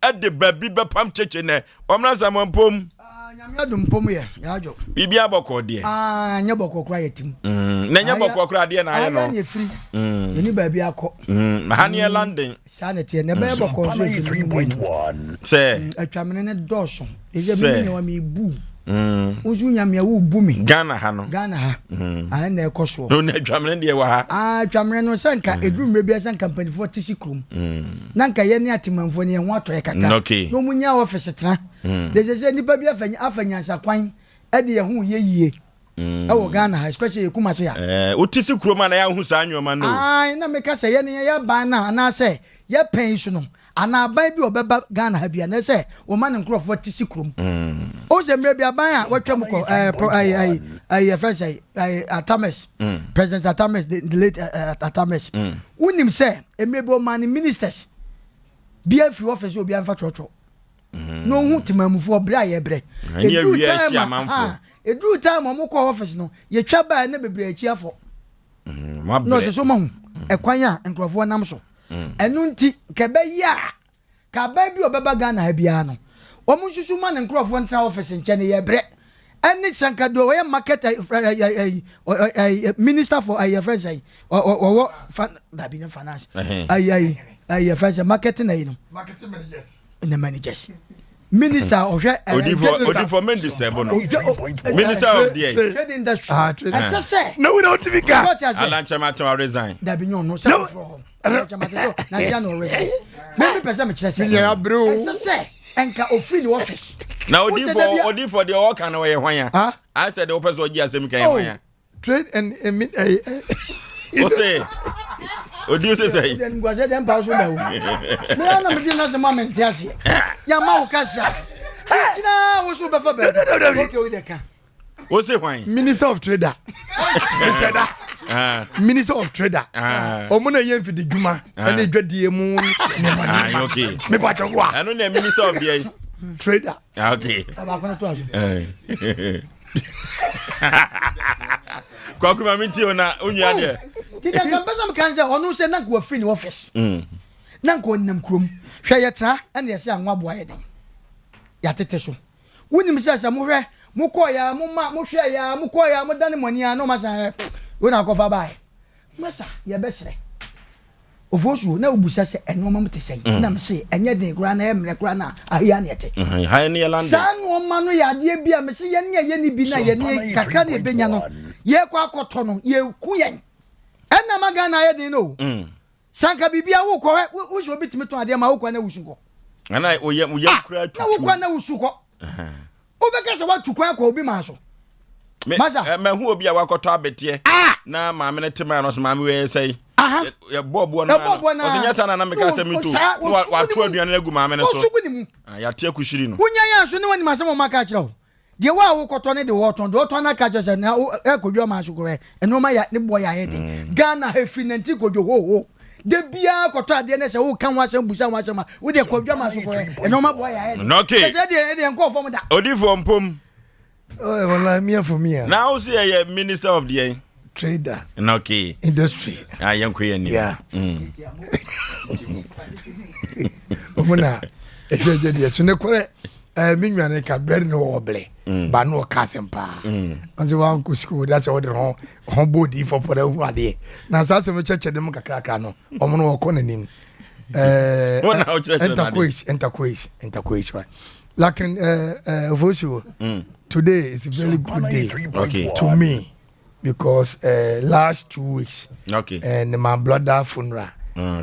at the baby pam chechene. Omna zaman pom. Nyamyadum pom ye. Yajo. Bibia boko de. Nyaboko kra yetim. Na nyaboko kra de na aye no. Aye free. Eni baby akọ. Hanie landing. Sanete ne be boko so 3.1. Say. Atwamene ne doso. Eze bi ne wa me bu. Uzu nyamya wo bu mi. Ghana ha no. Ghana ha. Aye na ekoso. No na atwamene de wa ha. Atwamene no sanka edrum be sanka company for tisi krum. Nanka ye ne atemanfo ne ho atoye kaka. No munya office tra. Deze nipa bi afanya kwan e de ye hu ye yie. Ewo Ghana ha especially Kumasi ya. Utisi kroma na ya hu sa anwoma no. Na meka se ye ne ya ban na na se ye pen su no. Ana ban bi obeba Ghana ha bia na se wo man nkrofo tisi krom. O se mre bia ban a watwam ko friends Atames. President Atames the late Atames. Unim se emre bi o man ministers. Bia free office obi anfa chocho. No hu timamufo bra ye bre. Edru time omukọ office no ye twa ba na bebre achi afọ. No se so ma hu ekwan a nkrofo nam so. Enu nti kebe ya ka ba bi obeba Ghana ha bia no. Omu susu ma na nkrofo ntra office nche ne ye bre. Eni sankado we market minister for friends that be finance. Friends marketing no. Marketing managers. The managers. Minister of for minister Minister of the trade industry. As I say, no, we don't think Alan Chamato resign. That be no from. Maybe person me chese. Yeah, bro. As I say, enka ofri the office. Now odi for the all kind of way hwan ya. I said the office oji Asem kan hwan ya. Trade and Osei. Odi say. Then go say dem pa so dawo. Me na me na se moment ase. Ya ma wo kasa. Tina wo so be fa be. Okay we dey kan. Osei hwan? Minister of Trader. Minister of Trader. Omo na yen fi di djuma. Ene dwadie mu ne mani. Okay. Me pa chokwa. Anu na minister of the Trader. Okay. Aba kono to ajo. Kwa kuma minti ona unya de. Tita kampasa mkanza onu se na go free office. Na ko nam krom. Hwe yetra ene yese anwa boa ye den. Ya tete so. Wunim se asa mo hwe mo koya mo ma mo hwe ya mo koya mo dane moni a no masa. We na kofa bai. Masa ye besre. Ofosu na obusa se eno ma mte sen. Na me se enye den kura na emre kura na ahia na yete. Ha ne yelande. San no ma no ya de bia me se ye ne ye ni bi na ye ne kakra na ebenya no. Ye kwa akoto no ye ku yen. Enna magana ye den no. Sanka bibia wo ko wo so bitimi to ade ma wo kwa na wusu ko. Ana oye kura tutu. Na wo kwa na wusu ko. Obeka se wa tukwa kwa obi ma so. Masa me hu obi a wakoto abete na ma me ne tema no so ma me we say. Ya bobo na. Osinya sana na me ka se mitu. Wa to aduane na gu ma me ne so. Ya tie kushiri no. Unya ya so ne wani ma se mo maka kira o. De wa wo koto ne de wo ton na ka je se na e kodwo ma so ko e no ma ya ne boy ya de. Ghana hefi nanti kodwo ho. De bia koto ade ne se wo kan wa se busa wa se ma wo de kodwo ma so ko e no ma boy ya de. Okay. Se de enko fo mo da. Odi fo mpom. Oh, wallahi me for me. Now see a minister of the Trader. Okay. Industry. Yanko yen. Yeah. Omuna ehwe de so ne kore me nwane ka bread no oble ba no Asem pa. Anze wa nko school that's all the hon body for the hu ade. Na sa se me cheche dem kakaka no. Omo no ko nanim. Interquage. Like Oforisuo. Today is a very good day to me because last 2 weeks and my brother funeral.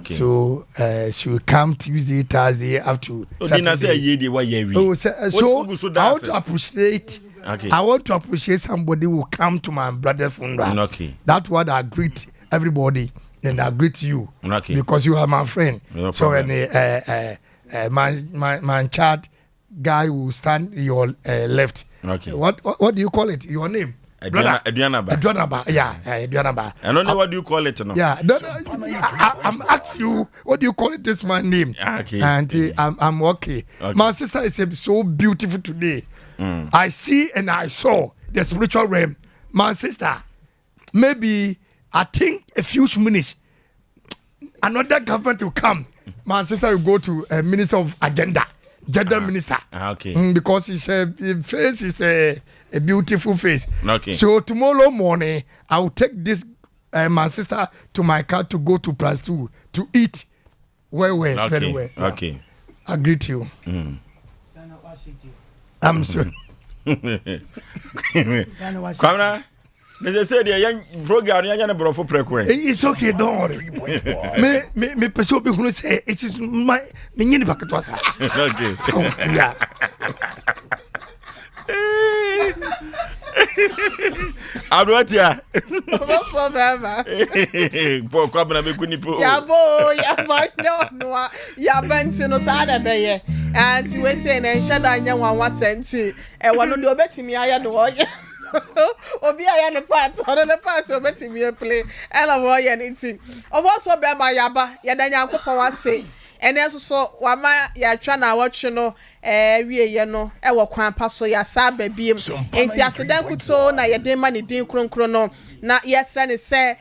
So she will come Tuesday, Thursday up to Saturday. So I want to appreciate. I want to appreciate somebody who come to my brother's funeral. That's what I greet everybody and I greet you because you are my friend. So my child guy will stand your left. What do you call it? Your name? Edwanaba. Yeah, Edwanaba. I don't know what do you call it now. Yeah, I'm asking you what do you call it? This my name. Okay. And I'm okay. My sister is so beautiful today. I see and I saw the spiritual realm. My sister, maybe I think a few minutes, another government will come. my sister will go to a minister of gender minister. Okay. Because his face is a beautiful face. Okay. So tomorrow morning, I will take this my sister to my car to go to plus 2 to eat. Very well. Okay. I greet you. I'm sorry. Kamera, they say the young program young and for prequel. It's okay, don't worry. Me person be who say it is my me bucket was. Okay. So yeah. Abrotia. What's up, For kwabna me kunipo. no. Ya benti no sada beye. And we say na shada nya 1 cent. E wano do betimi aya no oye. Obi aya ne part, on the part betimi play. Ela wo ye nti. Oboso be ba yaba, ya da Nyankopon wase. Ene so wama ya twa na watwe no wieye no e wo kwan pa so ya sa ba biem enti asedan kuto na ye den ma ne din kronkron no na yesra ne se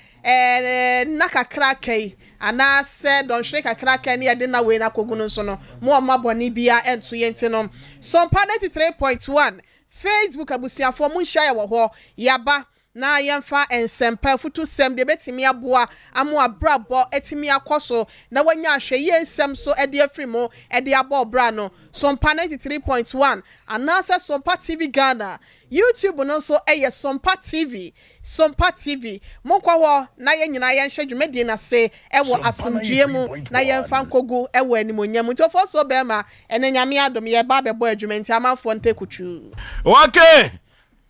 na kakra kai ana se don hwe kakra kai ne ye den na we na kogu no so no mo ma boni bia ento ye enti no Sompa 93.1 Facebook abusiafo mu nhya ye wo ho yaba na yemfa ensempa futu sem de betimi aboa amo abrabo etimi akoso na wanya ahwe ye ensem so ede afrimo ede abo bra no Sompa 93.1 anasa Sompa TV Ghana YouTube no so eye Sompa TV monkwa ho na ye nyina ye nhwe dwumedi na se ewo asomdue mu na yemfa nkogu ewo animonyam ntofo so be ma ene nyame adom ye ba bebo adwumenti amanfo ntekutwu Okay.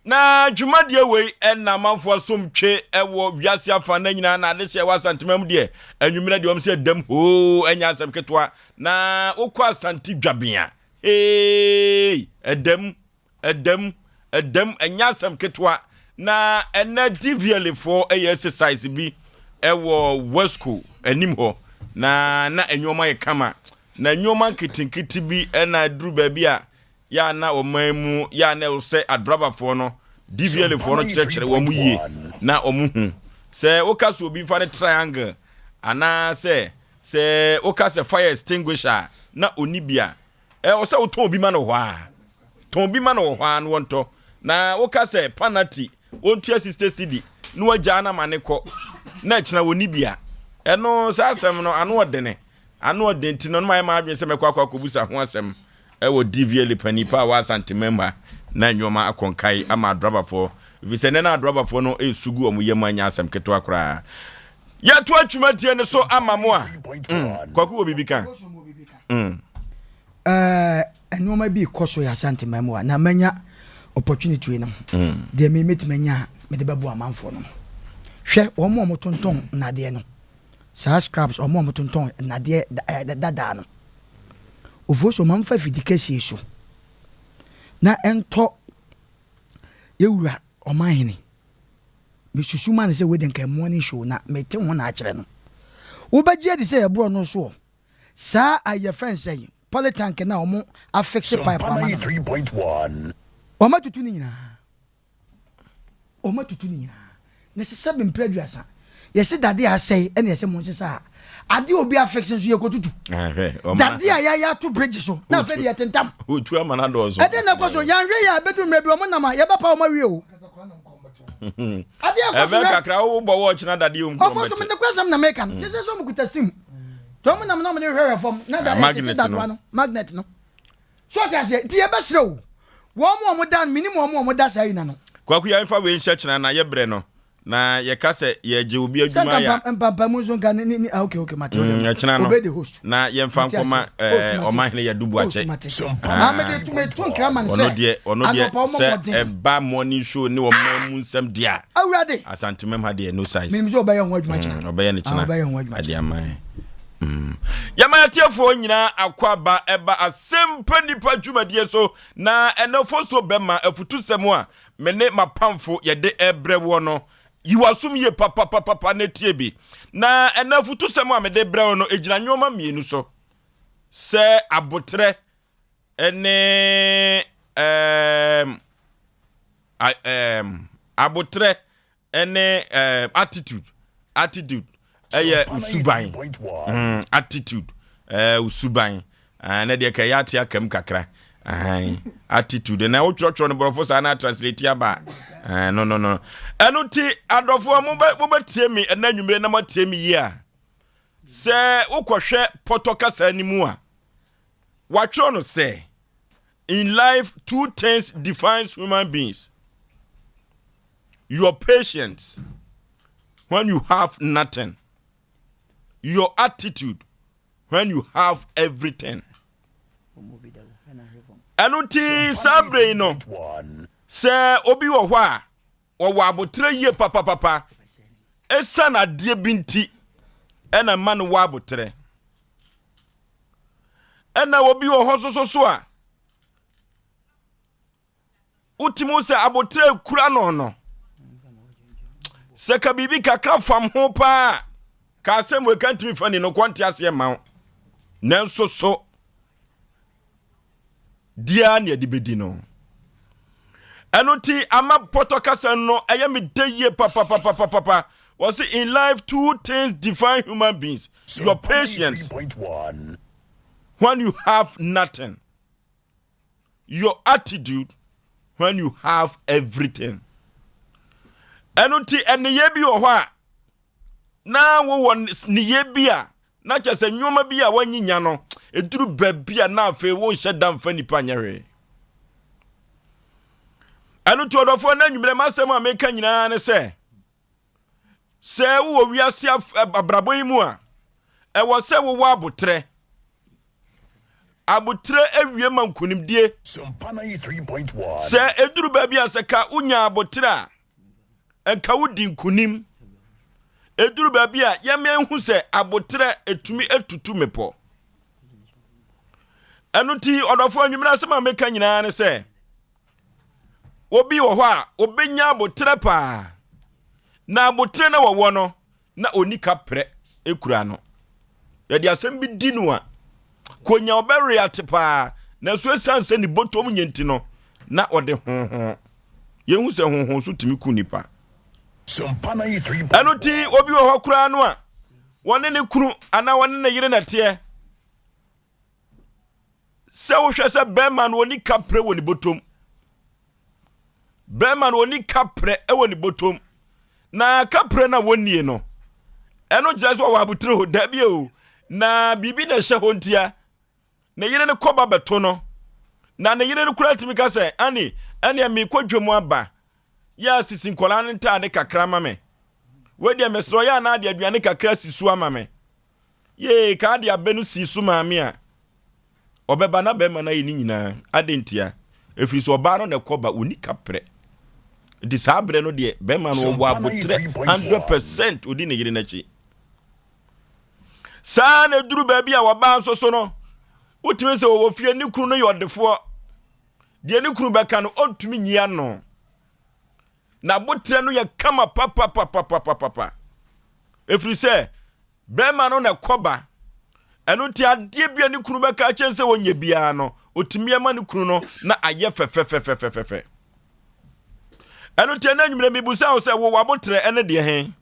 Na dwumadie wei na manfo somtwe ewo wiase afa na nyina na de hye wa santemam de anwumira de om se dam ho anya asem ketwa na okwa santi dwabea edam anya asem ketwa na ena DVL for exercise bi ewo Wesco anim ho na enwoma ye kama na enwoma nkitinkiti bi na duru ba bi a ya na omamu ya na ose adraba fo no DVL fo no kyerɛkyerɛ wo mu yie na omuhu se okaso obi fa ne triangle ana se okase fire extinguisher na onibia ose wo ton bi ma no hɔ a ton bi ma no hɔ a no wonto na okase penalty ontua sister city no agya na mane kɔ na kyena onibia ɛno sa asɛm no ano ɔden ti no no ma adwen sɛ mekɔ akɔbusa ho asɛm ewo DVL Mpe Nipa wa santimemba na nyoma akonkai ama driver for visene na driver for no esugu omuyema anya asem keto akra ya to atwumatie ne so amamo a kwaku obibi kan enoma bi koso ya santimemba na manya opportunity no de me metimanya me de babo amanfo no hwe omo tonton na de no sa scraps omo tonton na de dada no Ofoso mamfa fidikasi so na ento yewura omahene bisusuma ne se we den kan morning show na mete ho na akere no wo bagye de se yebro no so sa aye fence yi politank na omo affix pipe ama 93.1 oma tutu ni nyina na se sabe mpraduasa yesi dade asai ene yesi mo nsesa ade obi affection so yekotutu dade ya to bridge so na fe de tentam otu amana do so ade na kwaso yanhwe ya bedu mrebi omo nama ye bapa omo wie o ade kwaso kakra wo bo wo china dade o mko meti ofo so me kwasam na make am se so mo kuta steam to mo nam na mo de hwehwe fom na dade magnet no so ta se ti ye besre o wo mo dan minimum mo da sai na no kwaku ya mfa we nhye china na ye bre no na ye kase ye je obi adwuma ya papa mu zo kan ni okay mate obey the host na ye mfa nkoma omahene ya dubu ache me de tume tun kraman se ono de se ba morning show ni o mamu nsem dia awurade asantemem ha de no size minim so obey ho adwuma china obey ne china ade amai Yama tiafo nyina akwaba eba Asem Mpe Nipa dwumadie so na enofo so bema afutu semu a mene mapamfo yede ebre wo no yiwasum ye papa na tie bi na enafutu semu a mede bre wo no ejina nyoma mienu so se abotre ene abotre ene attitude eye usuban attitude usuban na de kaya ate akam kakra attitude na wo twotwo no borofo sa na translate aba no eno ti adofo mo be tie mi na nwumre na mo tie mi yi a se ukohwe potokasa animu a watcho no say in life two things defines human beings: your patience when you have nothing, your attitude when you have everything. Anuti sabre no se obi wo hɔ a wo abotre yie papa esa na de binti ena man wo abotre ena obi wo hɔ so a utimu se abotre kura no se ka bibi kakra fam ho pa ka asem we kan timi fani no kwante ase ma nanso so dia ne de bedi no enuti ama potokasa no ayemi dey papa was in life two things define human beings: your patience when you have nothing, your attitude when you have everything. Enuti eniye bi wo ho a na wo niye bi a na chese nyoma bi a wanyinya no eduru babia na afi wo hyeda mfa nipa nyere. Enuti odofo na nwumre masem a meka nyina ne se wo wiase abrabo yi mu a wo se wo abotre ewie mankunimdie Sompa 93.1 se eduru babia se ka unya abotre a enka wudi nkunim eduru babia yemehun se abotre etumi etutu mepo. Enuti odofo anwumre asem a meka nyina ne se obi wo ho a obenya abotre pa na abotre na wo no na onika pre ekura no ye de asem bi di no a konya obere atepa na so esanse ni botom nyenti no na ode honhon ye hu se honhon so timi ku nipa. Sompa 93. Enuti obi wo ho kura no a wone ne kunu ana wone ne yire na te se wo hwe se bema no oni kapre woni botom bema no oni kapre e woni botom na kapre na woni no eno jira so wa abutre ho da bi o na bibi na hye ho ntia na yire ne koba beto no na ne yire ne kura timi ka se ani mi kwadwom aba ya sisin kola ne ta ne kakra ma me we dia mesro ya na de aduane kakra sisu ama me ye ka de abenu sisu ma me a obeba na be ma na yini nyina adentia efiri so oba no ne koba unika pre di sabre no de be ma no wo abotre 100% odi ne yire na chi sa na duru ba bia wo ba nso no utime se wo fie ni kunu no yodefo de ni kunu be ka no ontumi nyia no na botre no ye kama papa efiri se be ma no na koba enu ti ade bia ni kunu be ka chense wonye bia no otimi ama ni kunu no na aye fefe enu ti na nwumre mibusa wo se wo wabotre ene de hen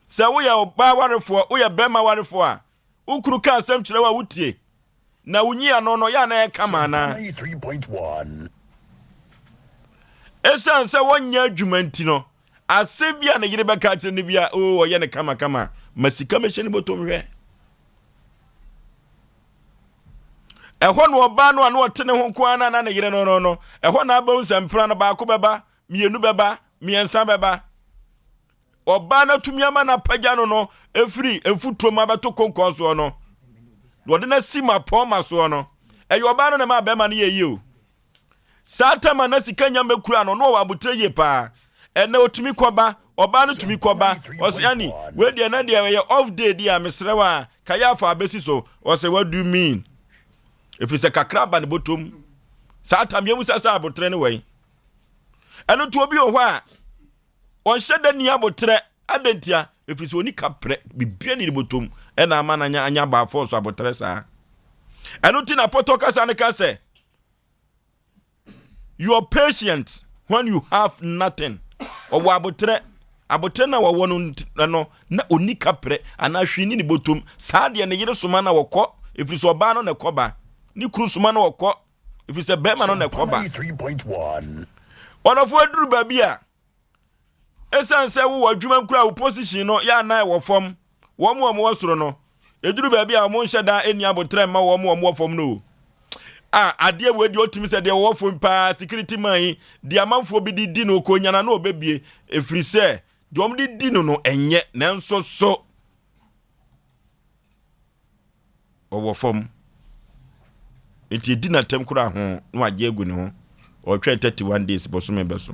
se wo ya ba warefo wo ya be ma warefo a ukuru ka asem kire wa wutie na unyi ano no ya na e kama na 93.1 esan se wonya adwumanti no asem bia na yire be ka kire ne bia o ye ne kama masika mehye ni botom hwe ehọ no oba no anu otene ho ko ana na yire no ehọ na aba usampra no ba ko beba mienu beba miensa beba oba na tumi ama na pagya no efiri efutro ma beto konkon so no wode na sima poma so no eyo oba no na ma be ma no yeyi o satama na sika nyambe kura no wa abutre ye pa ene otumi koba oba no tumi koba osiani we de na de ye off day dia mesrewa kaya fa abesi so o say what do you mean if it's a kakraba ne botom satam yemu sasa abutre ne wei eno to obi o ho a on hyeda ni abotre adentia if it's oni kapre bibia ni botom ena ama na anya ba force abotre sa eno ti na potoka sa ne ka say you are patient when you have nothing o wa abotre abotre na wo no na onika pre ana hwini ni botom saa de ne yire soma na wokọ efiri so ba no ne koba ni kuru soma na wokọ efiri se be ma no ne koba 3.1 onofo aduru ba bia esan se wo adwuma kura wo position no ya na wo fom wo mo wosoro no eduru ba bia mo nheda eni abotre ma wo mo fom no ade we di otimi se de wo fom pa security man di amanfo bi di no konyana na obebie efiri se de om di no enye nanso so owo fom enti di na tem kura ho no agye egu ne ho o twa 31 days bosume beso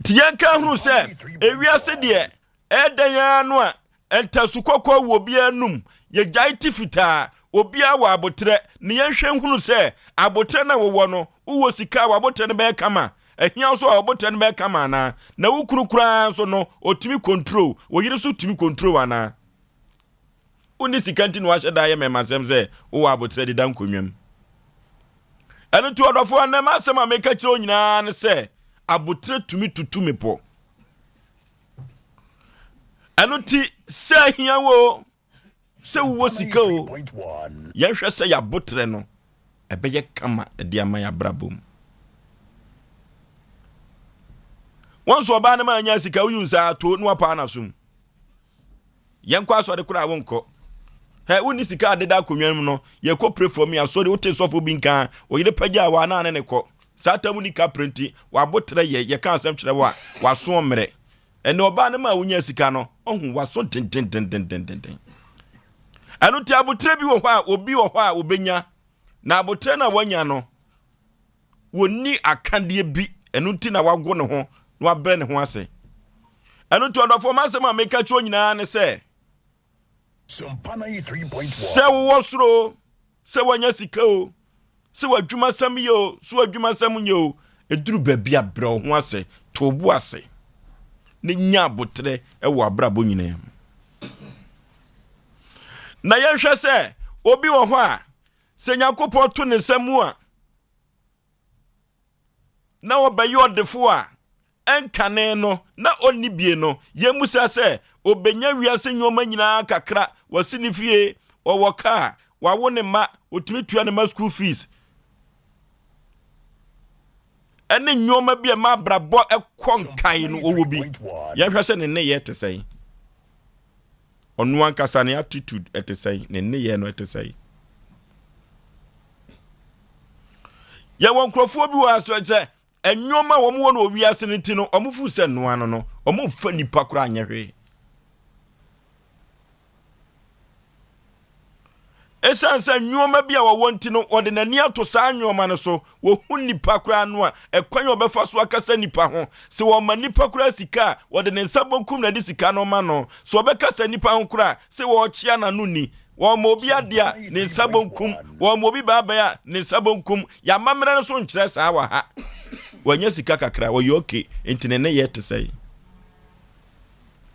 tiyanka hunu se ewiase de edan no a entasu kokko wo bia num ye jaiti fita obi a wa abotre ne yenhwe hunu se abotre na wo no wo sika wa abotre ne be kama ehia so abotre ne be kama na wo kurukura so no otimi control wo yire so timi control ana uni sikanti no ahye da ye memasem se wo abotre de dan konwam enu tu odofo na masem ameka kire onyina ne se abotre tumi tutumi po enu ti se hia wo se wo sika o ye hwe se ya botre no ebeye kama de ama ya brabom wonso oba na ma nya sika uyunsa to no apa na sum ye nkwa so de kura wonko he uni sika de da konwam no ye ko pray for me aso de wote sofo bi nkan o yire pagya wa na ne ko satamu ni kaprenti wa botre ye kan asem kire wa so mmere ene oba na ma wunya sika no ohun wa so ten anu ti abotre bi wo hɔ a obi wo hɔ a obenya na abotre na wanya no woni akande bi enu ti na wago ne ho na wabre ne ho ase enu ti odofo masem ameka chi onyina ne se Sompa 3.1 se wo soro se wanya sika o se wadwuma sam yo so wadwuma sam yo eduru babi abre ho ase tobu ase ne nya abotre wo abrabo nyina na yenhwe se obi wo ho a se Yakobɔ to ne samu a na obayo defo a enkane no na onibie no yemusa se obenya wiase nyoma nyina kakra wasinifie owoka wawo ne ma otumi tua ne ma school fees ene nyoma bia ma brabo ekonkan no owo bi yenhwe se ne ye tesai onu ankasa ne attitude etesai ne ye no etesai ye won krofo bi wa so che enwoma wo mo no owiase ne ti no omufu se no ano no omumfa nipa kura anyehwe esansa nwoma bia wo wonti no ode nani ato saa nwoma no so wo hu nipa kura no a ekwan obefa so akasa nipa ho se wo ma nipa kura sika ode ne nsabonkum na di sika no ma no so obekasa nipa ho kura se wo chia na no ni wo mo bi adia ne nsabonkum wo mo bi baba ya ne nsabonkum ya mamre no so nkyere saa wa ha wanya sika kakra wo yoke entine ne yete sei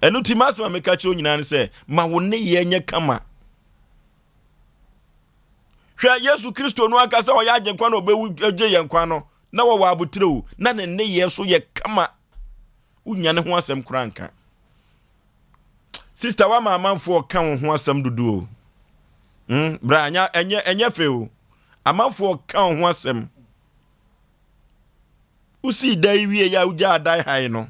enu timasma meka chi onyina ne se ma wo ne ye nya kama hwa Yesu Kristo no aka se o ya agye kwa no obewu agye ye kwa no na wo wa abotreu na ne ye so ye kama unya ne ho asem kranka sister wa amanfo ka ho asem dudu o bra anya enye feo amanfo ka ho asem usi dai wie ya uja dai hai no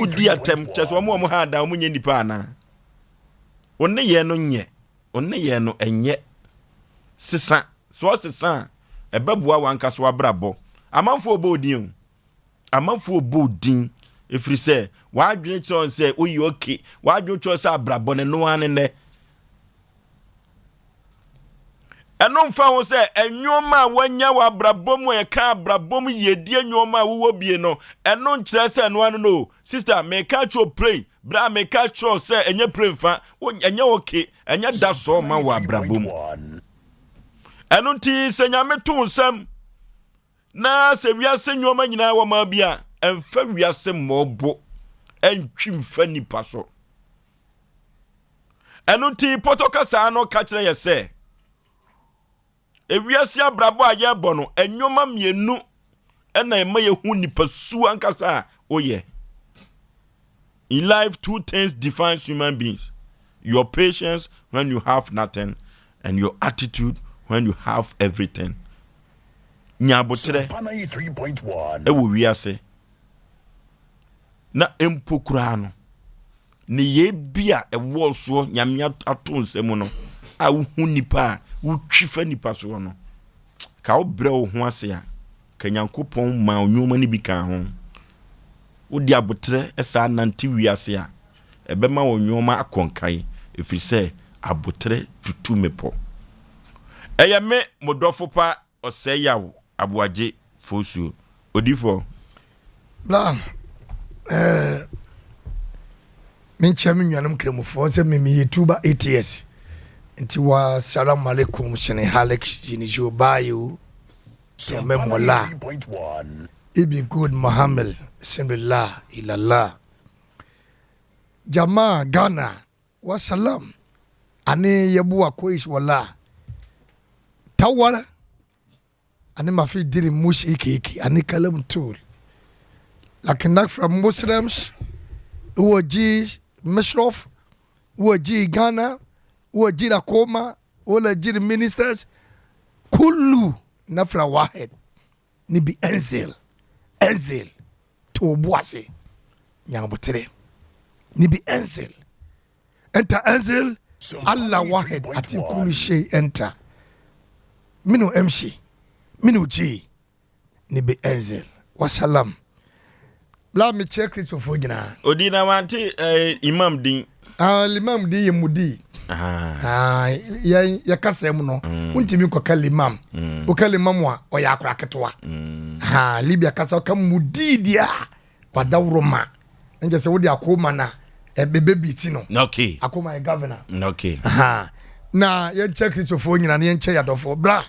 udi atem cheso mo ha da mo nye nipa ana onne ye no nye onne ye no enye sisa so sisa ebabua wanka so abrabo amanfo obodin amanfo obodin efiri se wa dwene chon se oyi oke wa dwene chon se abrabo ne no ane ne eno mfa ho se enwoma wanya wa abrabo mu e ka abrabo mu yedi enwoma wo bie no eno nkyere se no ane no sister me ka cho pray bra me ka cho se enye pray mfa enye oke enye da so ma wa abrabo mu eno nti se nyame to nsam na se wiase nyoma nyina wa ma bia emfa wiase mobo entwi mfa nipa so eno nti potoka sa no ka kire ye se ewiase abrabo aye bo no enwoma mienu ena ema ye hu nipa su ankasa Oh yeah. In life, two things define human beings: your patience when you have nothing, and your attitude when you have everything. Nyabotre. Sompa 93.1. Ewo wiase. Na empokurano. Ne ye bia ewo so nyame ato nsem no. A wo hu nipa, wo twifa nipa so no. Ka wo bre wo ho ase a. Ka Nyankopon ma onwoma ni bi kan ho. Wo di abotre esa nante wiase a. Ebema onwoma akonkai efiri se abotre tutu mepo. Eye me modofo pa Osei Yaw Aboagye Oforisuo. Odifo. Bla. Min chairman yanum kremofo se me YouTuber 8 years. Nti wa salam alaikum shene Alex Jinijo Bayo. Sompa Mola. 93.1. Ibi good Muhammad Bismillah ilallah. Jamaa Ghana wa salam. Ane yebu akoish wala. Tawala. Ane mafi diri mush iki ane kalam tool. Like from Muslims, uwaji Mishrof, uwaji Ghana, uwaji Nakoma, uwaji ministers, kullu nafra wahed. Nibi enzil, to buase, nyangotere. Nibi enzil. Enter enzil, Allah wahed, ati kullu shay enter. Minu MC, minu G, nibi enzil. Wasalam. La me check it for gina. Odina wanti imam din. Imam di yemudi. Ya kasa mu no. Untimi ko kala imam. O kala imam wa o ya akra ketwa. Libya kasa ka mudi dia. Wadawroma. Nje se wodi akoma na bebe biti no. Okay. Akoma e governor. Okay. Na ya check it for gina na yenche ya dofo bra.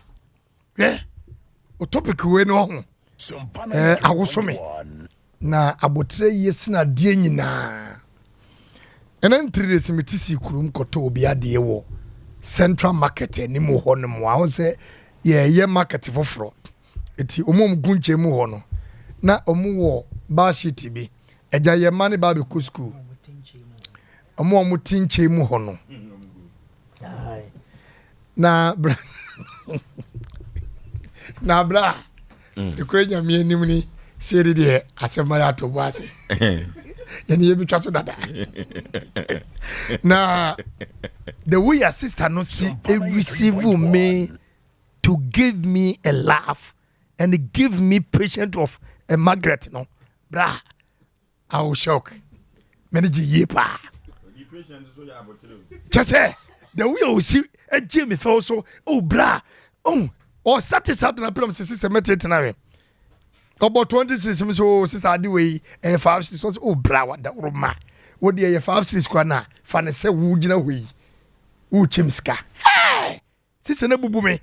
O topic we no ho. Sompa Awosome. Na abotre yesina die nyina ena ntrire simetisi kurum koto obi ade wo central market ni mo ho no mo aho se ye market foforo eti omom gunche mu ho no na omuwo ba shiti bi eja ye mane ba be ku school omo tinche mu ho no na bra na bra ekrenya mi anim ni seri de Asem ya to boase yani yebi twa so dada na the way your sister no see receive me to give me a laugh and give me patient of a Margaret no bra I was shock manage yepa just say the way you see a Jimmy fell so oh bra or started something na problem sister mete na about 26 so sister Adiwe 5 6 was oh bra what the roma what the 5 6 kwana fa ne se wu gina hoi wu chimska hey sister na bubu me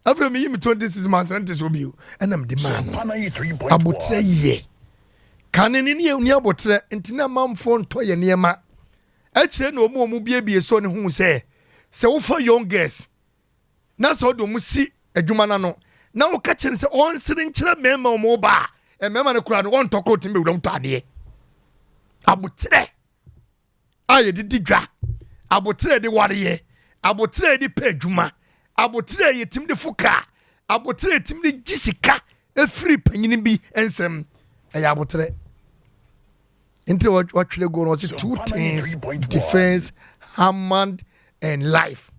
after me 26 months rent so bi and am demand abotre ye kanene ni abotre ntina mamfo nto ye niema akire na omu bie so ne hu se wo for young girls na so do mu si adwuma na no na wo ka kire se on sirin kire mema mo ba mema ne kura no on toko timbe wudam to ade abotre aye di dwa abotre de wareye abotre de pa adwuma abotre ye tim de fuka abotre tim de gisika efiri panyini bi ensem aye abotre into what twele go no see two things defense Hammond and life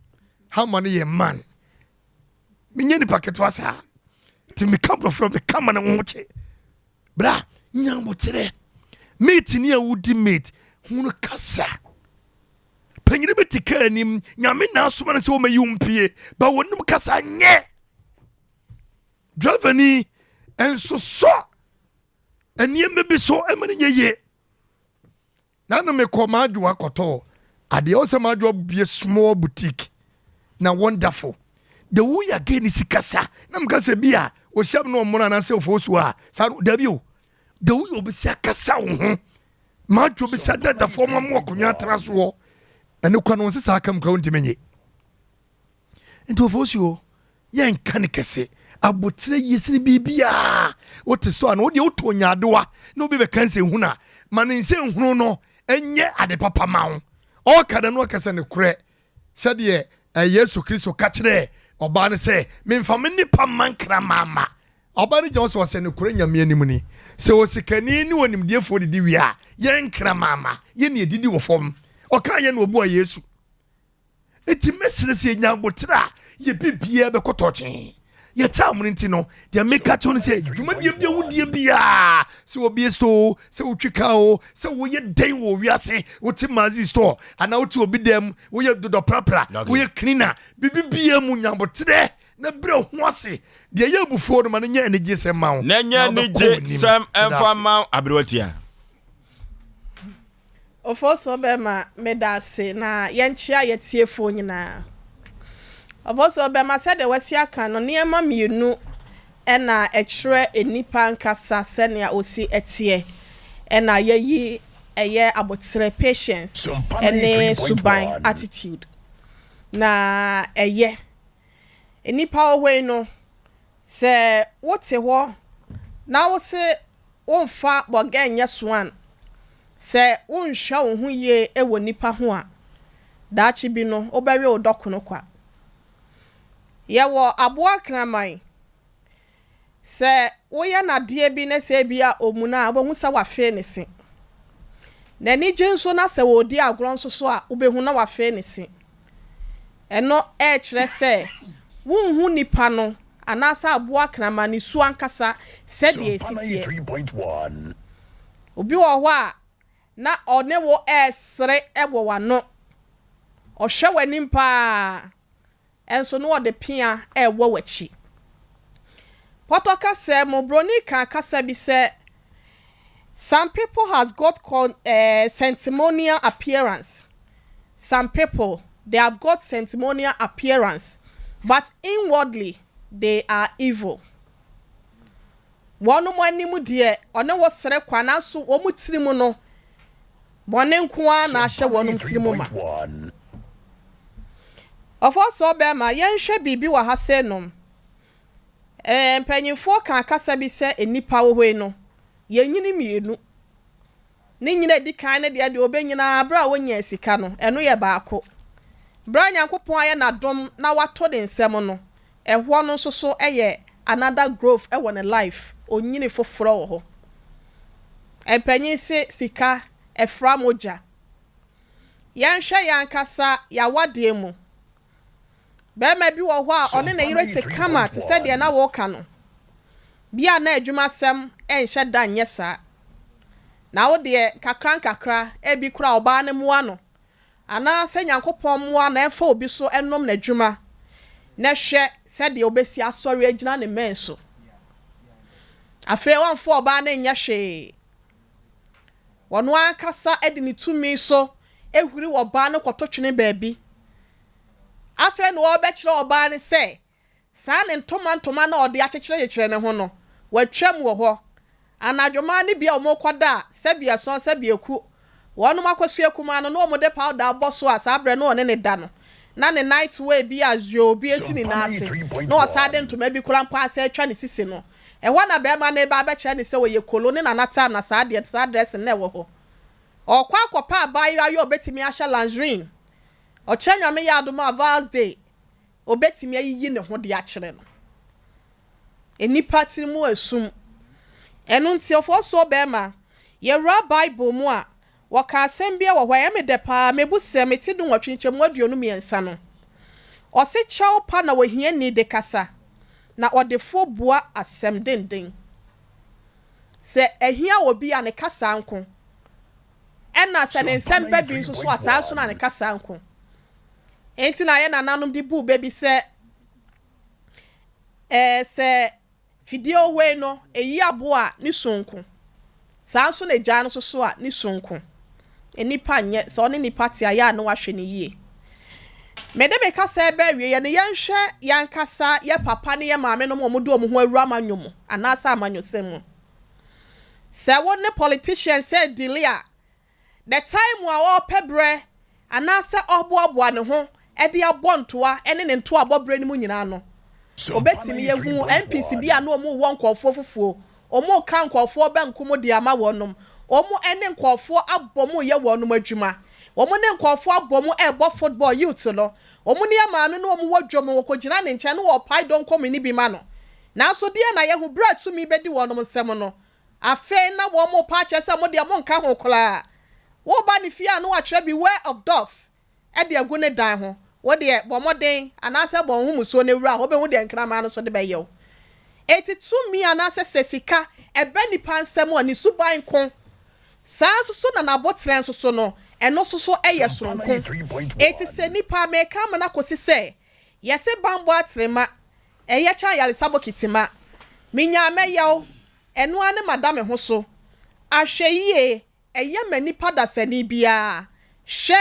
Hammond ye man minyeni paket wasa ti me come from the come na woche bra nyambo tere mate ni awudi mate hunu kasa panyire betika anim nyame na asoma na se o mayi umpie ba wonum kasa nye driver ni enso so eniem be so emane nyeye na no me koma adwo akoto ade o se ma adwo be small boutique na wonderful the way again is kasa na mkase bia o shab no mona na se Oforisuo a sa dabi o the way obisi kasa wo ho ma dwo be sa dada form mo akonya traso ene kwa no sesa aka mka wonti menye nti Oforisuo yen kan kese abotre yesini bibia what store no de otonya adoa no be kanse huna manense hunu no enye ade papa mawo o kada no kasa ne kure sede Yesu Kristo ka kire oba ne se memfa me nipa mankra mama oba ne je se ne kure nyame anim ni se osikani ni wonimdiefo didi wi a ye nkra mama ye ne didi wo fom o ka ye no obu a Yesu eti mesere se nya botra ye bibia be kotochen ye tam nti no de make at on say dwumadie bia wudie bia se obi store se wotwika o se wo ye den wo wiase woti mazi store ana woti obi dem wo ye dodo prapra wo ye cleaner bibia mu nya botre na bre ho ase de ye bufuo no ma nya enege sem ma wo na nya enege sem emfa ma abrewatia Ofoso bema medase na yenchia yetiefo nyina. Ofoso bema se de wasi aka no niema mienu ena ekire enipa nkasa senia osi etie ena yeyi eye abotre patience ene suban attitude na eye enipa ohwe no se wote ho na wo se wonfa boga nya swan se wonhwa wo hu ye ewo nipa ho a daachi bi no obawe odokono kwa ye wo aboa kraman se woye na de bi na se bia omuna abohu sa wafe ne se na ni jenso na se wo di agro nso so a obehu na wafe ne se eno e kire se wonhu nipa no anasa aboa kraman ni su ankasa se de esitie obi wo ho a na one wo esre ebo wano ohwe wanim pa enso no de pia ewo wachi potoka se mo broni kan kasa bi se some people has got sentimental appearance. Some people they have got sentimental appearance but inwardly they are evil. Wonu mo animu de one wo sere kwana so wo mutirimu no bone nkoa na ahye wonum tirimu ma ofoso be ma yenhwe bibi wa hasenom mpanyimfo kan akasa bi se enipa wo hwe no yenyini mienu ni nyina di kan ne de obenyina bra wonya sika no eno ye baako bra nyankopon aye na dom na wato de nsem no ehwo no soso eye another growth ewo ne life onyini foforo wo ho empanyin se sika efra moja yanhwe yankasa ya wade mu be ma bi wo ho a one na yire te kama te se de na wo ka no bia na adwuma sem enhye da nyesa na wo de kakra ebi kura oba ne mu ano ana se nyankopon mu ana efa obi so enom na adwuma na hwe se de obesi asori agina ne menso afi wonfo oba na nya hwe wono akasa edi ni tumi so ehuri wo ba no kototwene baabi afi no obe kire oba ne se saa ne ntoma na ode akekere ne ho no watwam wo ho anadwoma ne bia omokoda sabia so sabia ku wono makosu akuma no omo de powder aboso asabre no one ne da no na ne night way bi azio bi esi ni na ase no osade ntoma bi kura mpa ase atwa ne sisi no ehwa na be ma na eba abekye ne se woye koloni na nata na saa de saa dress na ewo ho okwa akopa abayo ayo obetimi ahya lingerie ochenya me ya adoma Val's Day obetimi ayiyi ne ho de akere no enipa tirimu asum enu nti ofoso be ma ye ra Bible mu a waka asem bia wo hwa me de pa mebuse metidu nwatwinchemu aduonu miensa no ose chaw pa na wohia ni de kasa na odefo bua asem denden se ehia obi a ne kasa nko ena se ne nsem ba bi nso so asaso na ne kasa nko enti na ye nananum di bu baby se se video we no eyi abo a ni sonko saso na gya no so a ni sonko enipa nye se oni nipa ti aya na wahwe ne yie mede be kasa ebe wie ye ne yenhwe yankasa ye papa ne ye maame no mo do mo ho awura amanwom anasa amanyosem se won ne politician say delia the time wa all pebre anasa oboaboa ne ho e de abontoa ene ne nto abobre ne mu nyina no obetimi yehu NPC bia na omo won kwofo fufuo omo kan kwofo bankumo de ama wonom omo ene kwofo abomo ye wonom adwuma omo ne kwofo abomo ebo football youth no omo ne maame no omo wadwom wokogina ne nche no wo pai don komini bi ma no na so de na yehu bread to mi bedi wonom nsem no afen na wo mo pa che se mo de mo nka ho kola wo ba ni fia no atwe beware of dogs e de agu ne dan ho wo de bomoden anase bon hu muso ne wura wo be hu de nkrama no so de be yew etitu mi anase sesika ebe ni pansem oni suban kon saa so na nabotren so no eno so eye soronko eti se nipa me ka mana kosi se yese bambo atrema eye cha yale sabo kitima minya meyaw eno ane madame ho so ahweye eye manipa dasani bia hwe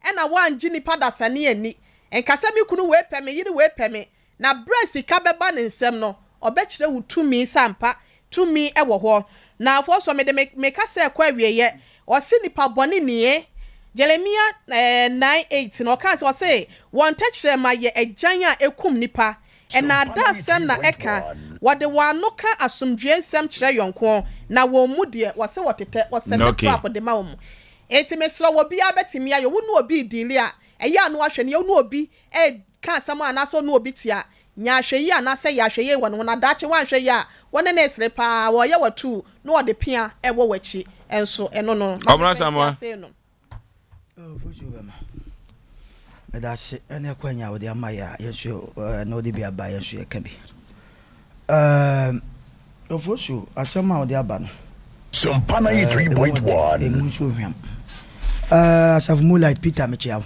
ena wanji nipa dasani ani enkasa mi kunu we peme yiri we peme na bresi ka beba ne nsem no obekire wutumi sampa tumi ewo ho na afo so me de me ka se kwa wieye o si nipa boni nie Jeremia 9:8 no ka se o se won techre ma ye agyan a ekum nipa ena da sem na eka wode wano ka asomdwe nsem kire yonko na wo mu de wo se wotete wo se trap de ma wo mu enti mesro wo bia betimi ayo wo no obi dili a eya no ahwe ne wo no obi ka asam anaso no obi tia nya ahwe yi anase ya ahwe yi wono na dache wan hwe ya wona na esre pa wo ye watu no wode pia ewo wachi enso eno no Omra samwa Fusuwema medase ene kwanya wode amaya yeso no de bia ba yeso ye kabi Ofosu asema wode aba no Sompa 93.1 Emunso hwam Savumu light Peter mechiawo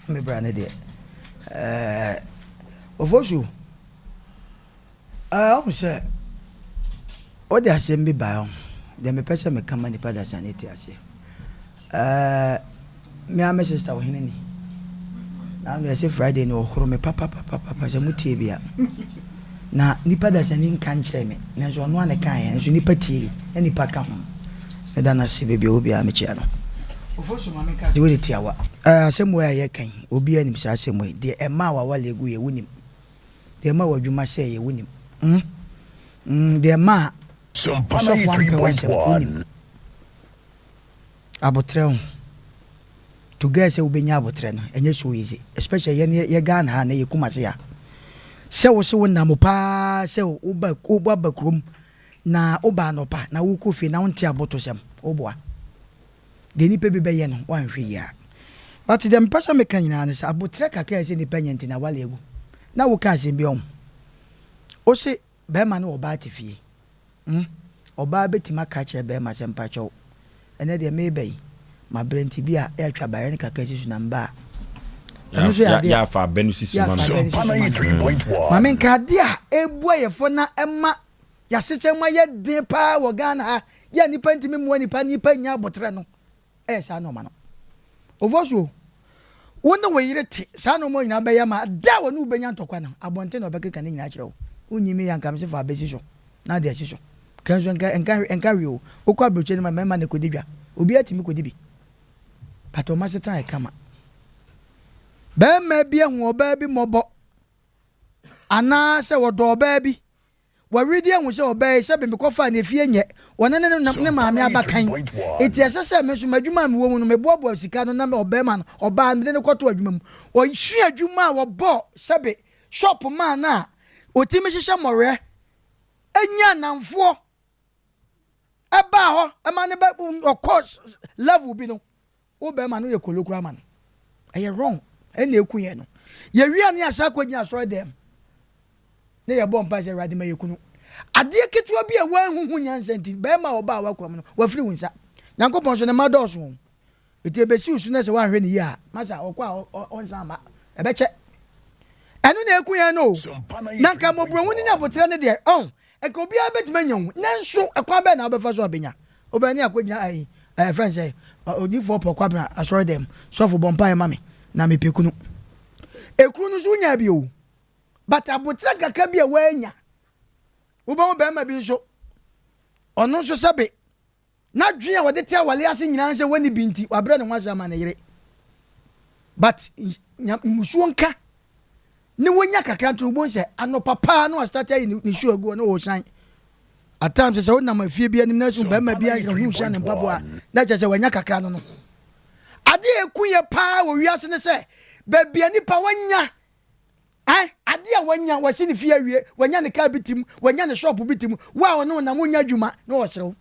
me brane de Ofosu o se o de asem bi ba de me pese me kama nipa da sanity ase me am sister wo hinani na me say Friday no ohoro me papa se mutie bia na nipa da sani nkan kire me na so no ane kan ye so nipa tie nipa ka ho me da na se bebi obi a me chia no ofosu ma me ka se we tie awa asem wo ya kan obi anim sa asem wo de ema wa wale gu ye wunim de ema wa dwuma se ye wunim de ema Sompa 93.1 abotreo to get se ubenya abotre no enye so easy especially ye Ghana ha na ye kumase ya se wo se wona mo pa se uba bakrum na uba no pa na wo kofi na wonte aboto sem oboa de ni pe be ye no wan hwe ya but dem person me kan nyina ne se abotre kakra se ni panyenti na wale egu na wo ka se bi on o se be ma no oba tifie oba betima ka che be ma se mpa cho ene de mebe ma brenti bia e atwa bare kakra sisu na mba ya fa benusi ma ma men ka dia ebu ayefo na ema ya seche ma ye de pa wo Ghana ha ya nipa ntimi mu nipa nya abotre no sa no ma no ovoso wona we yirete sa no mo nyina be ya ma da wo no benya ntokwa na abonte na obekeka ne nyina kire wo nyimi ya nkam se fa besiso na de asiso kanzo enka rio okwa broche ni ma ne kodibia obi atimi kodibi pato ma setan e kama ba ma bia hu oba bi mobo ana se wodo oba bi wa redi hu se oba se be me kofa na fie nye wona ne maame abakan eti asese me so madwuma me wo mu no me boabo sika no na me oba ma no oba ne koto adwuma mu o hwe adwuma wo bo sebe shop ma na otimi hihye more enya namfo eba ho ema ne ba of course level bi no wo be ma no ye kolokura ma no e wrong ene ekunye no ye wi ne asa kwanya asoro dem ne ye bompa se rade ma yekunu ade ketua bi e wan huhu nyansenti be ma oba wa kwam no wa firi wunsa nyankopon so ne ma doso eti ebesi usu ne se wan hwe ne yi a masa okwa onsa ma ebeche enu na ekunye no nanka mobro ni abotre ne de eko bia betima nyawu nanso ekwa be na obefa so obenya obani akwanya ai friend say odifo pokwa asoro dem so for bompa e mame na mepekunu ekuru no so nya bi o but abotre kaka bia wanya wo be ma bi so ono so sabe na dwen a wode tia wale ase nyina se wani binti wabre ne nwasa ma na yire but musuo nka ni wonya kakra to bo se ano papa no start ayi ni show go no wo shine at times say wona ma fie bia nim na so ba ma bia hu shine mpabo a na che say wonya kakra no ade ekuye pa wo wiase ne se ba bia nipa wonya ade a wonya wasi ne fie awie wonya ne car bitim wonya ne shop bitim wa ono na wonya dwuma na wo serew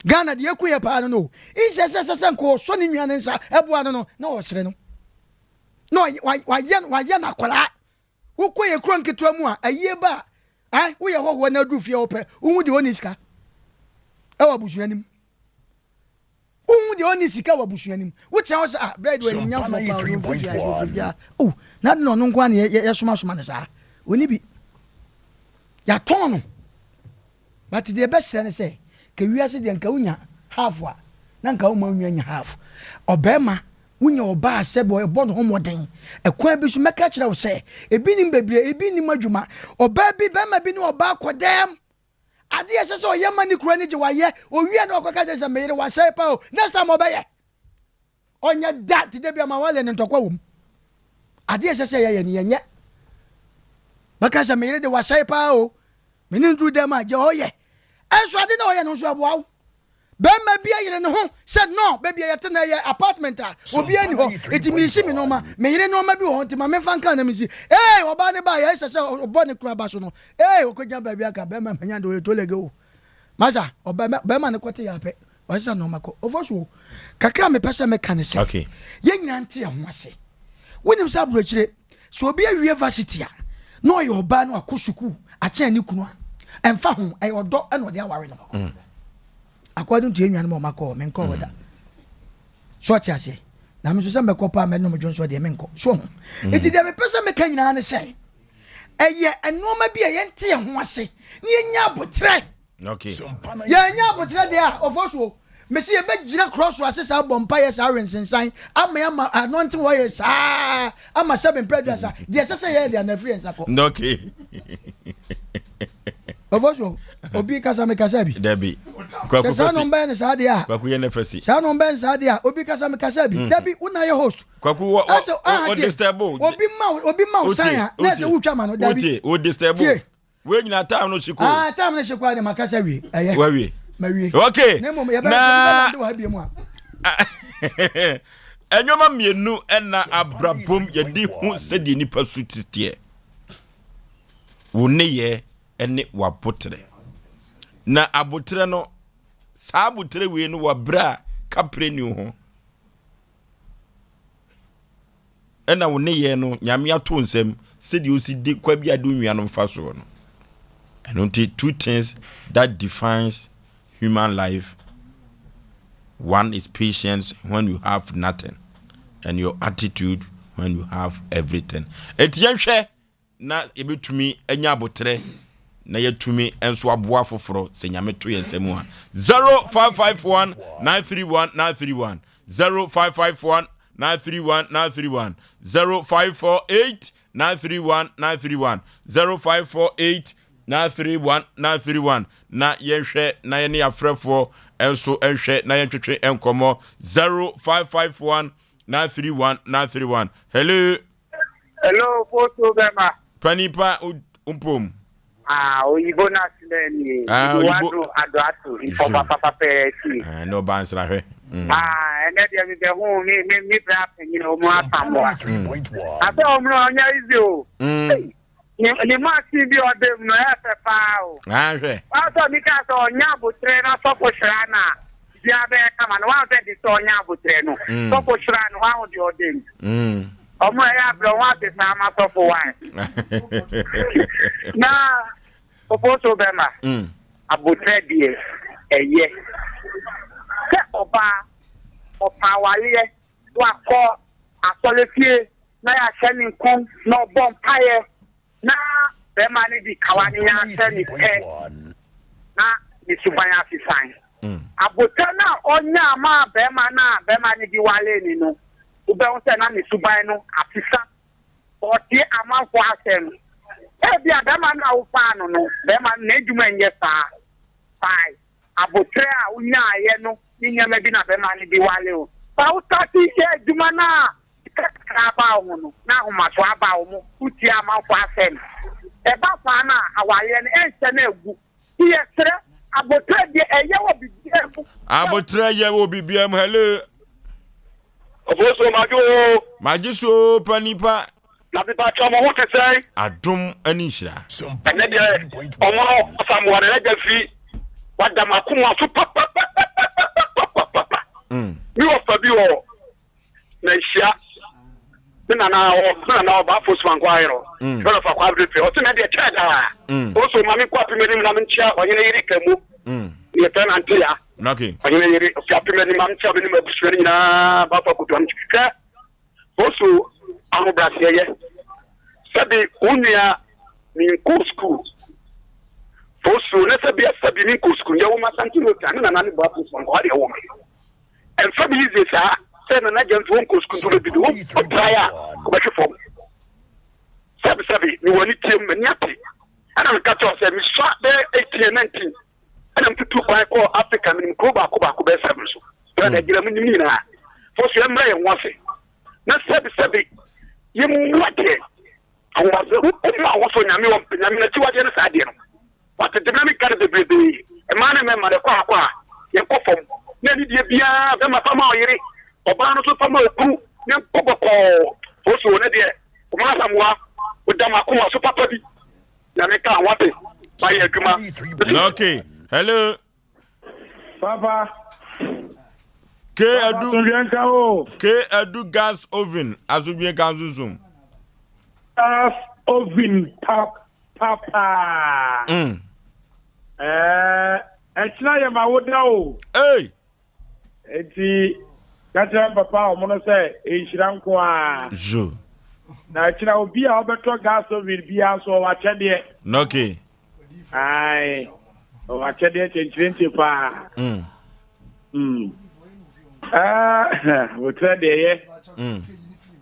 Ghana de ekuye pa no insese nko so ne nwa ne nsa eboa no na wo sere no no wa na kwala wo koye kro nketo mu a ayie ba wo ye hoho na du fie wo pe wo de oni sika e wa busuanim wo de oni sika wa busuanim wo tia wo sa bread we nya fo pa wo na no nko an ye soma ne sa oni bi ya ton no but the best sense say ke wiase de nka unya half wa na nka wo ma unya half obema wunya oba asebo ebo no homoden ekwan bi so meka kire wo se ebi nim bebre ebi nim adwuma oba bi be ma bi ni oba kodem ade ese se oyema ni kura ni je waye owie na okoka je se meyire wa sai pa o next time obaye onya that de bia ma wale ne ntokwa wom ade ese se ye ni yenye baka se meyire de wa sai pa o meni ndu dem a je oye enso ade na oye no so aboa Bema bia yire ne ho said no baby yete na ye apartment a obi ani ho eti mi isi mi no ma me yire no ma bi ho nti ma me fanka na mi si oba ne ba ye sese obo ne kura ba so no okoja baby aka bema manya do to lege o masa bema ne kote ya pe o sa no mako ofoso kakra me pesa me kan se okay ye nyina nte ho ase wonim sa bro kire so obi awie varsity a no ye oba no akosuku a chen ni kunu a emfa ho odo e no de aware no according to anyone mo mako men ko wada short ya say na me so say me ko pa me no mo jonso de men ko so enti de me pesa me kan nyina ne say eye enoma bi e yente ho ase ni enya abotre okay ya enya abotre de a ofoso me see e be gina cross ase sa bompa yes arensensan ama anointing wo yes ama seven predators de say ye de na free nsako okay ofoso obi kasa me kasa bi Debbie kwaku sa no mba ne sa de a kwaku ye ne fasi sa no mba sa de a obi kasa me kasa bi Debbie una ye host kwaku o disturb obi ma san na se wutwa ma no Debbie o disturb we nyina time no shiko time no shiko de makasa wi eye we ma wi okay na do ha bi mu a enyoma mienu na abrabom ye di hu se di nipa sutitie wo ne ye ene wabotre na abotre no sa abotre we no wabra kapre ni ho ena wo ne ye no nyame ato nsem se di osi di kwa bia do nwia no mfa so no and until two things that defines human life. One is patience when you have nothing, and your attitude when you have everything. Etiyenhwe na ebetumi enya abotre na yetumi enso aboa foforo se nyame to yensemu a 0551 931 931 0551 931 931 0548 931 931 0548 931 931 na yenhwe na ye ne afrefo enso enhwe na yentwetwe enkomo 0551 931 931. Hello photo bema Panipa umpom oyibo na sineni wado adoato ifo papa peti no bansra hwe ene de mi be hu mi bra penyin o mu atambo ate o mu onya izi o ni ma si bi odem no e fe pa o hwe aso mi ka so onya abotre na so poshra na bia be kama no wa se di so onya abotre no so poshra no wa ho di odem omo ya bro wa te sama so for why na oposo bema abotre die eye ke oba wale wa ko asolefie na ya sheni nkun na obon paye na bema ni di kawani ya sheni pe na ni subanya fisan abotre na onya ma bema ni di wale ni no ube unse na ni suban no afisa oti amanfo asem ebi adama na ufa no bema na eduma nye sa pai abotre a unya aye no ninya mebi na bema ni di wale o pa utati eduma na Aba no na umato aba mu uti amanfo asem eba fa na awaye no ense na egu tie sere abotre de eye wo bibia mu abotre ye wo bibia mu hello Ofoso Majiso panipa na bipa chomo ho tesai adum ani hira ene de omo samuwa na gafi wadama kuma so papa mi wo fa bi wo na hia na ba fo swan kwa yero so fa kwa brefe o tena de chada o so mami kwa pimeni na mnchia onye yiri kamu ni tenant ya okay onye yiri fa pimeni mamcha beni mabushweri na ba fa kutu amchika o so amu brasiye sabi unia ni school o so na sabi ni school ya wo masantino tan na nani ba fo swan kwa de wo en family zesa sena na jantu won skuntule bidu won otraya ko ba chefo sabi ni woni tiem maniati ana ka to se mi swa be 18 19 ana mtutu kwa ko Africa min ko ba ko be seven so na gira mun ni na fo so emra ye wose na sabi yim wate awa se ko ma wo so nyame na ti waje na sa de no wate dynamic card de bebe e ma na me ma de kwa ye ko fom na ni die bia be ma fama oyire oba no so fama oku ne kokoko o so ne de o ma samwa o da ma kuma so papa bi na me ka wate ba ye aduma okay hello papa ke adu gas oven azubien kan zuzum gas oven papa Echina ye ma woda o. Hey. Eti kacha papa o mono say ehira nko a. Jo. Na echina obi a obeto gas oven bia so wa chede. Okay. Ai. O wa chede chenchirenti pa. Wotra de ye.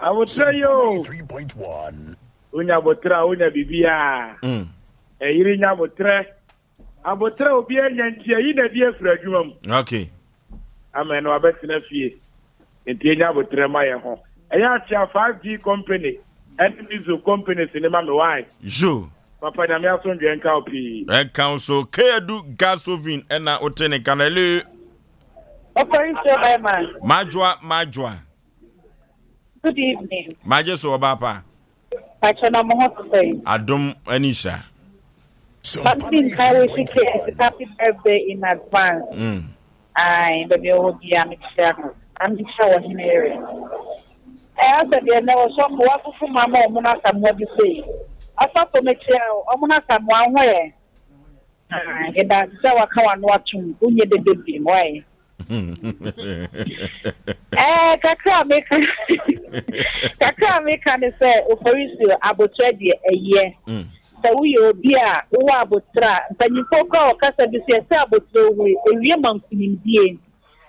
I would tell you 3.1. Unya botra unya bibia. Eyiri nya botra. Abotra obi enyantia yi na die fra adwuma mu. Okay. Amen no abetina fie. Enti nya botra ma ye ho. Eya chia 5G company. Enmizo company sinema me why. Jo. Papa na me aso ndwe nka opi. Council Kedu gas oven na otene kanale. Oforisuo by man. Majwa. Good evening. Majeso obapa. Pachana mo say. Adum anisha. Something I wish you happy birthday in advance. I baby obi am sure. I'm sure in area. I said there was some work for mama o muna samwa bi say. Asa to me chia o muna samwa hwe. Get that so wa kan wa tum unye de baby why. Kakra me can say Oforisuo Aboagye eye. So we obi a wo abotra panyimfo ka o kasa bi se abotra we ewie mankunim die.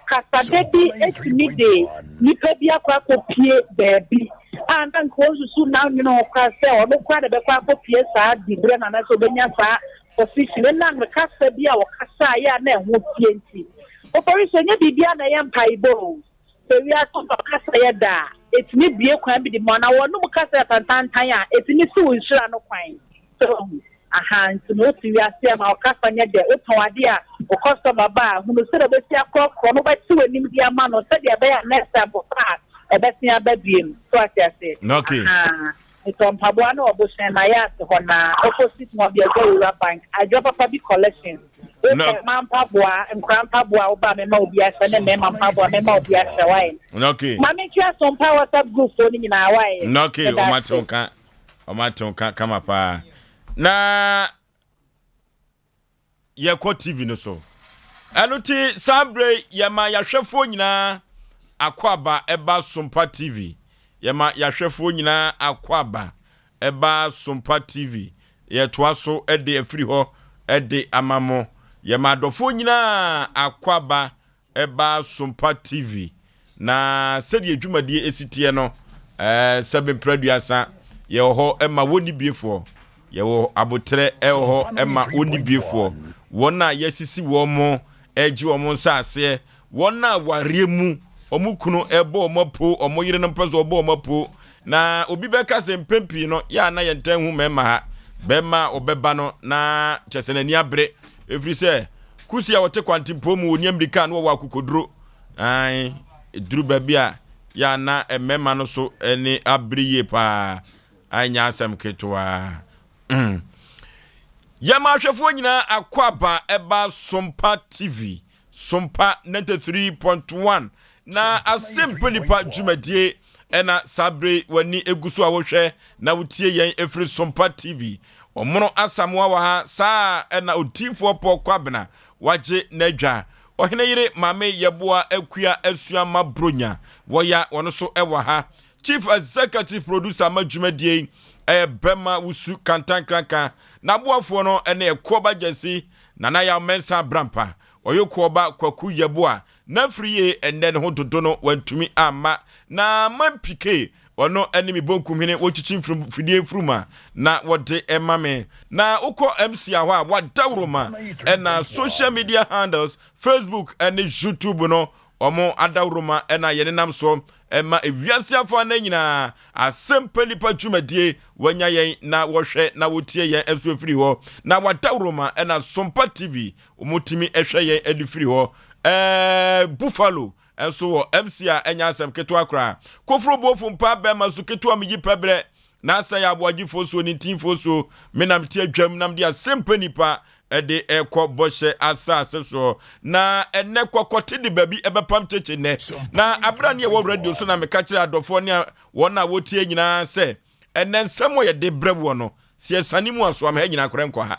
Kasa dedi etimide nipa bi akwa kopie baabi. And then susu na no kwa se o no kwa de be kwa kopie saa dibre na na so benya saa position na me kasa bi a wo kasa ya na ho pie nti. Oforisuo nya bibia na ye mpaibo. So we are talking kasa ya da. Etimi bie kwan bi di mo na wo no kasa tantantan a etimi si wo nhira no kwan. So so no si we are see ma kasa nya de otwade a o customer ba hunu se de be si akọ no ba ti wanim di ama no se de be ya next time for fast e be si ababiem so ase. Okay. It's on Pabua no obusen na ya se ho na opposite mo bi Agora Bank. Ajo papa bi collection. No. Man Pabua and Grand Pabua oba me ma obi ase ne me man Pabua me ma obi ase why. Okay. Mami kia Sompa WhatsApp group so ni na why. Okay, o matonka kama pa. Na yeko TV no so. Anuti sabre yama yahwefo nyina akwaba eba Sompa TV. Yama yahwefo nyina akwaba eba Sompa TV. Yetoa so ede afiri ho ede amamo. Yama adofo nyina akwaba eba Sompa TV. Na sedi adwumadie esitie no sebe praduasa ye ho ema woni biefo ye wo abotre ho ema woni biefo wona yesisi wo mo eji wo mo nsase wona waremu omukunu ebo omopo omoyire no mpezo obo omopo na obi beka se mpempi no ya na yenten hu mema ha bema obeba no na chesenani abre every say kusi ya wote kwantimpo mu oni amerika no wa akokodro ai duru babia ya na mema no so eni abriye pa anya asem ketwa ya mahwefo nyina akwaba eba Sompa TV Sompa 93.1 na Asem Mpe Nipa dwumadie ena sabre wani eguso a wohwe na wotie yen efri Sompa TV omono asamwa wa ha saa ena otifo po kwabena waje nadwa ohene yire mame yeboa akua asua mabronya woya wono so ewa ha chief executive producer madwumadie bema wusu kantan kranka na boafo no ene ekoba jesi na Yaw mensa brampa oyokoba kwaku yeboa na friye ende ne ho dodo no wantumi ama na mampike ono enemy bonkum hene wochichim fidie fruma na wode emame na uko MC a wa wadawroma ena social media handles Facebook and YouTube no omo adawroma ena yenenam so ema ewiase afa na nyina Asem Mpe Nipa dwumadie wanya yen na wohwe na wotie yen esu efiri ho na wadawroma ena Sompa TV omotimi ehwe yen edifiri ho Buffalo enso wo MC a enya asem keto akra kofro bofu mpa be maso keto amyi pebre na Osei Aboagye Oforisuo ni tin foso menam tie adwam nam dia Asem Mpe Nipa ede ekọ boshe asase so na ene kokote de babi ebepam cheche ne na abra ne wo radio so na meka kire adofo ne wona wotie nyina se ene nsemo ye de brewo no sie sanimu aso am ha nyina kore nkọ ha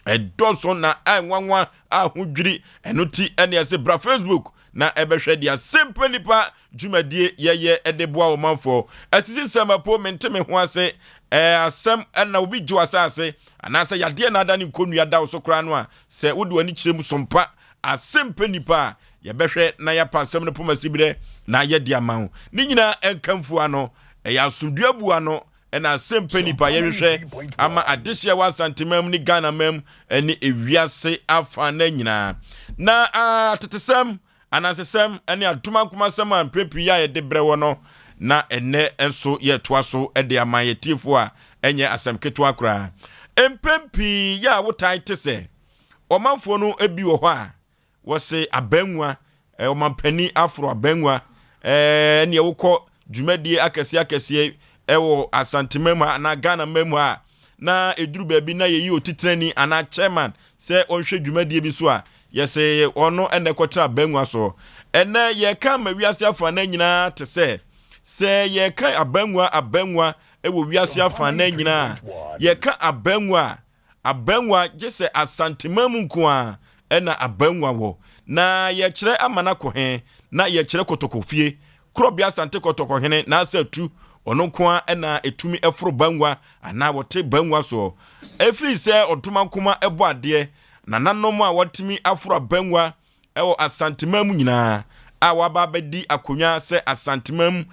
edoso na anwanwa ahudwiri enuti ene ase bra Facebook na ebehwe dia Asem Mpe Nipa dwumadie yeye edeboa wo manfo asisi semapo menteme ho ase asem na obi jo asase anase yade na ada ni konua da so kra no a se wode wani kirem Sompa Asem Mpe Nipa yebehwe na ya pasem no pomasibire na ye dia man ni nyina enkamfu ano ya asumdua bu ano na Asem Mpe Nipa yehwe ama adehia wa santimam ni Ghana mem eni ewiase afa na nyina na tetesem anasesem eni aduma kuma sem ampepi ya ye de brewo no na ene enso ye toaso ede amayetifo a enye asem keto akra empempi ya wotai tese omanfo no ebi wo ho a wo se abanwa omampani afro abanwa ne wokọ dwumadie akese ewo asantemam na Ghana memu a na eduru baabi na yeyi otitrani ana chairman se onhwe dwumadie bi so a yese ono ene kotra abanwa so ene ye ka mawiase afa na nyina tese se ye ka abanwa ewo wiase afa na nyina ye ka abanwa jese asantemam nko a ena abanwa wo na ye kire amana ko he na ye kire kotokofie krobia asante kotoko hene na asatu ono ko a ena etumi eforo banwa ana wote banwa so efi se otuma nkoma ebo ade na nanom a watimi aforo banwa ewo asantemam nyina a waba bedi akonya se asantemam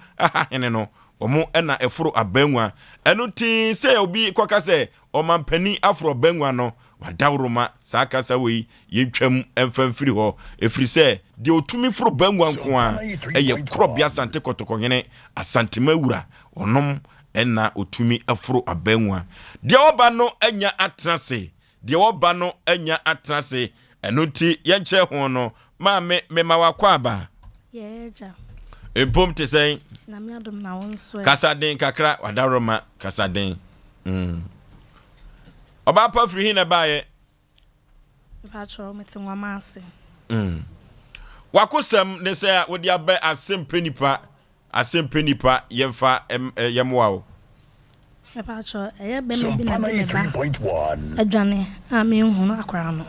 hene no omo ena eforo abanwa eno ti se obi koka se omampani aforo banwa no wadawroma saka sawe yetwam emfamfiri ho efiri se de otumi foro banwa nko a eye krobia asante kotoko hene asantemawura onom ena otumi aforo abanwa de oba no anya atrase eno ti yenche ho no maame mema wakwaba yeja empom te sen na me adom na wonso kasaden kakra wadaroma kasaden oba pa free hin na baaye pacho metinwa maase wakosam ne se wodi abe Asem Mpe Nipa yemfa yemwao pacho eye be me bi na de ba adwane a me hu no akwara no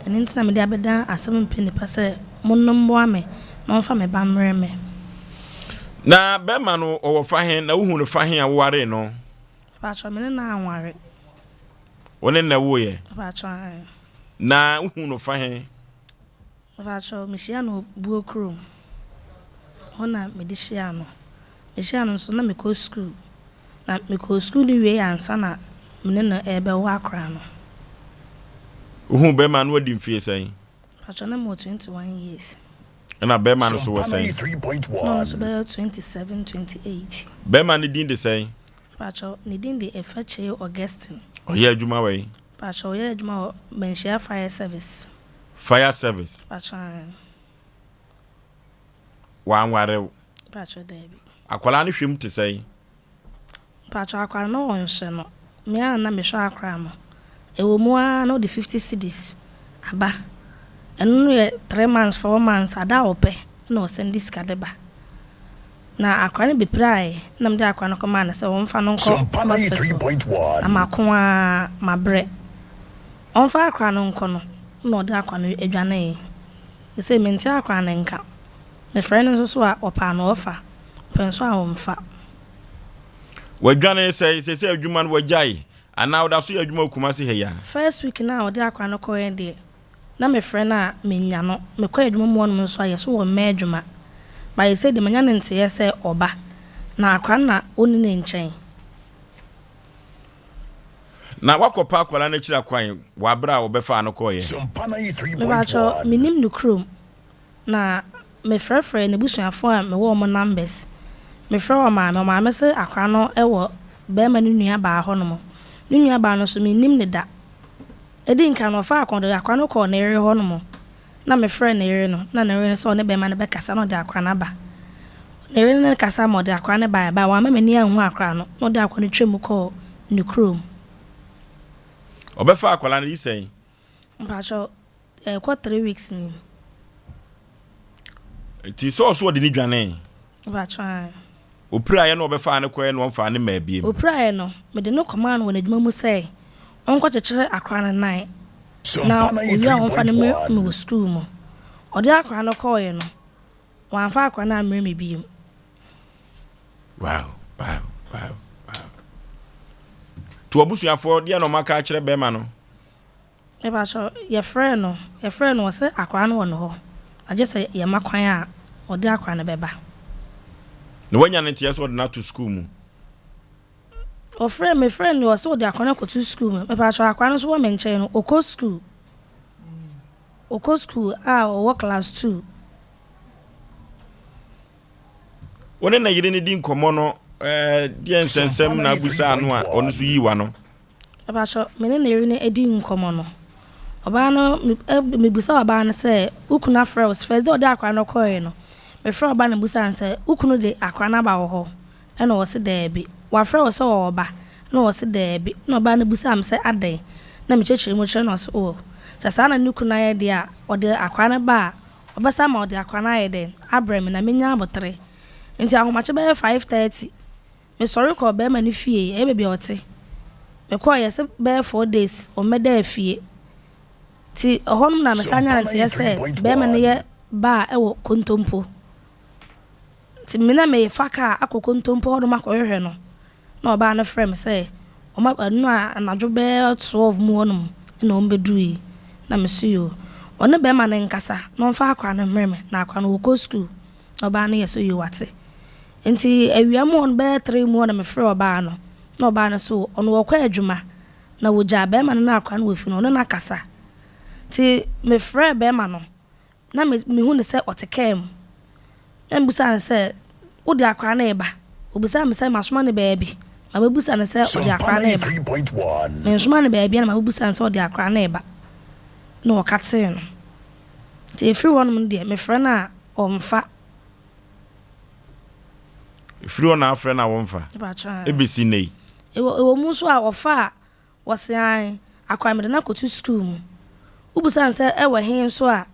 eni ntina me de abeda Asem Mpe Nipa se monnombo ame na onfa me ba mre me na be ma no owo fahen na uhu no fahen a ware no pacho me na anware wone na wo ye pacho na uhu no fahen pacho mishia no buokro hona medishia no so na me ko school ni we ansa na me na ebe wa akra no uhu be ma no wadi mfie sai pacho na mo 21 years And a Beman so was saying 27, 28. Beman didn't the say. Pacho, needing the FHA Augustine. Oh, yeah, Juma way. Pacho, yeah, Juma, Menshia fire service. Fire service. Pacho, One ware. Pacho, Debbie. I call on him to say. Pacho, I call no one, Shano. Me and Namisha Cramo. It will more no the 50 cities. Aba. And only 3 months, 4 months, I da ope. No, send this cadeba. Na akwane be pray na mde akwane koma na se wonfa no nko hospital amakwa mabre onfa akwane nko no na ode akwane adwane e se menti akwane nka ne friend nso so a opa na ofa penso a wonfa wadwane se adwuma no wajai ana oda so adwuma kuma se heya first week na ode akwane ko ye de na me friend a menya no me kwa adwuma mo no nso aye so wo me adwuma. But I said the man and say oba na akwana oni ne nchen. Na wakopa akwala na chira kwan wa bra obefa no koye. Me bacho minim no krom na me frefre ne busuafo a me wo mo numbers. Me frɛ o ma me se akwa no ewo be ma no nua ba ho no mo. Ne nua ba no so minim ne da. Edi nka no fa akwa do akwa no ko na ere ho no mo. Na me friend na ere no na ere so ne be ma ne be kasa no de akwa na ba na ere ne kasa mo de akwa ne ba wa ma mani anhu akwa no no de akwa ne twem ko ne krom obefa akwa na isen mpacho kwa 3 weeks ni ti so de ni dwane mpacho opira ye no obefa ne ko ye no mfa ne ma biem opira ye no me de no command won adwuma mu say onko chekere akwa na nine na oya onfa ne me school mo ode akwa no ko ye no wanfa akwa na amre me biem. Wow. To abusuafo de no maka kire be ma no e ba so ye friend no se akwa no wono ho aje se ye makwan a ode akwa no beba no wanya ne tie so de na to school mu o friend me friend no so de akwa no ko to school mu e ba so akwa no so wo me nche no oko school o class 2 one na yire ne din komo no die nsensem na abusa anu a onu so yiwa no aba so me ne yire ne edi nkomo no oba no me busa oba no se ukuna friends first day ode akwa no koye no me friend oba no busa an se ukunu de akwa na ba wo ho e no wo se da bi wa friend wo se wo oba no wo se da bi no oba no busa am se adan na me chechire mo chere no so o sasa na nukuna ye de a ode akwa na ba obasa ma ode akwa na ye de abrem na menya abotre nti ahomache be 5:30 me sorry ko be ma ni fie e be ote me ko ye se be 4 days o me da fie ti honum na me sanya nti ye se be ma ne ye ba e wo kontompo ti me na me faka akokontompo hodo makohwe no na oba na frame say o ma anu anadwo be 12 mu honum na o mbedui na mesuyo one be ma ne nkasa no mfa akwa na mreme na akwa no ko school oba na yeso yo wate enti awiam on be 3 mu na me frɛ oba no na oba na so ono wo kwa adwuma na wo gya be ma na akwa no wofi no na kasa ti me frɛ be ma no na me hu ne sɛ otekem em busa na sɛ wo de akwa na eba obusa me sɛ masoma ne baabi ma bebusa na sɛ o de akwa na eba me nsoma ne baabi na ma bebusa na sɛ o de akwa na eba no wakate no ti efiri wonum de me frɛ na omfa efiri wona afrɛ na wonfa ebisi nei ewo mu so a ofa wose an akwa me de na kotu school mu ubusa nse ewe hin so a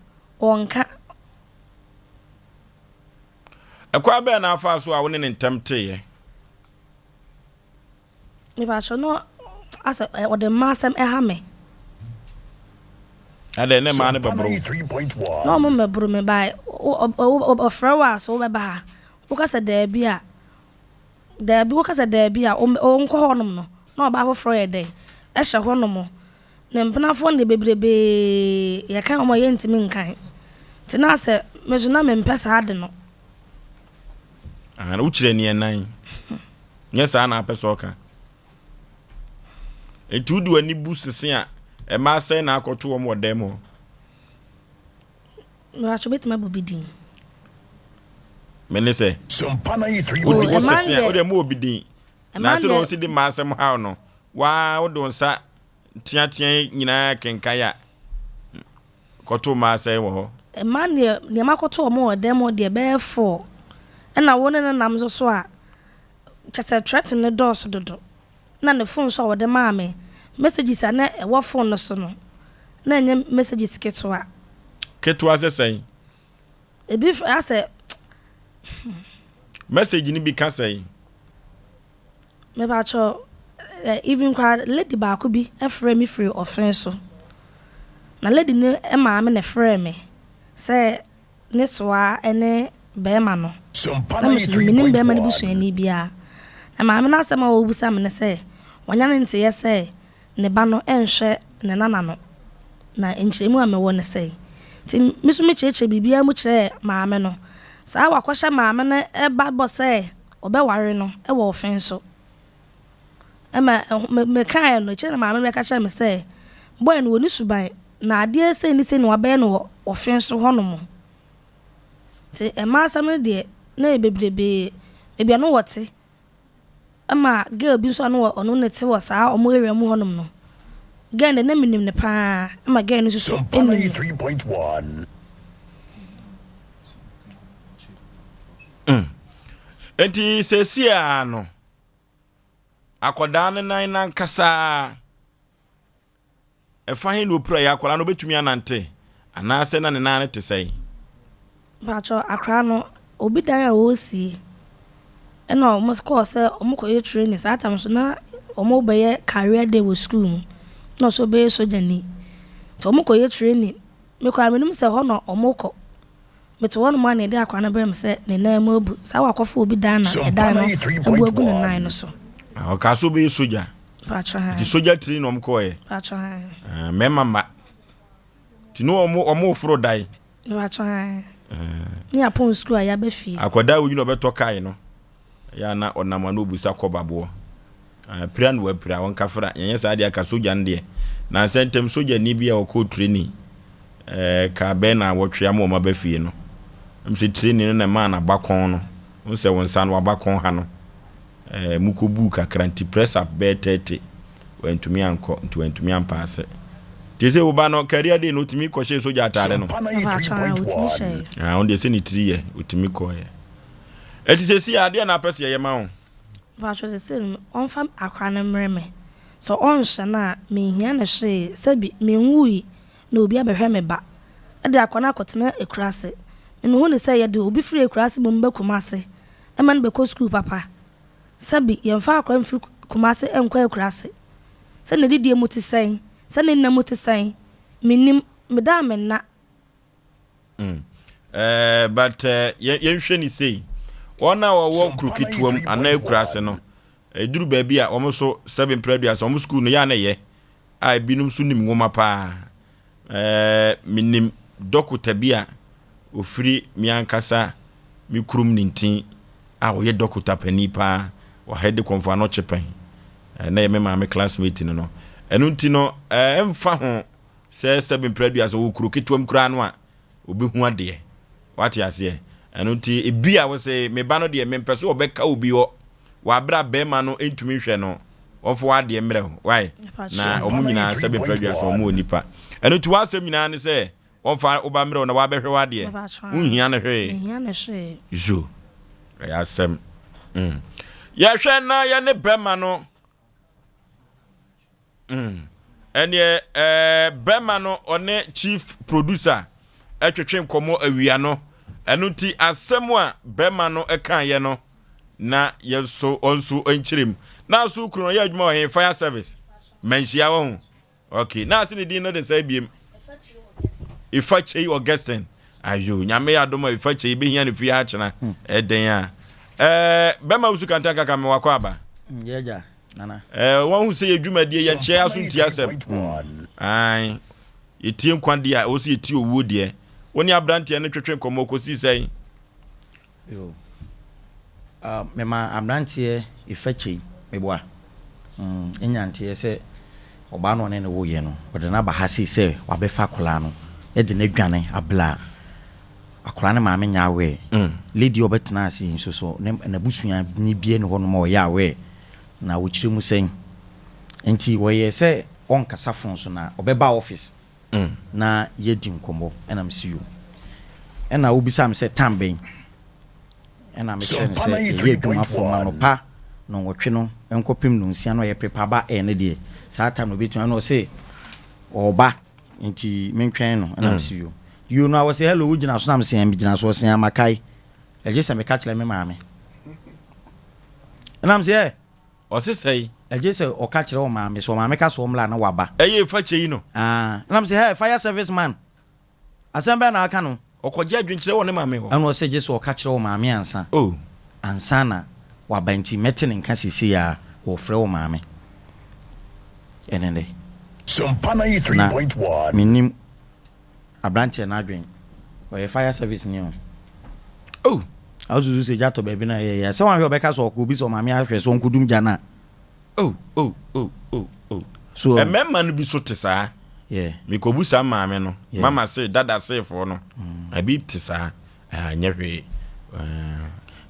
onka akwa be na afa so a woni ne ntamte me ba cho no asa o de masem ha me ade ne ma ne bebro no mo mebro me bai o frawa so be ba ha wo ka se da bia o nko honum no na oba afofro ye de e hye honum ne mpena fo ne bebrebe ye kan o ye ntimi nkan ti na se me so na me mpesa ade no ana uchire ni enan nyesa na apesa oka etudu ani busese a e ma sai na akoto wo modem ho no acho betima bobidin mene say Sompa 93.1 o de mo obidin na se no se di masem how no wa wo don sa tia nyina kenkaya koto masem wo ho man ne makoto mo dem de be for na wona na nam so a chese threaten the door so dodo na ne phone so wo de ma me messages na e wo phone no so no na nye messages ketwa say e bi ase message ni bi ka say me ba cho even kwa lady ba ko bi e frame me free offense so na lady ne e ma me ne frame me say ne soa ene be ma no na me minim be ma ne busuani bia na ma me na asema wo busa me ne say wanya ne nte ye say ne ba no enhwe ne nana no na enchemu ame wo ne say ti misu me cheche bibia mu kire maame no sa wa kwahye maame na e ba bo say obeware no e wo ofen so e ma me kan no kire maame me ka kire me say boy no woni suban na ade say ni say no abe no ofen so hono mo ti e ma asam de na e bebrebe bia no wote e ma girl bi so no ono ne te wo sa omo area mu hono no Gende na minim ne pa ama gende so 3.1 enti sesia no akoda ne nan nan kasa e fa hin no pra ya akola no betumi anante ana se na ne nan te sei ba cho akra no obi dan a osi e no mo ko se o mo ko ye training sa tam so na o mo be ye career day wo school no so be soja ni to mo ko ye training me ko amenum se ho no omoko me to one man e dey akwa na be me se ne na ma bu sa wa kwofo obi dan na e dan no abu na nine no so o ka so be soja pacha di soja training no mko ye pacha me mama ti no omo fro dai pacha ni apon school ya be fi akoda wo you no be to kai no ya na onama no busa kobabo plan we pra won kafra yenye sa dia ka soja nde na sentem soja ni bia o ko training ka be na wotwe am o ma ba fie no mse training na ma na bakon no unse won san wa bakon ha no mukobu ka kranti press up be 30 wentumi anko wentumi ampase tese wo ba no career day no timi ko she soja atare no on de se ni 3 ye utimi ko ye etise si ade na pese ye ma ho Vacho se sin on fam akwa na mreme so on na me hia na hye sabi me nwui na obi abehwe me ba e de akwa na akotena ekurase me hu ne say ye de obi free ekurase mo mba kumase e man be ko school papa sabi ye mfa akwa mfiri kumase enkwa ekurase se ne didie muti sen se ne nna muti sen minim me da me na but ye hwe ni say ona wo krukituam ana ekurase no eduru ba bia omo so 7 preduas omo school no ya na ye ai binum so nim ngoma pa minim dokota bia ofiri miankasa mi krum nintin a wo ye dokota pani pa wo head konfa no chepen na ye mema me classmate no enu nti no emfa ho se 7 preduas wo krukituam kura no a obi hu ade wati ase anunti ebia wo se me ba no de me pese obeka obi ho wa bra be ma no entumi hwe no ofo ade mre why na omunyina 7 preduas omu onipa anunti wa asem nyina ne se onfa oba mre na wa behwe wade unhia ne hwe jo ya asem ya hwe na ya ne be ma no ene be ma no one chief producer etwetwe nkomo awia no enuti asemu a bema no ekan ye no na yeso onso enchirem na so kru no ye adwuma o fire service menhia wo ho okay na asini din no de say biem ifachei Augustine ayo nyame ya doma ifachei be hia ne fi ha chena eden a bema usu kanta kaka me wakwa aba yeja nana won hu say adwuma die ye che asunti asem ai etie nkwade a o si etie owo de woni abrantie ne twetwe komo kosi sei yo mema abrantie ifechi meboa enyantie se oba no ne wo ye no ode na ba hasi se wabefa kola no e de na dwane abla akora ne maame nya awe lady obetena ase nso so na busua ni bie ne ho no ma o ya awe na wo kire mu sen enti wo ye se on kasa fon so na obeba office na yedi nkomo ena msi you ena obisa me se tamben ena me kire se ye dwuma fon ma no pa no wotwe no enkopim no nsia no ye prepare ba ne de saa time no betuma no se oba enti mentwen no ena msi you know I was say hello ugina so na me se am gina so se amakai eje se me ka kire me maame ena me se o se sei eje se o ka kire o maame so maame ka so mla na waba eye fa chei no ena me se hey fire service man Asem Mpe na aka no okoje adwunkire wo ne maame ho ena o se je so o ka kire o maame ansa ansa na waba nti mete ne nka sisi ya wo frɛ wo maame enende Sompa 93.1 minim abrante na adwen o fire service ni o azuzu se jato baby na ye se wan hwe obeka so ko bi so maame ahwe so nkudum jana so ememma no bi so tesa me ko busa maame no mama say dada say for no abi tesa anya hwe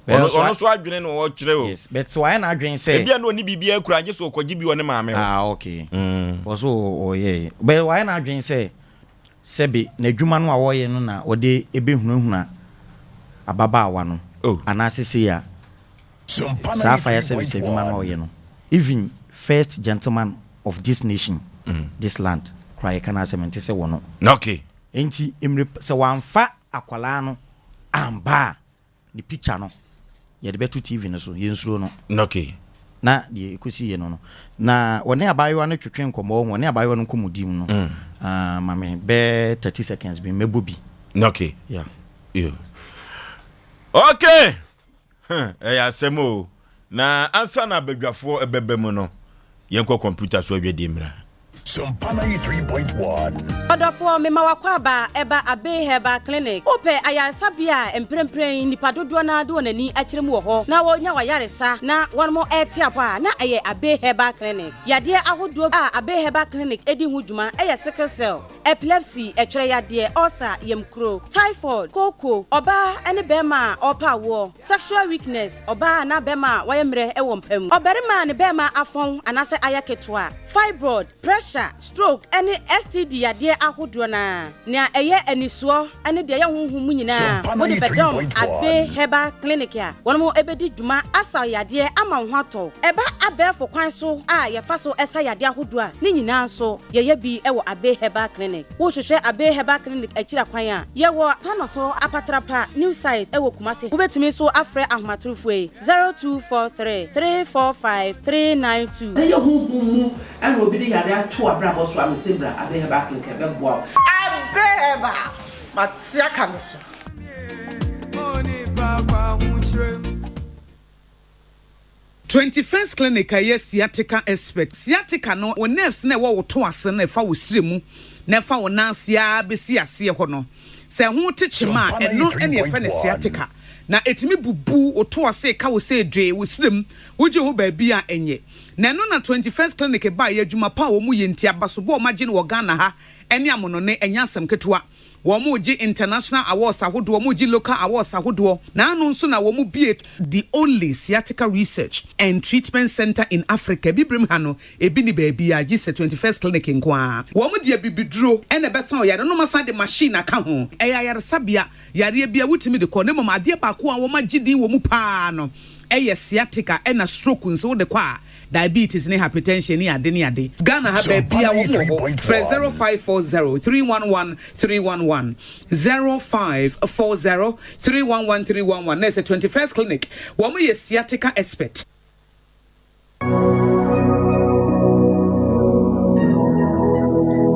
ono so adwene no wo kyerɛ o yes but why na adwen say bia no ni bibia akura anye so okogi bi one maame ho okay so o ye but why na adwen say sebe na adwuma no a wo ye no na ode ebehunahuna ababaawa no anasese ya sa fire service adwuma no wo ye no even first gentleman of this nation this land cry kana sementi se wono okay enti emre se wanfa akwala no amba the picture no ye de betu tv no so ye nsuro no okay na de ekusi ye no na woni abayewa no twetwe nkomo woni abayewa no komudim no mame be 30 seconds bi mebo bi okay yeah okay Asemo na ansa na badwafo ebebem no yenko computer so adwede mra Sompa 93.1 Odofo mema wakwaba eba abe heba clinic ope ayansabia emprempren nipa dodo na do nani akirem wo ho na wonya wayaresa na wonmo etiapa na aye abe heba clinic yade ahodo a abe heba clinic edi huduma eye sickle cell epilepsy etwere yade ulcer yemkro typhoid koko oba ene bema opa wo sexual weakness oba na bema wayemre ewo mpam oberima ne bema afon anase ayaketwa fibroid pressure stroke any STD yade ahodo na eye anisuo ene de ye honhom nyina wodi bedom abe heba clinic ya wonmo ebedi dwuma asa yade ama hwato eba abefo kwan so a ye fa so esa yade ahodo a ne nyina so ye bi ewo abe heba clinic wo hwehwe abe heba clinic akira kwan a ye wo tano so apatrapa new site ewo kumase wo betumi so afre ahomatrofo 0243 345 392 ye honhom ene obi de yade ato abrabo so amesebra abe heba clinic be boa abeba matia kanoso 21st clinic aye sciatica expert sciatica no wo nerves na wo to ase na fa wo siremu na fa wo nansia besi ase ho no se ho techema eno ene fa ne sciatica na etimi bubu wo to ase ka wo se dwe wo sirem wo je ho ba bia enye na no na 21st clinic ba ye adwuma pa wo mu ye ntia baso bo ma je no Ghana ha ene amono ne enya asem ketewa wo mu ji international awards ahodo wo mu ji local awards ahodo na anu nso na wo mu bie the only sciatica research and treatment center in Africa bibrim ha no ebi ni ba bia ji 21st clinic nko wo mu de bibiduro ene besa o yare no masa de machine aka ho yare sabia yare bia wutimi de ko ne mama ade ba ko a wo ma gidi wo mu pa no sciatica ena stroke nso de kwa diabetes ne hypertension ni ade Ghana ha ba bia wo mo 0540 311 311 0540 311 311 na 21st clinic wo mo sciatica expert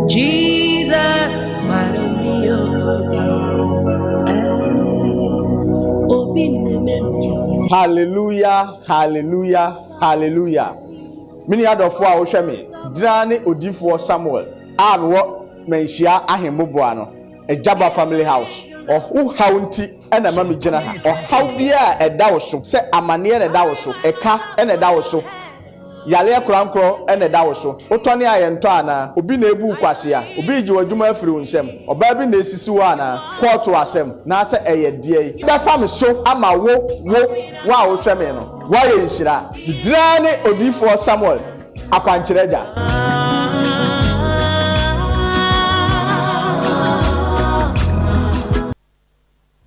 Jesus hallelujah hallelujah hallelujah mini adofo a wo hwe me drane odifo Samuel a wo menhia ahemboboa no ejaba family house ohu haunti ena mami gina ha ohaw bia eda wo so se amane ena eda wo so eka ena eda wo so yale krankro ene da wo so wotɔne ayento ana obi na ebu kwase a obi ji wadwuma afiri wo nsɛm ɔbaa bi na esisi wo ana court asɛm na sɛ ɛyɛ die yi bɛfa me so ama wo a wo hwɛ me no wayɛ nhyira dira ne odifoɔ Samuel akwankyerɛgya.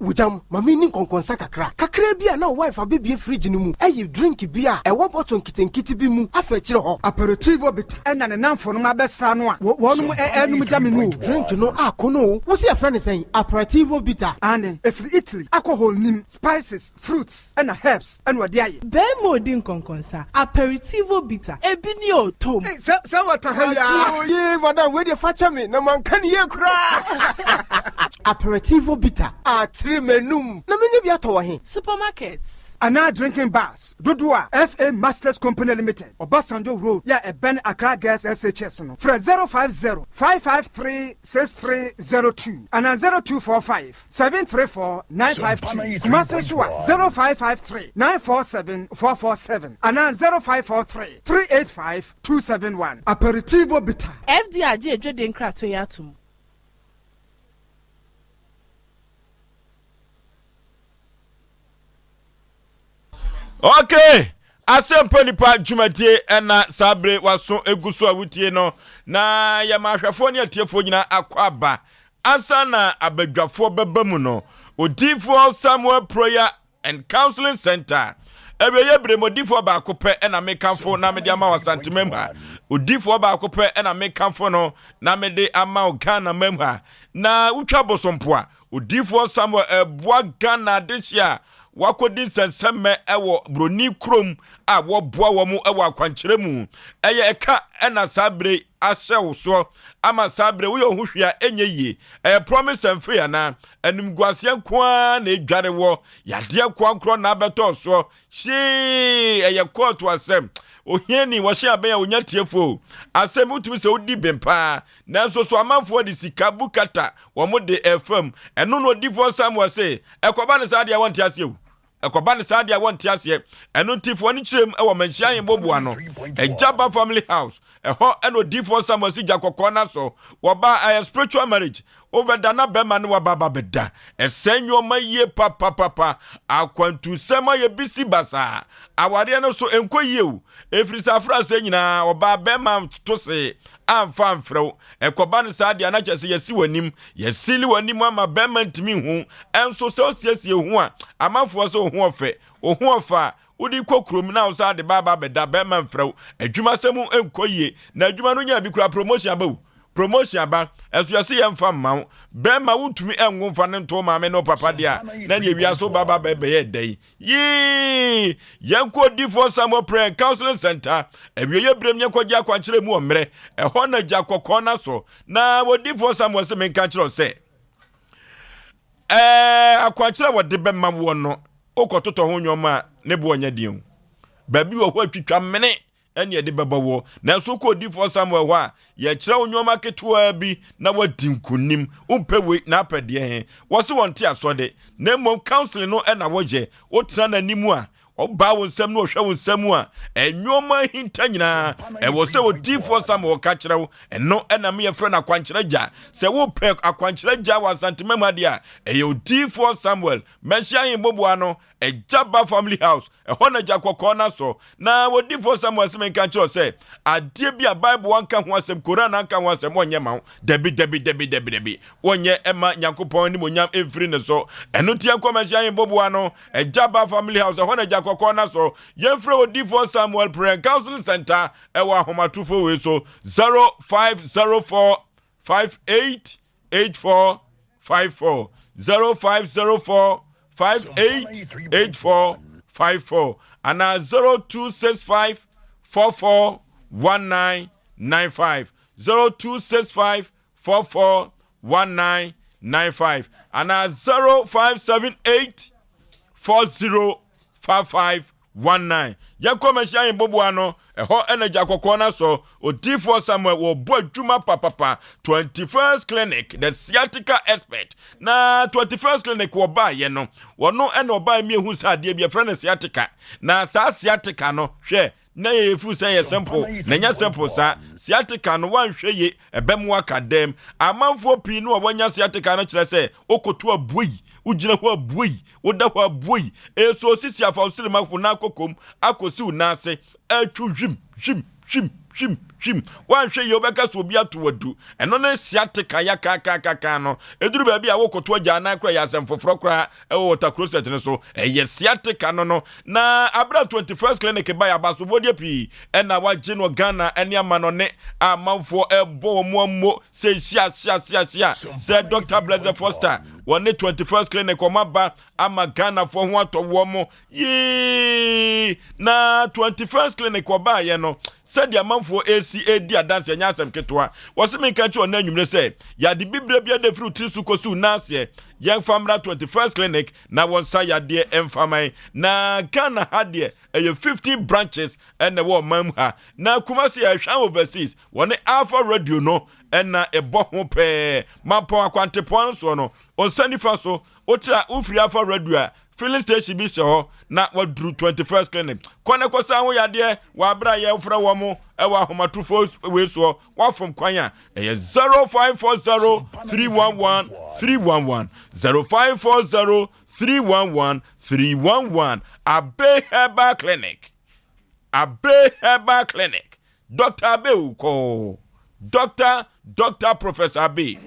Ujam, mami ni konkonsa kakra bia na wife abibie fridge no mu eyi drink bia ewo bottle nkitenkiti bi mu afechire ho aperitivo bit ena ne namfo no mabesa no a wonum enum jame no drink no akono wo se afra ne sen aperitivo bitter ane efri Italy alcohol nim spices fruits ena herbs ena wade aye be modin konkonsa aperitivo bitter ebi ni otom se wata ha ye madam we dey facha me na man kan ye kura aperitivo bitter menum na menye bi ato wahe supermarkets ana drinking bars dodoa FA Masters Company Limited Obasanjo Road ya Eben Accra Gas SHS no fra 050-553-6302 ana 0245-734-952 Kumasi Shua 0553-947-447 ana 0543-385-271 aperitivo bitter FDAG edwede nkrato ya atum. Okay, Asem Mpe Nipa dwumadie na sabre waso eguso awutie no na ya mahwefo ne atiefo nyina akwaba ansa na abadwafo bebamu no odifo Samuel Prayer and Counseling Center ebeye bremodifo ba akopɛ na mekanfo na mede ama wasante memha odifo ba akopɛ na mekanfo no na mede ama Ghana memha na utwa bosompo a odifo Samuel Aboagye na dehia wakodi senseme ewo broni krom a wo boa wo mu ewo akwankyere mu eye eka na sabre ahye so ama sabre wo yo hwehwea enye yie promise mfe ya na animguase kwa na edware wo yade kwankro na abeto so hye eye court asem ohieni wo hye aben ya onya tiefo asem utumi se odi bempa nanso so amanfo de sika bukata wo mo de fm eno no divorce Samuel say ekoba ne saade ya wonte ase ekoba ne saade ya wonte ase eno tifo ni kyerem e wo manhia yemboboa no ejaba family house eho eno divorce Samuel si jakokɔ na so wo ba a spiritual marriage obeda na bema ne wababa beda esenyo maye papa akwantu sema ye bisi basa aware no so enkoyie o efrisa frase nyina oba bema to se amfa mfrew ekoba ne saade na kyese yesi wanim yesili wanim ama bema ntimi hu enso se osiesie hu a amanfo so hu ofe ohu ofa udi kokrom na usa de baba beda bema mfrew adwuma semu enkoyie na adwuma no nya bi kura promotion ba promotion ba esu yesi yemfa mawo bema wutumi enwo mfa ne nto maame no papa dia na ne ewia so baba bebe ye dai yi yanko difo Samuel Prayer Counseling Center ewiye brem nye kwaji akwankyere mu omre eho na gya kokɔ na so na wo difo Samuel se menka kyerɛ se akwankyere wo de bema wo no okototo ho nwoma ne bo onya diu babi wo ho atwitwa mene ene de bebawo na so ko difo Samuel ho a ye kire onwoma ketewa bi na wadi nkunim umpewe na apede he wo se wonte asode na mom counseling no na woje wo tena na nimu a oba wo nsem no hwe wo nsem a enwoma hinta nyina wo se wo difo Samuel ka kire wo eno na me ye frɛ na akwankyeragya se wo pe akwankyeragya wa santemama dia ye difo Samuel menhia yin boboa no ejaba family house ehona jakokɔ na so na wo difo Samuel se menka kire se ade bia bible wanka ho asem Quran anka ho asem onye ma debi onye ema nyankopɔn ni monyam efiri ne so eno tie menhia yin boboa no ejaba family house ehona jakokɔ na so yemfre wo difo Samuel Prayer Counseling Center ewa homatufo we so 0504 588454 0504 588454 and 0265 441995 0265 441995 and 0578 405519 yakomesha yin boboa no eho energy kokɔ na so odifo Samuel wo bo adwuma papa 21st clinic the sciatica expert na 21st clinic wo ba ye no wono ene oba mi ehu sa de bia frɛ ne sciatica na sa sciatica no hwɛ na ye fu say simple na nya simple sa sciatica no wan hwe ye ebem akadem amanfo pi no wanya sciatica no kire say okoto abuyi ugina ho abuyi woda ho abuyi so sisi afa osiri makfo na akokom akosi unase atwu hwim wan hwe ye obeka so obi ato wadu eno ne sciatica ya kaka no eduru ba bia wokoto agya na kra ya asem foforo kra water closet ne so sciatica no na abra 21st clinic ba ya baso bodie pi na wagye no Ghana ene amano ne amanfo ebo mo se sia se Dr. Blaze Foster wone 21st clinic omaba ama Ghana fo ho atowo mo yi na 21st clinic oba ye no said the amanfo ACAD adanse anya asem ketwa wose ka chi ona anwumre se ya de bibra bia de fruit su kosu nase yen famra 21st clinic na wonsa ya de emfamai na Ghana hade 15 branches and the wo mam ha na Kumasi ya hwan overseas wone Alpha Radio no na ebo ho pe mapo akwante pon so no onsani fa so otra ufri Alpha Radio filling station bi so na wadru 21st clinic kone kosa ho yade wa bra ye ufra wo mo e wa homatufo we so wa from kwanya 0540 311 311 0540 311 311 Abe Herbal Clinic. Dr. Abe uko. Dr. Professor Abe.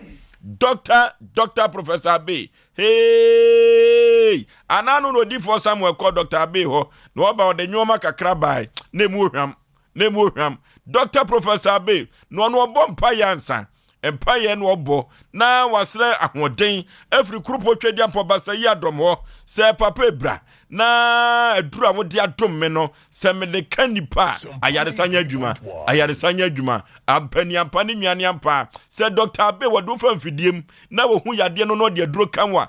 Dr. Professor Abe. Hey! Ananu no di for somewhere called Dr. Abe ho. No about the nyoma kakra bai. Nemu hwam. Dr. Professor Abe. No bompa yansa. Empire no bo na wasre ahoden every krupo twedi ampo basa yi adom ho se papa bra na adura wodi adom me no se me de kanipa ayaresanya adwuma ampani ampani nwane ampa se Dr. Abe wodo fa mfidiem na wo hu yade no de aduro kanwa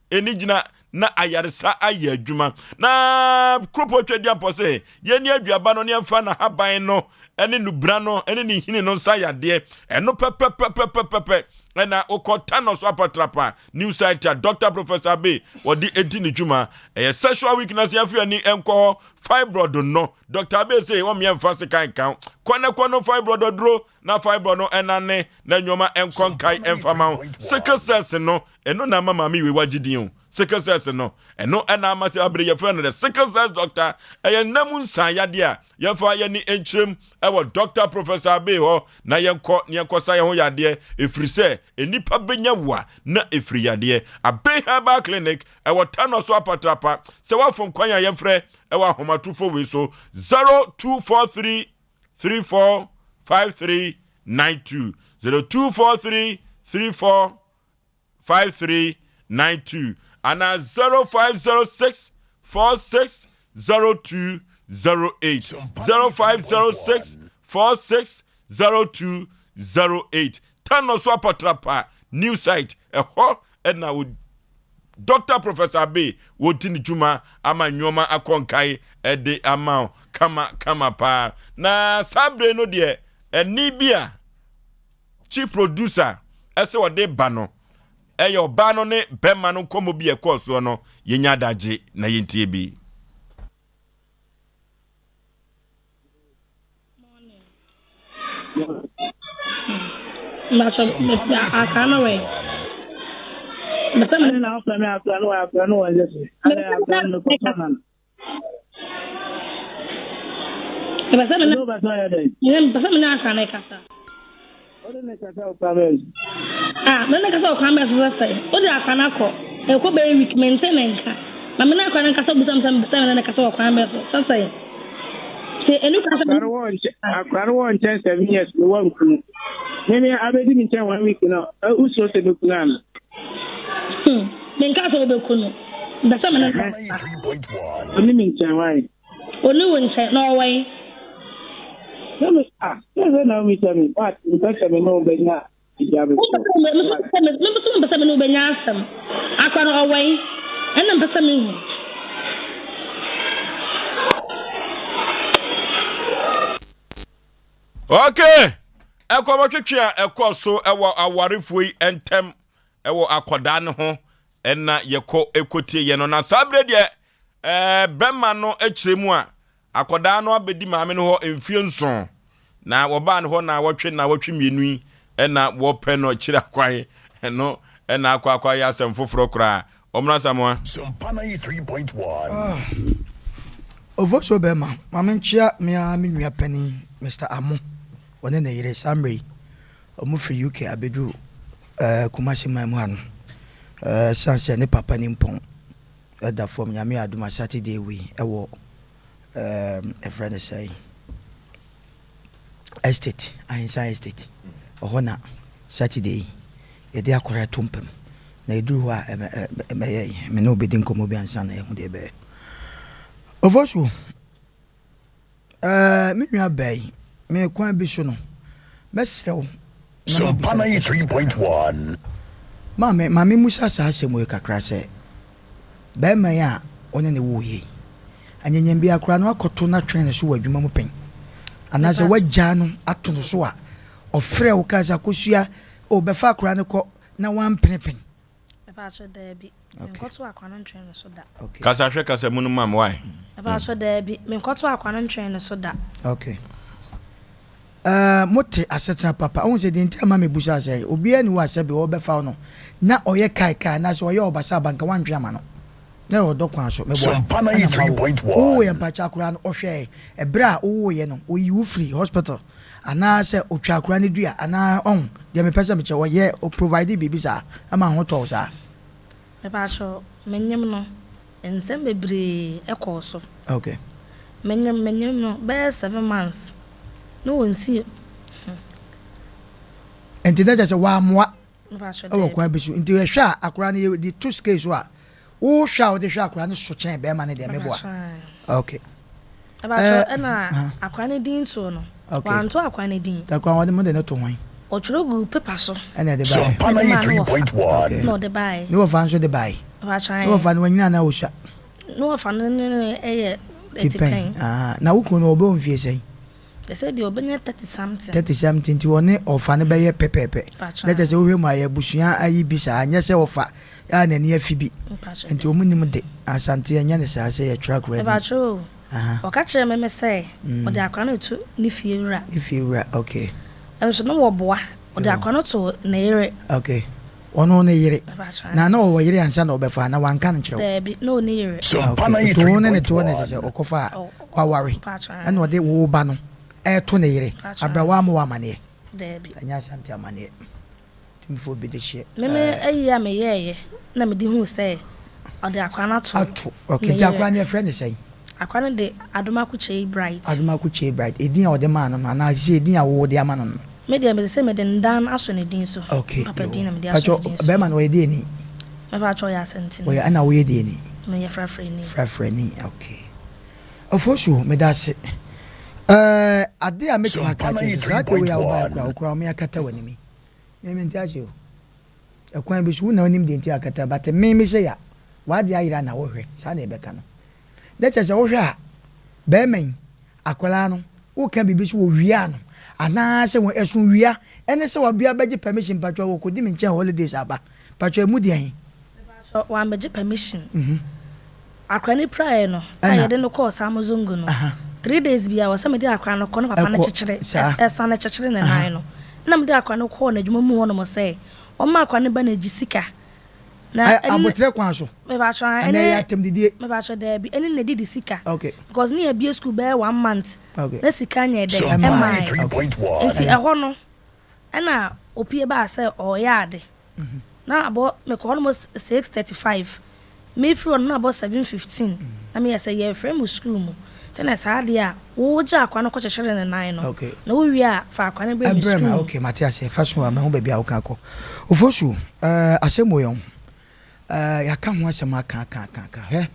enigina na ayaresa aye adwuma na krupo twedi ampo se yeni aduaba no ne mfa na haban no ene nubra no ene ni hini no sayade eno pepe ena okota no so apatrapa new site Dr. Professor Abe wodi edi ni dwuma sexual weakness yafi ani enko fibroid no Dr. Abe say wo me mfa se kan kono fibroid dro na fibroid no enane na nyoma enko kai emfama sickle cells no eno na mama mi we wagidin sickle cells no eno ena amase abre ye friend the sickle cells doctor namun san yade a ye fa ye ni enchirem ewo Dr. Professor Abe ho na yenko sa ye ho yade efrise enipa benya wa na efri yade Abe Herbal Clinic ewo tano so apatrapa se wa fon kwanya ye frɛ ewo ahomatufo we so 0243 345392 0243 345392 and 0506 460208 0506 460208 Tano so apatrapa new site and now Dr. Professor Abe wotini juma ama nyoma akonkai ede ama kama pa na sabre no de enibia chief producer ese wode bano eyo bano ne bema no komo bi ekoso no yenya daje na yentie bi I can't wait. But I'm in the maybe I bet in 1 week now. Who's supposed to look now? Then Castle Becuno. The summer 3.1. Only mean why? Only one said Norway. Now we tell me what in fact I know by now. Number 2, I can't away and number 7. Okay. Ekwa twetwe ekoso ewo awarefoi entem ewo akoda ne ho ena yeko ekotie ye no na sabre de bema no ekyiremu a akoda no abedi maame no ho emfie nson na woba no ho na wotwe mienu na wope no kyira kwan no na akwa ya asem foforo kra omra samwa Sompa 93.1 Ovoso bema maame nchia me nua pani Mr. Amo one na yire Samre omu fi UK abedu Kumasi mamu anu sanse ne papa ni mpon da form nyame aduma Saturday we ewo a friend say estate Ahinsa estate ohona Saturday e dey akora tompem na edu ho a me no obedi nkomo bi ansa na ehu de be ovoso me nua bai me kwan bi so no mesrew Sompa 93.1 Mame Musa sa asem kakra se ba man ya one ne wo ye anyanyam bi akra no akoto na twene so wadwuma mu pen anase wagya no ato no so a ofre wo kaza kosua o be fa akra ne ko na wan penpen e ba cho da bi nkoto akwa no twene so da kasa hwe kasa munu mam why e ba cho da bi me nkoto akwa no twene so da okay mote asetra papa on se dinta ma me busa say obi ani wa se be wo be fa no na oye kai na so oye obasa banka wandwe ama no na o dokwan so me bo Sompa 93.1 o ye mpacha akura no ohwe e bra o ye no oyi wo free hospital ana se otwa akura ne dua ana on de me pesa me che wo ye o provide bibi sa ama ho to sa me ba cho menyem no ensem bebre ekọ so okay menyem no be 7 months no one see enti da just wa moa ba cho o kwa bisu enti we hwa akura ne di two scales so a o hwa o de hwa akura ne so chen be ma ne de me boa okay ba cho na akura ne din so no wanto akura ne din ta kwa wode mo de ne to hwan o churo gu paper so ene de Sompa 93.1 no de bai no fan so de bai ba cho no fan wanyina na o hwa no fan ne tipen na wo ko no obo mfie sei they said the obenya 30 something ti woni ofa ne be ye pepepe that is we ma ya busua ayi bisa anya se ofa ya na ne afibi enti omunim de asante anya ne sa se ya track ready ba true o ka kire me say o de akwa no to ni fiewura okay enso no wo boa o de akwa no to na yere okay ono ne yere na wo yere ansa na obefa na wanka no kire there be no ne yere to ne se okofa kwa wari and o de wo ba no to ne yere abrawa mo wa mane debi anya santi amane timfo bi de hye meme ayi me yeye na me di hu say o de akwa na to okay de akwa ne friend say akwa ne de adomakuche bright edin a o de man no na se edin a wo de ama no me de me se me de ndan aso ne din so okay papa din na me de aso din so be man wo de ni me ba cho ya senti wo ya ana wo de ni me ye frafre ni okay ofosu me da se ade a make my catch that way I kwa me akata wani mi me ntiaje o ekwan bi so na onim de ntia akata but me say ya wa de ayira na wo hwe sa na ebeka no de che se wo hwe a be men akwala no wo ka bibi so wo wia no ana se wo esun wia ene se wo bia beje permission patwa wo ko di me nchen holidays aba patwa mu di an wa beje permission akwani prayer no ayede no course amazongo no 3 days bia was me dey akwa no kono papa na chechire esa na chechire ne nan no na me dey akwa no ko na dwuma mu ho no mo say o ma akwa ne ba na gisika na abotre kwa so me ba twa ene ya tem didie me ba twa da bi ene na didi sika okay because ni abia school be 1 month okay na sika nya de Sompa 93.1 enti eho no ena opie ba say o yaade na abo me ko almost 6:35 me free on na about 7:15 na me say ye frame school mu tena sadia wo ja akwa no ko chechere ne nan no na wo wi a fa akwa ne be mi school okay Matias fashion wa me ho bia wo ka ko ofosu asemo yon ya ka ho asem aka he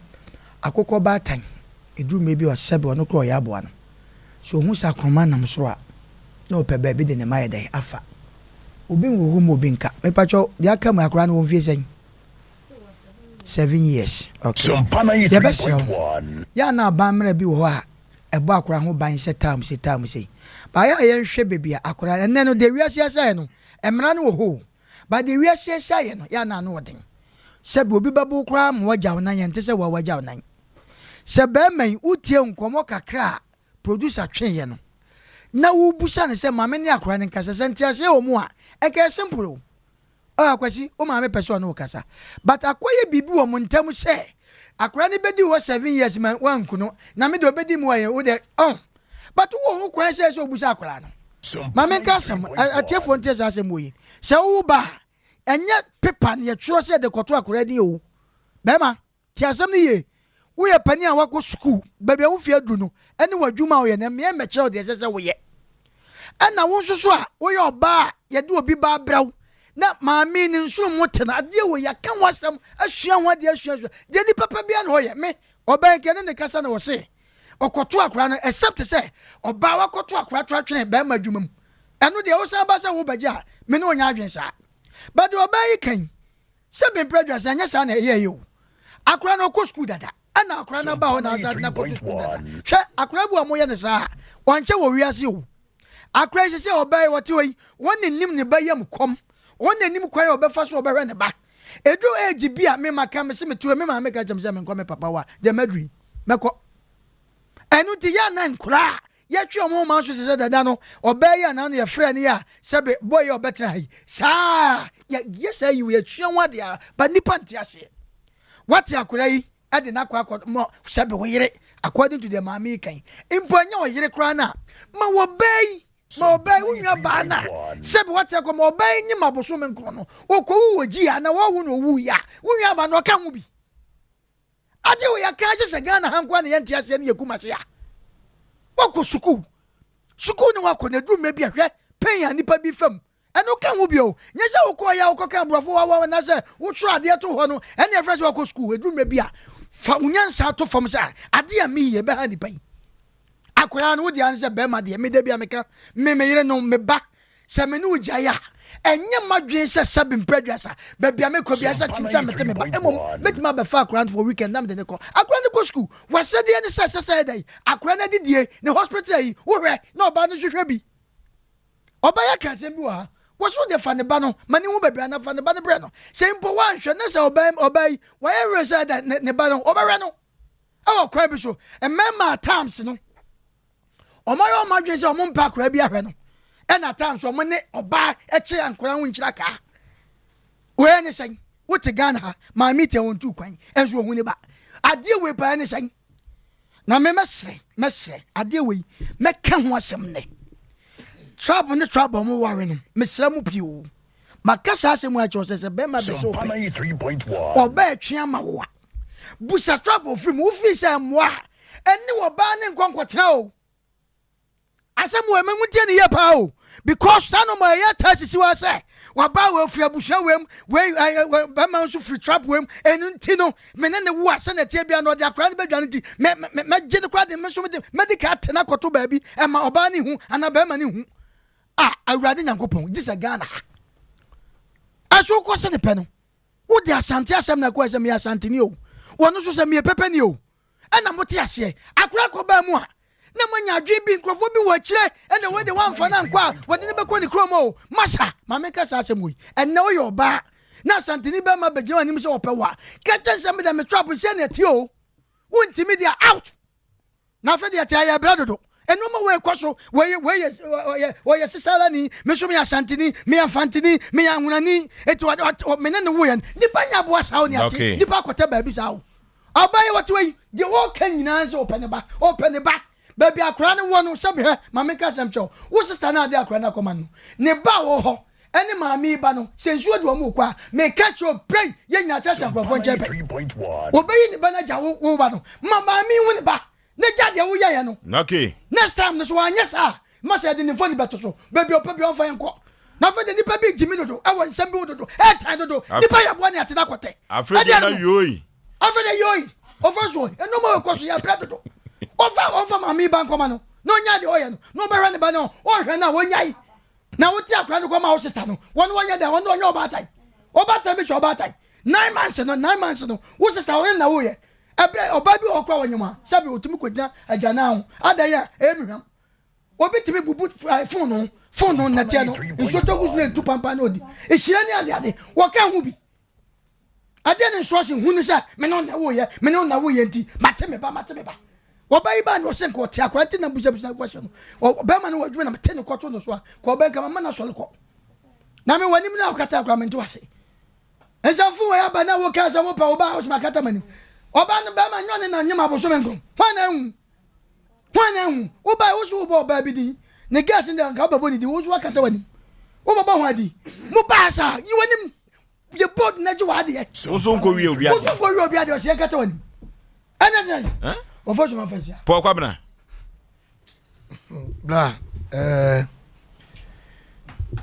akokọ ba tan edu me bi o sebe ono kro ya abo ano so hu sa kroma nam so a na o pe ba bi de ne maye dai afa obi wo mo bi nka me pacho de aka mu akra no wo fie sen 7 years okay Sompa 93.1 ya na ba mra bi wo a ebo akra ho ban se tam se ba ya ye nhwe bebi akra enne no de wiase asa no emra no wo ho ba de wiase asa ye no ya na no wodin sebe obi babu kra mo wagya wonan ye ntese wo wagya wonan se be man utie nkomo kakra producer twenye no na wo busa ne se maame ne akora ne nkasa se ntia se o mu a e ka simple o akwasi o maame person no kasa but akoye bibi wo montam se akora ne bedi wo 7 years man wanku no na me de obedi mu aye wo de but wo ho kora se o busa akora no maame nkasa atiefo ntia se asem oyi se wo ba enye paper ne ye tworo se de koto akora ni o be ma ti asem ni ye wo ye pani a wako school bebia wo fie du no ene wadwuma wo ye na me me kire de sese wo ye ana wo nso so a wo ye oba ye de obi ba braw na maami ni nso mote na ade wo ya kan wasam ahua ho ade ahua de ni papa bia na ho ye me oba nke ne kasa na wo se okoto akora no except say oba wakoto akora twatwene ba ma dwuma mu eno de wo sa ba se wo bagya me ne onya adwen sa but the oba yi kan se be prejudice anya sa na ye yo akora no ko school dada ana akora na ba ho na sa na ko school dada hwe akora bu amoye ne sa wonche wo wiase o akora se oba yi wote wi woni nim ne ba yam kom woni nim kwai obefa so obehwe ne ba edu age bia me maka me se metu me ma me ka jam se me nko me papa wa de madri meko enu ti ya na nkura ya twa mo ma so se dada no oba yi na no ye frɛ ne ya sebe boy obetra hai sa ya yes you ye twa wa de ba nipa ntiase what akura yi ade na kwa mo sebe wo yire according to the mami kan imponya wo yire kura na ma wo bai ma obey unwa ba na sebe wate ko ma obey nyi maboso me nkro no okwo wo gi ya na wo wu no wu ya unwa ba no ka hu bi ade wo ya ka je se Ghana hankwa na yenti ase ne yakuma se ya wako suku ne wako na du me bi ahwe pen ya nipa bi fam eno ka hu bi o nye se wo ko ya wo ka brofo wa na se wo tru ade to ho no ene fresh wako suku edu me bi a fa unyansa to fam sa ade ya mi ye be ha nipa yi akoya no wodi anse be ma de me da bia meka me yire no me ba se me no jaya enye madwen se sabin preduasa be bia me ko bia se chincha mete me ba emom metima be fa akora for weekend nam de ne ko akora ne ko school wase de ne se dai akora na didie ne hospital yi wo hwe na oba no hwehwe bi oba ya ka se bi wa wo so de fa ne ba no mani wo be bia na fa ne ba ne bre no se mpo wan hwe ne se oba wa ya re se da ne ba no oba hwe no awo kwa bi so emema times no omayo madwen se omon pa akora bi ahwe no ena times omo ne oba eche ankora ho nchira ka we ne sen wote Ghana ha ma mite won tu kwan enso hu ne ba ade we pa ne sen na me mesre ade we meka ho asem ne trouble mo ware no mesra mu pio makasa asem a cho se be ma be so oba etwe ama wo busa trouble free mu fi se mo a eni wo ba ne nkonkotena o asem we menwutie ne ye pa o because sano ma ye tasisi wa say wa ba we free abusha wem we ba man so free trap wem enu ntino mene ne wo ase na tie bia no de akra ne badwane ti me je ne kwa de me so me medical tena koto ba bi e ma oba ne hu ana ba ma ne hu awurade nyankopon gisa Ghana aso ko se ne pe no wo de asante asem na ko asem ya asante ni o wono so se me pepe ni o ana mote ase akra ko ba mu a na manya adwe bi nkrofo bi wo kire ene we de wan fa na nkwa wo de ne be ko ni kromo masa ma me ka sa asem wo enne wo yo ba na santini be ma begina anim se opewa ka tensem de me trap se na ti o wonti me dia out na fa de tia ya bradodo enu ma we kwaso we sisala ni me so me asantini me afantini me anwunani etu me ne wo yan di banya bo asa o ni ati di pa kwata ba bi sa o abai what we di wo kan nyina se open ba baby akra ne wo no sabe he ma me ka sem cho wo sister na ade akra na koma no ne ba wo ho ene ma mi ba no sensuo de wo mu kwa me ka cho pray ye nyina cha cha krofo nchepe obeyi ne ba na ja wo ba no ma mi wo ne ba ne ja de wo ya no okay next time no so anya sa ma se de ne fo ni beto so baby opa bi on fa enko na fa de ni pa bi jimi dodo awo nsem bi dodo e tan dodo ni pa ya bo na ate na kote afede na yoyi ofa so eno mo ko so ya bra dodo ofa mami ban koma no nya de oye no be hwe ne ba no o hwe na wonyai na woti akra no koma o sister no won wonya de won wonya obatai bi cho obatai 9 months no wo sister won na wo ye ebre oba bi okwa wonyuma sabi otumi kodina agana ho adaya emihwam obi timi bubu phone no na tie no nso togus na tu pampa no di ehira ni ade wo ka hu bi Ade instruction hu ni say me no na wo ye nti mate me ba oba iba no sen ko tia kwante na busa question oba ma no wadwe na mate ne kwoto no so a ko oba ka ma na so le ko na me wani na okata kwa me nto ase ensamfu wa ya ba na wo ka sa wo pa oba house makata mani oba no ba ma nyone na nyama bo so me nko hwana hu oba wo so oba bi di ne gas ndi an ka ba boni di wo so akata wani wo baba ho adi mu ba sa yi wani ye board na ji wa adi wo so nko wie obi adi o se akata wani ana Ofosu mafesia. Po kwa bna. Bla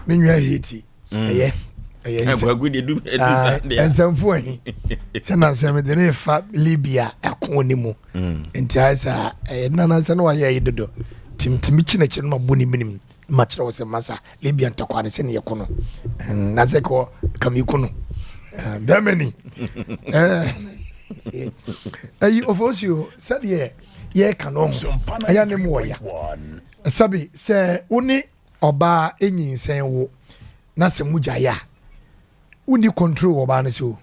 minwa hiti. Eye. Agwagudi du edusa dia. Ensamfu ahi. Sana sema de ne fa Libya akoni mu. Enti asa nana se no wa ye dodo. Timtimi chinechino mabuni minim. Machira wo se masa Libya ntakwa ne se ne yekono. Na se ko kamikuno. Bemeni. Ayi Oforisuo said ye kanon aya ne mo ya sabi se uni oba enyinsen wo na se muja ya uni control oba ne so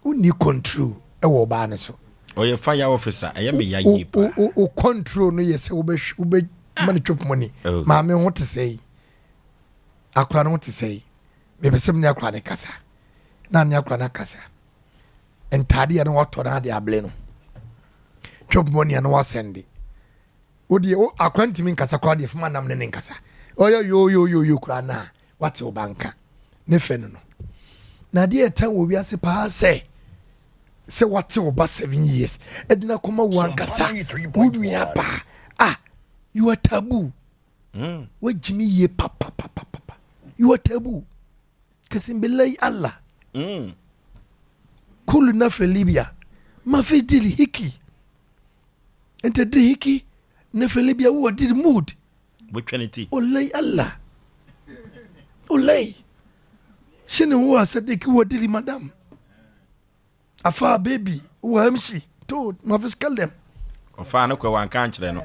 uni control e wo oba ne so oye fire officer aya me ya yipa o control no ye se wo be mani chop money ma me ho te sei akra no te sei me besem ne akra ne kasa na ne akra na kasa entade no wato na de able no chop money no wasende odi o akwanti min kasa kwa de fuma nam ne nkasa oyo yo kura na wate o banka ne fe no na de etan wo wi ase pa se wate o ba 7 years edina koma wan kasa wudu ya pa you are taboo we jimi ye papa you are taboo kasimbilai Allah kulu na fe Libya ma fe dili hiki ente dili hiki na fe Libya wo dili mood botwanity olay Allah olay shine wo asadiki wo dili madam afa baby wo amshi to ma fiscal them ofa na kwa wan kan kire no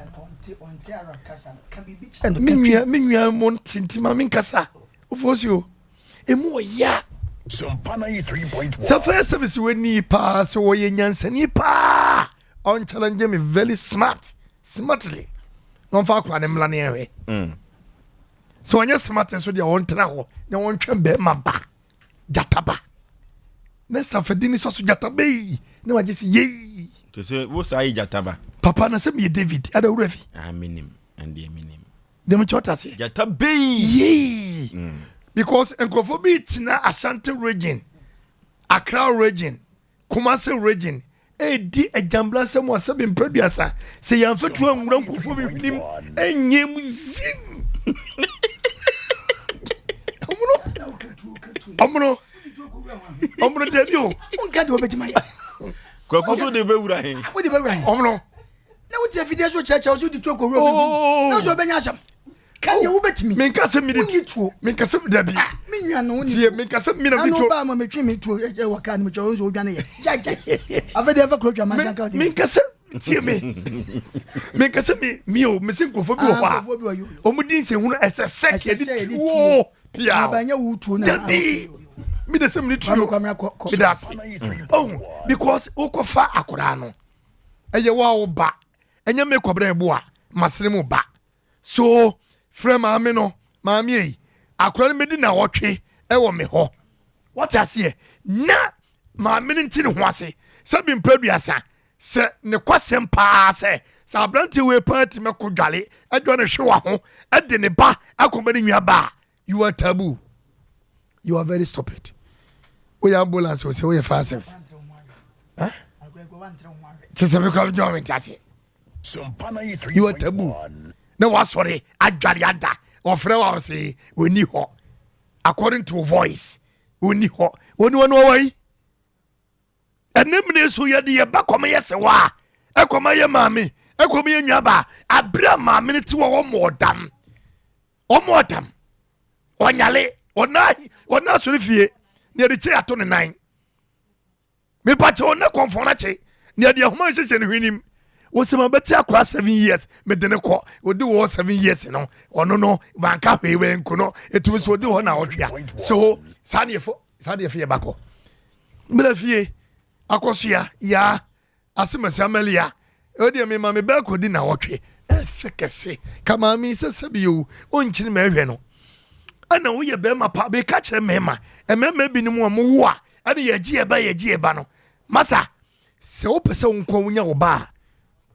minua montinti ma min kasa Oforisuo emu ya Sompa 93.1. Safa service we ni pa so wo yenyansa ni pa on challenge me very smartly non fa kwa ne mla ne ewe so onye smart so dia won tena ho na won twem be ma ba jataba next after dini so jataba yi ne waje si ye to say wo sai jataba papa na se me David ada wurafi aminim and the aminim dem chota se jataba ye because enkrofobia tina Ashanti region, Accra region, Kumasi region, di ejambla se mo se bin producer se yan fetu anwura enkrofobia nim enyem zim Omno debio unka de obejima ya kwakuso de bewura he wo de bewura he omno na wo je fide so cheche so di to ko ro na so benya asam kan ye wo betimi men kase mi de tuo men kase dabi me nua no ni tie men kase mi na mi tuo ba ma metwi me tuo e wa kan me cho so odwane ye afede fa kro twa man sanka men kase tie me men kase mi o me sin krofo bi wo ha omudin se hunu ese sek ye di tuo pia ba nya wo tuo na me de sem ni tuo me das because ukofa akora no eye wa wo ba enya me kobra ebo a masene mu ba so frame ame no maami yi akora me di na wotwe e wo me ho what ase ye na maami nti ne ho ase se bi mpraduasa se ne kwasem pa se sa abranti we party me ko dwale adwo ne hwe wa ho e de ne ba akoma ne nwa ba you are taboo you are very stupid we ambulance we say we fast service se me ko jo me tase you are taboo na wasore adware ada ofre wa say oni ho according to voice oni ho oni wonu wai enemne so ye de ba koma yese wa ekoma ye maami ekoma ye nwaba abra maami ti wo modam onyale ona so fie ne de che ato ne nan me pa che ona konfona che ne de homa hyehyɛ ne hwenim wo se ma beti akora 7 years me de ne ko odi wo 7 years no ono no banka hwewe nko no etu so odi ho na odua so sa ne fo ye bako Mbrefie akosia ya asemase amelia odi me ma me ba kodi na wotwe efekese kama mi sesebio onchini ma hwe no ana wo ye be ma pa be ka kire me ma emema bi ni mu wo a ade ye gie ba no masa se wo pese wo nkwa wonya wo ba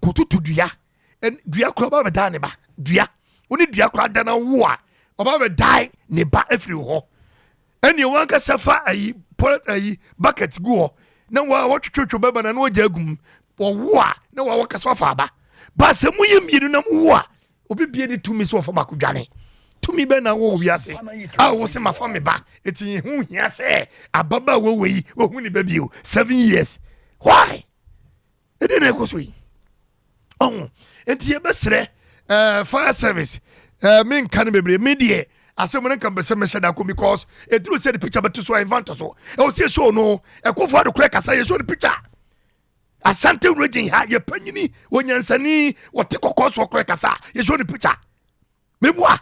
kotutu dua dua kura ba be da ne ba dua woni dua kura da na wo a oba be dai ne ba afiri ho eni wanka safa ayi bucket go na wa twetwe baba na no jagum wo a na wa kasa fa ba ba se mu ye mienu na mu wo a obi bie ni tumi so fa ba kodwane tumi be na wo wiase a wo se mafa me ba eti hu hia se ababa wo wei wo hu ni ba bio 7 years why e dey na ekoso yi eti e besre fire service me kan bebre me die asem no kan bese me shada ko because e true say the picture but so invent so e o see show no e ko for the crack asa ye show the picture asante region ha ye panyini wonyansani wote kokos wo crack asa ye show the picture me bua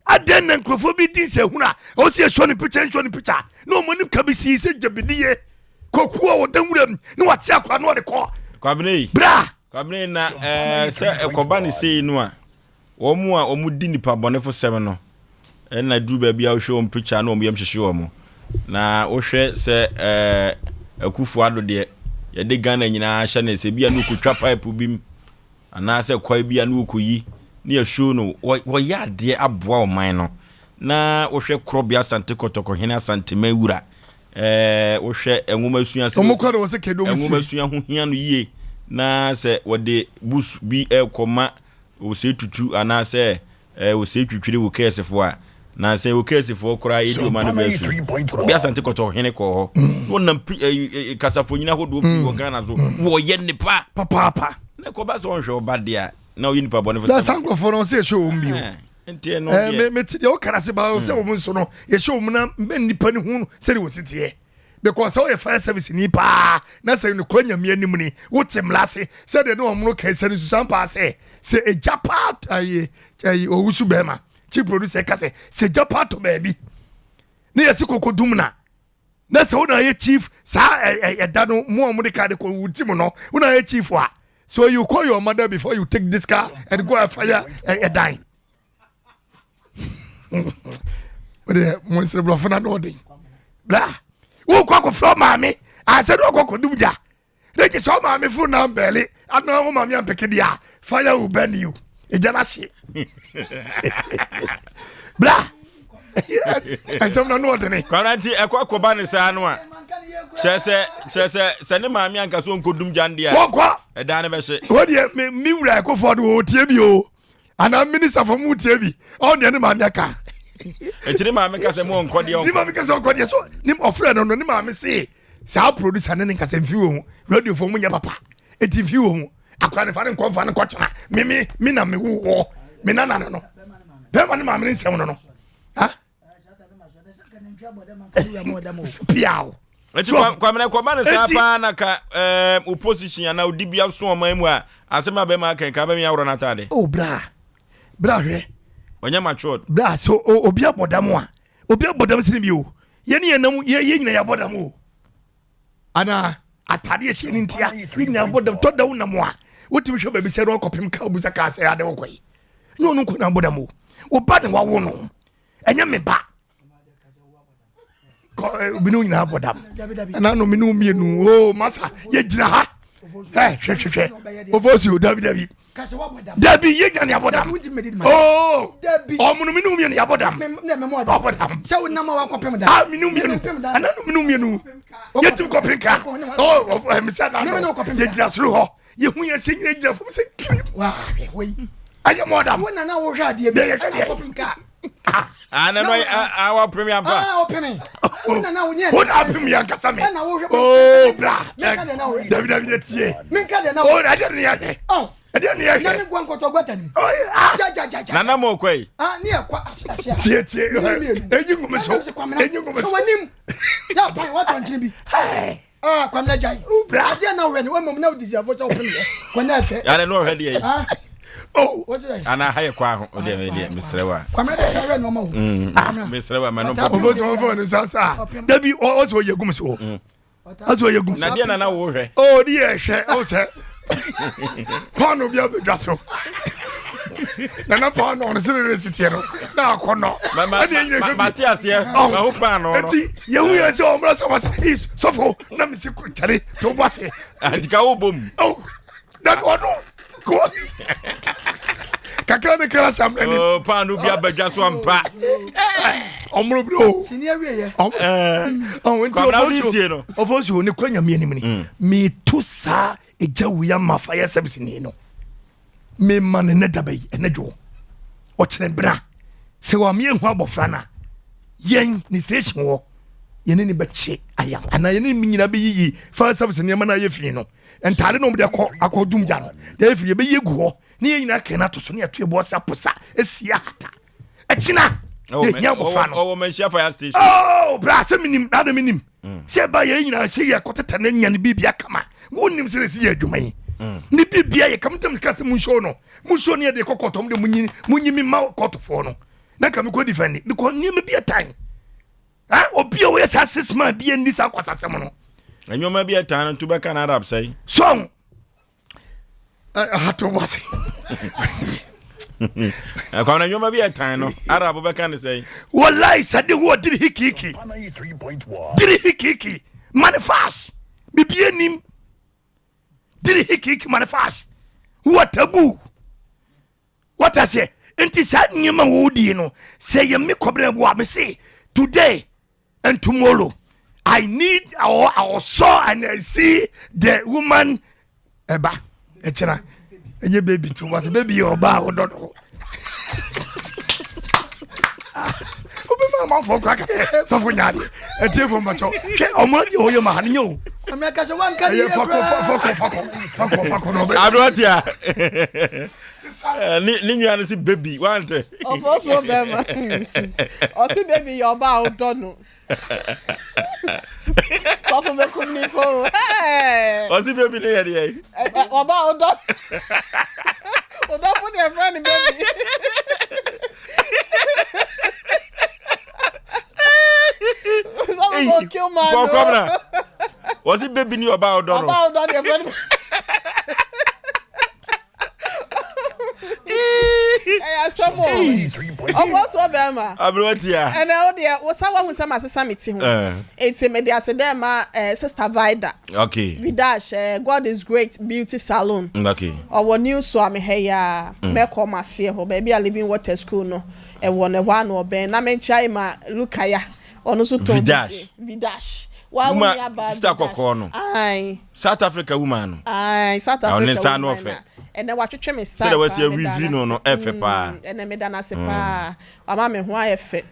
aden na nkrofo bi din se huna o see show the picture no money ka bi si se jabidie kokuo wo danwuram ni wate akwa no de ko kwabne bra kwabne na se ekoba ni sei no a omu di nipa bonefo 7 no na du ba bia wo show picture na omyam hwehwe wo na wo hwe se akufu ado de ye de Ghana nyina hye na se bia no kutwa pipe bim ana se kwai bia no koyi ne ya show no wo ya de aboa o man no na wo hwe krobia sante kotoko hene asante mawura wo hwe enwoma sua se omukoro wo se kedo musi enwoma sua ho hia no yie na se wo de bus bi ekoma wo se tutu ana se wo se twitwire wo kesefo a na se wo kesefo kora yedi o manu besu bi asante koto hene ko ho no nam kasafo nyina hodo bi wo Ghana so wo ye nipa papa na ko ba so hwe obadia na wo nipa bone fo se sango for no se show mbio enti no me ti o kara se ba o se wo nso no ye show mu na nipa ni hu se re wo sitie because how fire service nipa na se no kwanya me anim ni wo temlase se de no omno kan se Sompa se e japa ayi owusu bema chief producer kase se japa to baby na yesi kokodum na se wona ye chief sa da no mo de ka de ko wutim no wona ye chief wa so you call your mother before you take this car and go and fire a dine but mo se bro fana no dey bla wo ko from mami I said wo ko dum ja de ki so mami fu na mbele ana wo mami ampeke dia fire will burn you ejana she bla Asem na no odene kwaranti ekwakoba ne sa no a se ne mami anka so nkodum jande a wokwa eda ne be hye wo de mi wura ekofo do tie bi o ana minister for mu tie bi on de ne mami aka etire mami ka se mo nkode ni mami ka se nkode so ni ofre no ni mami se sa producer ne nka se mfi wo radio for mu nya papa eti mfi wo akwa ne fa ne konfa ne kochana mi na me wo me na no be ma ne mami ne nsem no ha piao eti kwamene kwamane sa pa na ka opposition na odibia so oman mu a asema be ma kan ka be mi awro na tade oh bra hwe onye matured bra so obi abodam a obi abodam sini bi o ye ne yenam ye nyina ya bodam o ana atade ye hye ni ntia ye nyina bodam to da wonam a wotimi hwe ba bi se ro kopim ka obusa ka se ade wokoi ni onu ko na bodam o oba ne wawo no enya me ba ko binu nyina bodam na no minu mienu o masa ye jira ha hwe Oforisuo dabi dabi ye nyane abodam oh omunu minu mienu ya bodam abodam se wona ma wa kopem da ah minu mienu ana no minu mienu ye tim kopem ka oh me say na no ye jira suru ho ye hu ye se nyina jira fo se wa we aye modam wona na wo hwa ade be kopem ka ana no awa premier pa ah opemi wona na wo nye wona premier kasa me na wo hwa oh bra dabi tie me ka de na oh ade ne ya oh ade ne ya na me gwan koto gwatani ja nana mo kwai ni e kwa asia tie enyi ngum so wanim ya pai wa ton bi kwa mna jai ade na wo ne wo mom na odisi afo so opemi kwa na efe ya no hwe de oh what's that ana haye kwa ho o de misrewa kwa mna de ka no mo misrewa ma no Oforisuo phone sasa dabi o so ye gum so That's why you go. Na dia na wo hwe. Oh, dear, oh say. Pan of your drasso. Na pan on the city no. Na kono. Matias here. Ma ho pan no. You hear say o brasa was is so for na me secretary to boss. Adika wo bom. Oh. That one. Go. Kakane kala sam nani. Oh, pan obi abadwa so ampa. Omro bro. Sini awie ye. Wenti Oforisuo ne kwanya me anim ni. Me to sa eja wuya ma fire service ni no. Me man ne dabai enadwo. O kire bra. Se wa me hu abofra na. Yen ni station wo. Yen ni beche aya. Ana yen ni nyina be yi fire service ni ma na ye fi no. Entare no me de akodum ja no. De fi be ye gu ho. Ni yen na kana to so ne ato ebo sa posa esia hata. Echina. Oh, mention fire station. Oh, brasa minim, nada minim. Se ba ye nyina se ye koteta na nya ne bibia kama. Wonim se se ye adwuman. Ni bibia ye kam tam kase mun show no. Mun show ne de kokotom de munyi mi ma kotofo no. Na kam ko defend. Because ni me bia tan. Ah, obi o ye sa 6 man bia ni sa kwasasem no. Anyoma bia tan to be kan Arab say. Song. Hato wasi. Akona nyoma bi etan no Arab be kan say wallahi sade wo diri hiki diri hiki manifest bibie nim diri hiki manifest what taboo what I say enti sa nyema wo di no say ye me kobre bo am say today and tomorrow I need our saw and I see the woman eba echena enye baby to what baby oba ododo obe ma for crack so for nyade e tie for macho ke omadi oyo ma han yo ameka se wan kan ye fako no be adwatia ni nyane si baby wante Oforisuo bema o si baby yo ba odono Papa me kumnifo. Osi baby ne yede yi. Oba odo. Odo for their friend baby. So kill man. Come na. Osi baby ni oba odo no. Oba odo their friend. Aya somo. Oforisuo bema. Abrotia. And now there was someone who some asesa meti ho. Enti me dia se dem ma sister Vida. Okay. Vidash God is great beauty salon. Okay. Our new so am here ya me come ase ho baby a living water school no. E won one no ben na me nchai ma Lukaya. Ono so to Vidash. Wa sister kokko no. Ai. South Africa woman. Ai, South Africa. Oni sa no fe. And then what you me start. Say there was a review no efe pa. And then me dana se pa. Mama me ho ayefe.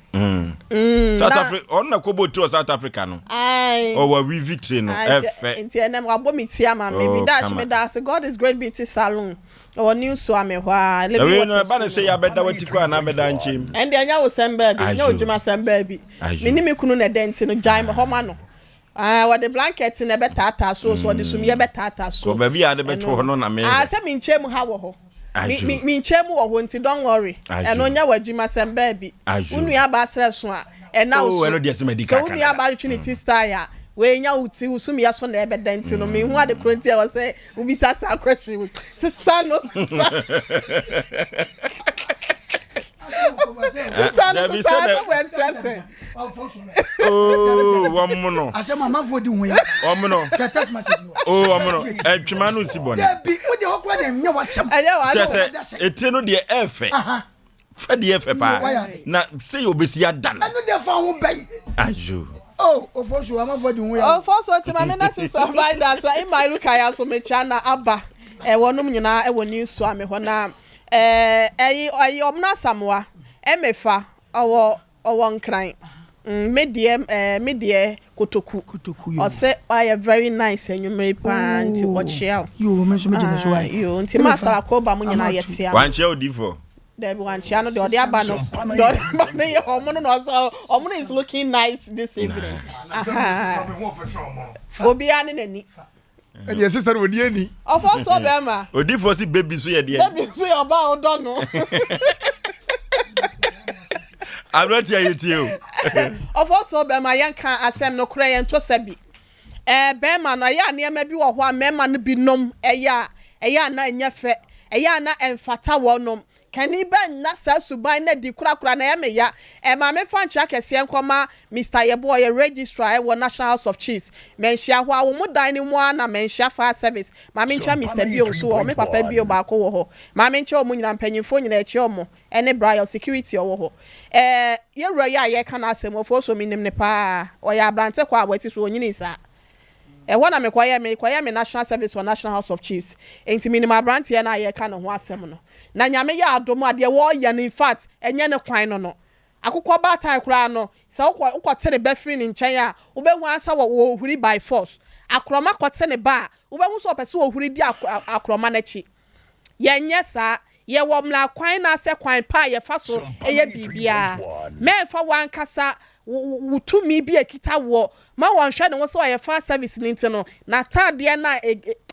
South Africa on na kobo to South Africa no. Ai. O wa review tre no efe. Enti enem abo mi tia ma me dash me da say God is great beauty salon. O new so am ho a. We no ba na say ya beda wati kwa na beda nchim. And then anya wo sem baby, nya ojima sem baby. Me ni me kunu na dent no jai me ho ma no. What the blankets in a better so the sumia better so baby are the better no na me. Say me nchemu ha wo ho. Me nchemu wo ho nti don't worry. And onya wajima sem baby. Unu ya ba sere so a and now so. No dey se medical. So unu ya ba Trinity star ya. We nya uti usumia so na ebe dent no me hu ade kronti e wo say ubi sasa question. Sisa no sisa. Oh, one mono. I said, Mamma, for doing one mono. Oh, one mono. And Chimano Sibon. What the awkward and you was some. It's no dear F. Fed the F. Now say you be see a done. I know they found bay. As you. Oh, Oforisuo, I'm for doing well. Oforisuo, to my minister, survive that. I might look I also make China Abba. One woman, I will new swami. When I omna samwa emefa owo nkran medie kotoku o say I very nice enwumere pa nti watch out you me so me jene so why you nti masara ko ba munyina yetia wan che odifo there be wan chia no de ode aba no de ode ba ye omono no so omono is looking nice this evening obi ani nani and your sister would hear me. Oforisuo bema. Odifo si baby so ye dey. Baby so your ba odo no. I'm not here you. Oforisuo bema yan kan asem no kra yan to sabi. bema no ya ne ma bi wo ho a mema no bi nom eya na enyefe eya na emfata wonom kani ben na sa suban na di kura na ya me ya ma me fan cha kese nkoma Mr. Yebo ye registrar wo National House of Chiefs menhia ho a wo mu dan ni mu na menhia fire service ma me ncha Mr. Bio so o me papa Bio ba ko wo ho ma me ncha o mu nyina mpanyimfo nyina echi o mu ene Brian security wo ho ye wura ya ye kana asem ofo so minim ne pa o ya abrante kwa abati so onyini sa wana me kwaya me National Service for National House of Chiefs enti minimum brand here na ye ka no ho asem no na nyame ya adomo ade wo ye no in fact enye ne kwan no akukọ ba tan kura no se ukọ tere be free ni nchen a ubehu asa wo huri by force akroma kote ne ba ubehu so pese wo huri di akroma na chi ye nye sa ye wo mla kwan na se kwan pa ye fa so eye bibia me fa wan kasa wutumi bi ekita wo ma won hwe ne wo so ye fire service ni ntino na tade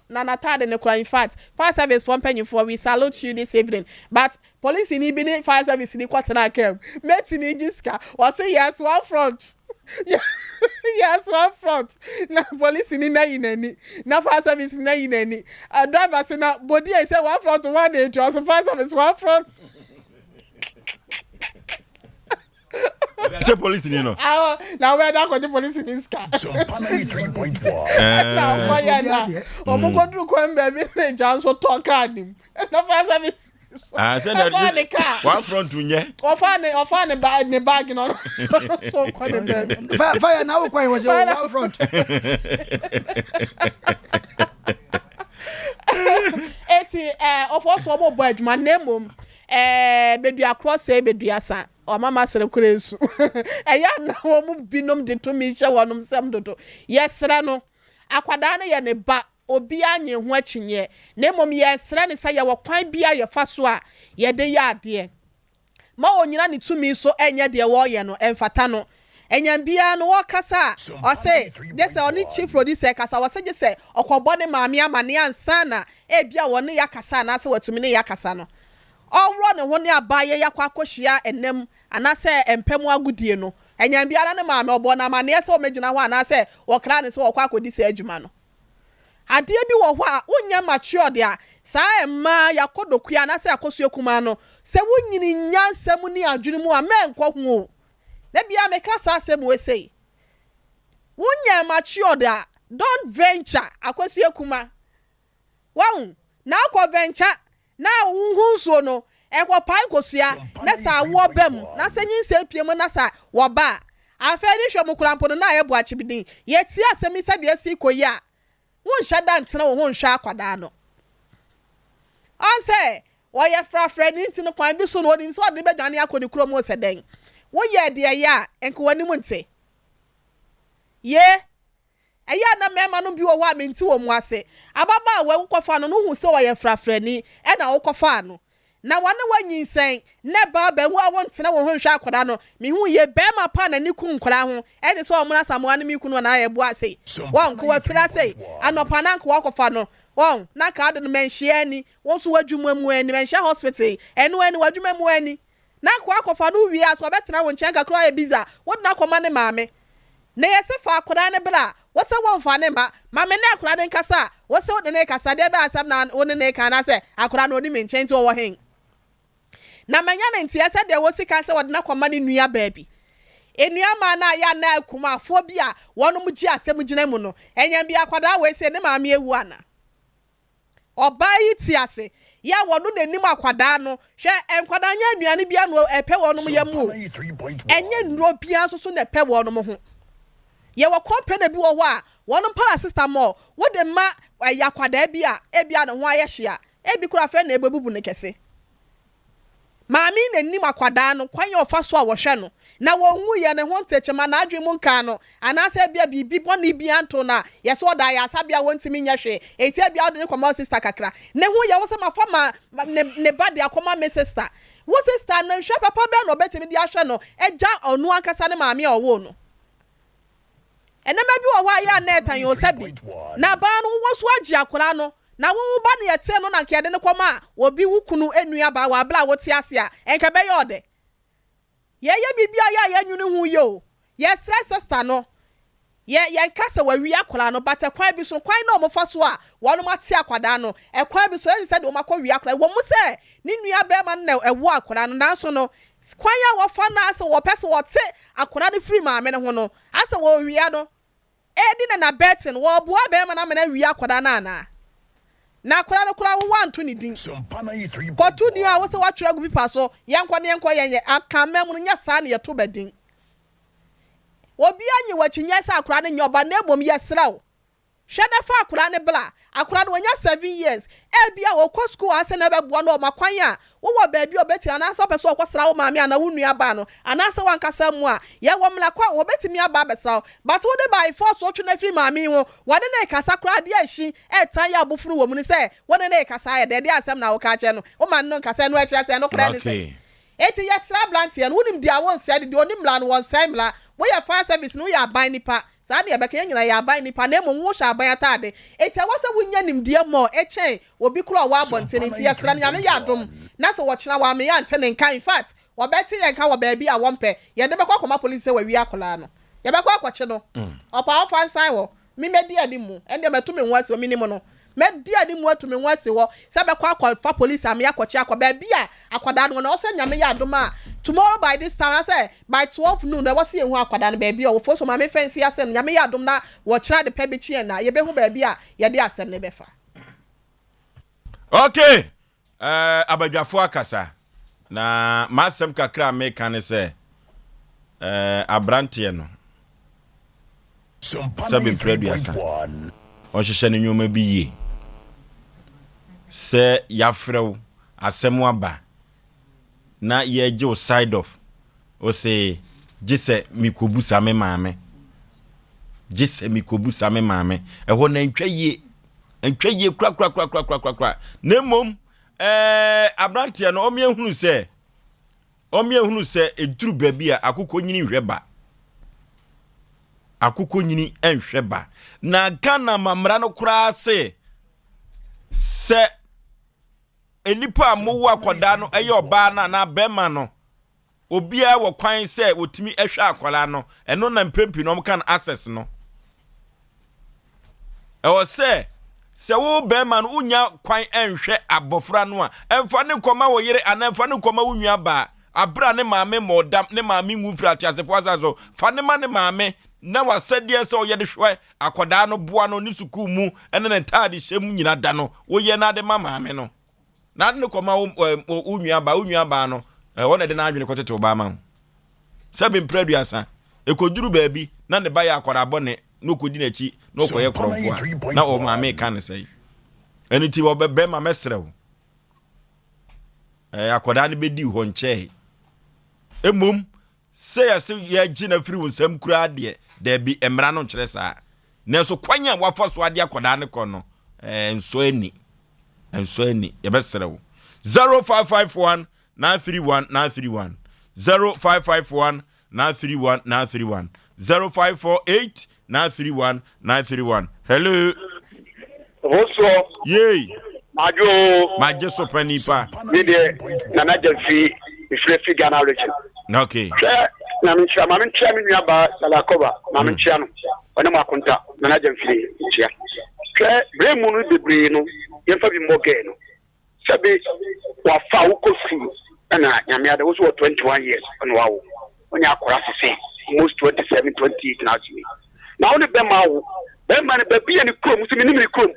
na tade ne kura in fact fire service for mpanyimfo we salute you this evening but police ni bi ni fire service ni kwatena kem meti ni jiska o say yes one front yes one front na police ni na yinani na fire service na yinani driver say na body say one front one age so fire service one front che police ni no now we da ko the police in this car Sompa 93.4 na why na o mo go dru ko mbe bi na jan so talk anim na fire service say that one front unye ofa ne bag no so ko ne fire na wo kwan was one front eti ofo so mo bo adwuma nemom bedua cross bedua sa o mama sere kuresu eya na wo mu binom de to mi hye wonom sem dodo yesre no akwada na ye ne ba obi anye ho akinye nemom yesre ne sa ye wo kwan bia ye fa so a ye de ya ade ma onyina ne tumi so enye de wo ye no emfata no enyam bia no wo kasa o say this oni chief producer kasa wo say say okobo ne maame amane ansa na e bia wo ne yakasa na se watumi ne yakasa no ọwụrụ ne ho ne abaye yakwa akohia enem anase empemu agudie no enyam biara ne maame obo na mane se o megina ho anase wokra ne se wokwa akodi se adwuma no ade bi wo ho a unya matured a saa emma yakodokua anase akosuo kuma no se wunyini nyansam ni adwene mu a menkọ ho na bia meka saa asem we sei wunya matured a don't venture akosuo kuma wahu na akọ venture na unhunso no ekwo pai kosua na sa wo bam na sanyin se piem na sa wo ba afeni hwem kurampo no na ye bo achibidin ye ti asemi se de asi koyi a won hada ntena wo hwa akwada no on say wo ye frafra ni ntino kwan bi so no odi so de bedwane akodi kurom o se den wo ye de ya enko wani mu nte ye eya na mema no bi wo ho amenti wo mu ase ababa we nkofa no hu se wo ye frafra ni e na wo kofa no na wane wanyinsen ne ba ba hu awon tena wo ho hwa akwada no me hu ye be ma pa na ni ku nkora ho e de so o mura samoa ne mi ku no na ye bo ase won ko wa pira sei anopa na nko wakofa no won na ka de no menhia ni won so wadwuma mu ani menhia hospital enu wadwuma mu ani na ko wakofa no wi aso betena wo nchen kakro ya biza wo na koma ne maame na yese fa akwada ne bra wo se won fa ne maame ne akwada ne kasa wo se wo ne kasa de ba asam na wo ne kana se akwada no ni menchen ti wo hen na manya na ntia se de wo sika se wo na koma ne nua baabi enua ma na ya na akuma afo bi a wonom gi asem gina mu no enya bi akwada we se ne maame ewu ana obai ti ase ya wono nanim akwada no hwe enkwada nya anuane bia no epe wonom yam enye nnuro bia so na epe wonom ho ye wo company bi wo ho a wonom para system mo wo de ma yakwada bi a ebia no ho ayehia ebi kura fe na ebebubu ne kese maami na nim akwada no kwan ye ofa so a wo hwe no na wo hu ye ne ho ntechema na adwe mu nka no anase bia bibi boni bia nto na ye so da ya sabia wontimi nya hwe eti bia de ne koma sister kakra ne hu ye wo se mafama ne bade akoma me sister wo sister na hwe papa be no betimi dia hwe no eja onu ankasa ne maami owo no enema bi wo wa ya na etan yo sabi na ba no wo so agi akora no na wo ba ne yete no na nke de ne koma obi wukunu enua ba wa bla wo ti ase a enka be yode ye bibia ya nwunu hu yo ye stress sister no ye kasa wa wi akola no but ekwan bi so kwan na omofa so a wonu mate akwada no ekwan bi so e say de omakọ wi akola wo mu say ni nua be ma na ewo akola no nanso no kwan ya wo fa na ase wo pese wo te akola no free maame ne ho no ase wo wi no edi na betin wo bo be ma na me na wi akola na akola no kura wo wanto ni din kotu din a wo se wa twera gu pipa so yenkọ yenye akamam no nya sa na ye to bedin obi anyi wachinya sa akura ne nyoba na ebom yesraw hwede fa akura ne bla akura no nya 7 years bia wo kɔ school ase na bebo na o makwan a wo wo ba bi obeti anasa pese okosra wo maame ana wunu aba no anasa wankasa mu a ye wo mla kwa wo betimi aba besraw but wo de by force wo twe na free maame ho wo de na kasa kura de ahyi tan ya abofuru wo mu ne se wo de na kasa ya de asem na wo ka che no wo man no kasa no akira se no kura ne se eti yesra blantie no unim dia won se de onim la no won se mla wo ya fire service no ya ban nipa saa de abeka nyina ya ban nipa na emu wo hwa ban atade eti awose wunya nimdie mo echen obi kura wa abonte nti yesra nyame ya dom na se wo kyena wa me ya ntene nka in fact wo beti ya nka wo baabi a wompe ye de bekwa koma police wa wi akola no ye bekwa akwache no opa ofa nsan wo mi medi adimu ende metu me nwase o minimo no medi adimu atu me nwase wo se bekwa akwa police am ya kwache akwa baabi a akwada no na wo se nyame ya dom a tomorrow by this time I say by 12 noon there was see who akwada no baby o fo so ma me fancy asem nyame ya dom na wo kyera de pebichi na ye be hu baby a ye de asem ne befa. Okay. Abadwafo akasa na masem kakra me kan se abrante no Sompa preduasa o hwehwe ne nyoma bi ye se yafrew asem aba na ye jo side of o se gise mikobusa me maame gise mikobusa me maame ho na ntwaye kra nemom abrante no omiehunu se eduru baby a akukọ nyini hweba akukọ nyini enhweba na Ghana mamra no kura se enipa mowo akoda no eye oba na bema no obia wo kwan se otimi ehwe akola no eno na mpempi no kan access no wo se wo bema no unya kwan enhwe abofra no a emfa ne koma wo yire ana emfa ne koma wo nua ba abra ne maame modam ne maame nwufra tiasefo asazo fa ne ma ne maame na wasadie se o ye de hwe akoda no boa no ni suku mu ene ne tade hyem nyina da no wo ye na de ma maame no na ne koma unua ba no wona de na adwene kotete obama sabe mpreduasa ekoduru baabi na ne ba ya akwara bone no kodi na chi no koye kromfo na o ma me kan sei eniti wo bebe ma mesrew akwada ne bedi ho nche emom se ya se ya gina firi wonsam kura de da bi emra no nkere saa na so kwanya wafa so ade akwada ne ko no enso ani ye besrew 0551 931 0551 931 0548 931 hello Osei yey Majo Sompa Nipa me de nana jefi ifrefi Ghana region okay na mincha ma mincha mi nuaba Salakoba ma mincha no ona makonta nana jefi chia bre mu no debre no ye fa bi moge no sabe wa fa wo kofu na nyame ada wo so 21 years on wa wo onya akora sese almost 27 28 now na wo ne be ma wo be ma ne be bia ne krom so ni krom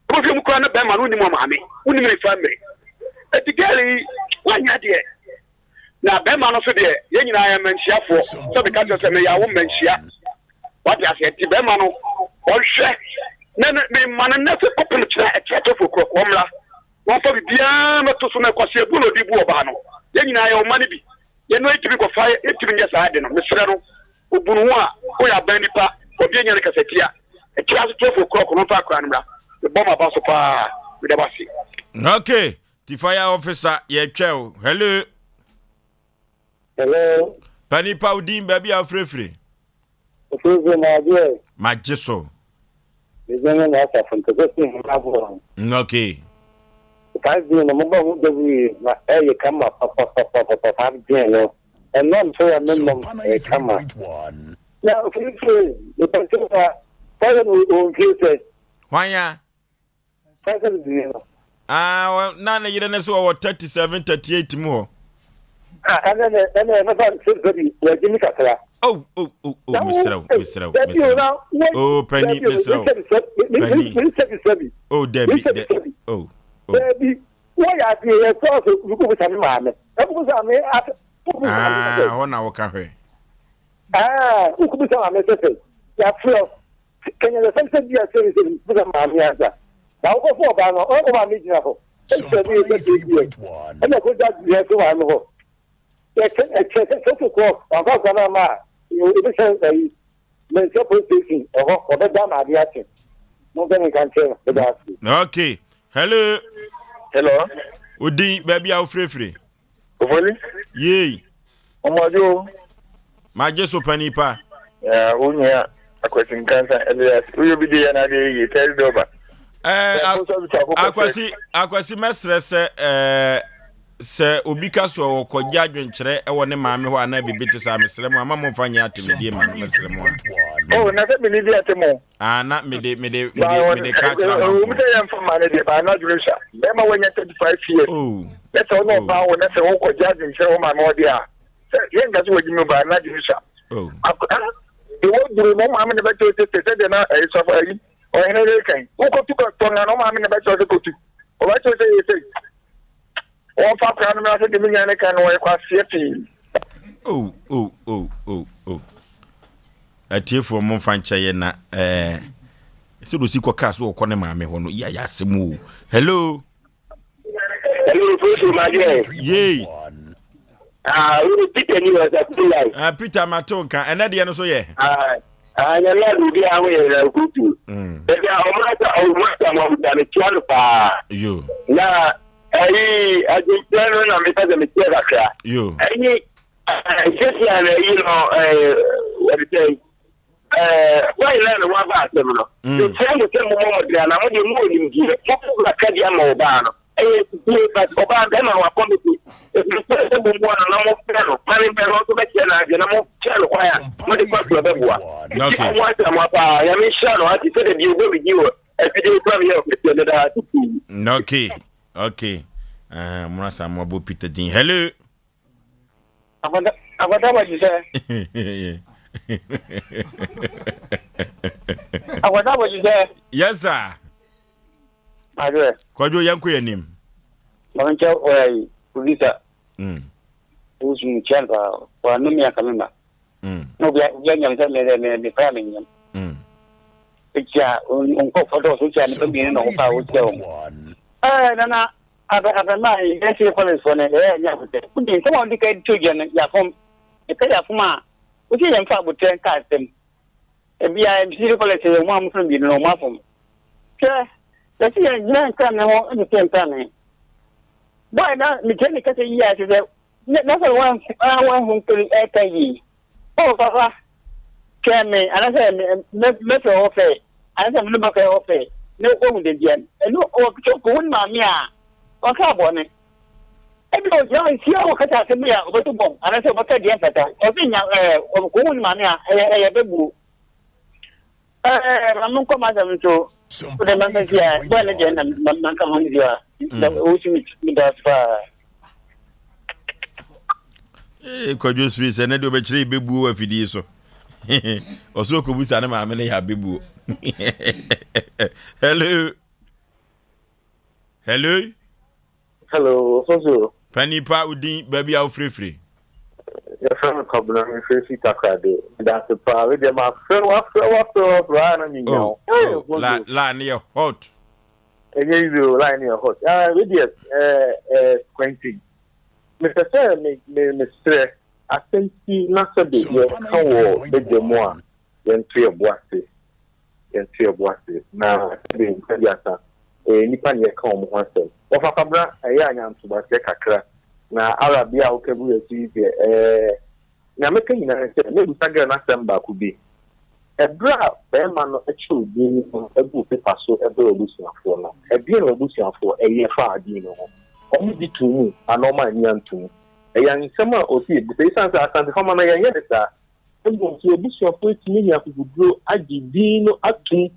ko fi mu kro na be ma no ni mo maame wo ni me family etigari wanya de na be ma no so de ye nyina ya manhia so be ka se me ya wo manhia what ya say ti be ma no o hwe na me ma na se kopem kira e tieto fo kro ko mla wọ́n fọ́ bíbíà mẹ́tò sọ́nà ẹ̀kọ́sí ẹ̀bùn lòdì ibú ọba nù yẹn nyina ayẹ ọma níbi yẹn ní ètùmí kọfà ètùmí nyẹ sáà dì nù mẹsìrẹ́ nù òbùnú wọn a ó yà bẹ́ẹ̀ nípa òbí ẹ̀yẹ ní kẹsẹ̀ tíya ẹ̀kí asotó fò kúrọ̀ kùnú fà kúrọ̀ ànúmà ẹ̀bọ́ mà bá so paa mi dẹ́ bá sí. okay the fire officer yẹ twẹ́ o hello. hello. Panipa udin baabi a frefre. Ofurufú ma jẹ́. Ma jẹ́ so. Ìjọba ní àṣà fún tẹ̀sí ìmúlábọ̀. Okay. Five being a mobile W, my area come up, 5 being, and not so a minimum a come up. Now, the person that why ya? Well, none of you know 37, 38 more. And then oh, Mr. Oh, Penny, Mr. Oh, Debbie. Oh, Debbie. Why are you a man? One hour cafe. Who could be some message? Can you listen to your service with a man answer? Now go for Bano, all my meeting. And I could just be a two animal. You okay. Hello. Hello. Udi baby au free. Yee. Omojo. Majeso panipa. Unya akwesi nkansa Elias. Uyo bidi ya na de tell doba. Akwasi mesre se obi ka so okogya adwenkyere e woni maame ho ana bibiti sa mesre mu ama mo fanya atemedie ma mesre mu. Oh, na se believe atemo. Na mede ka kyera ma. Mo te yam fama na de ba na jurisha. Be ma wanya 35 years. Oh. Let's all know ba wona se okogya adwenkyere wo maame ho dia. Yen ga so wajimi ba na jurisha. Oh. The word do no maame ne ba to se de na e so fa yi. O ene le kan. Wo ko tu ko to na no maame ne ba to se ko tu. O ba to se yi se. Oh. Atiefo mo fancha ye na se do si ko ka so ko ne maame ho no ya asemu. Hello. Hello, Osei Aboagye. Yey. We Peter ni was at life. Peter Matonka, and that no so ye. I love the away kutu. But o mata mo da me tialo pa. You. Na I just don't know because I'm a kid. You. Just what it is. Why learn one about them? The same with them more than I'm only moving here. Like Kadiamo Bano. But about them, our committee. If you say them one and I'm off, planning to make an idea, I'm off channel. Why? What the fuck of everyone? Okay. I mean, Shadow, I said you will be you. If you didn't okay. Okay. Mrasa Mwabo Peter Dean. Hello. What you say? What you say? Yes, sir. I do. Kwajo yanku ya nim. Mwancha oi kulisa. Usu mchanga kwa numi ya kamima. No bia nyamsa le family. Picture unko photo sucha ni pembi no pa ucho. Nana aba mai esi police for ne ya kute. Kudi so on dika tujen ya form. E ka ya fuma. Uti ya mfa buten ka tem. E bia esi police yo mo am from bi no mo afom. Ke that's ya gran kan no in the same time. Why not me tell me ka say ya say na so one hon to e ka yi. Oh papa. Kemi ana say me to ofe. Ana say me ka ofe. No o de dian. No o ko won ma mi a. O ka bo ne. E bi o ya si o ka ta se mi a o to bom. Ana say o ka dian fata. O si nya o ko won ma mi a e bebu. Ramun ko ma da mi to. The man says yeah, well again man come on here. The ocean mi da fa. Kwajo Swiss and do be chiri bebu afidi so. Oso ko busa na ma me ya bebu. Hello. Hello. Hello, Osei. Panipa udin baby au free. Your friend Kabuna me face takade. That's the power dem ma friend what right na nyo. La near hot. You line near hot. With yes 20. Mr. Sir Mr. I think he not so big ye kan wo be demo yen tue boase. Na be ntiasa nipa ne kan mo hansel. Ofa Kabuna eya anya ntuba se kakra. Na Arabia okebu eti na meka nyina se na busaga na semba ku bi ebra be ma no echu bi ni ebu pepa so ebe obusuafo no ebi na obusuafo eye fa adi no omi di tumu anoma ni antum eya nsema osi bu se sansa asante fama na yen yedesa ɛbɔ so obusuafo etimi nya kuguduro agye din no atum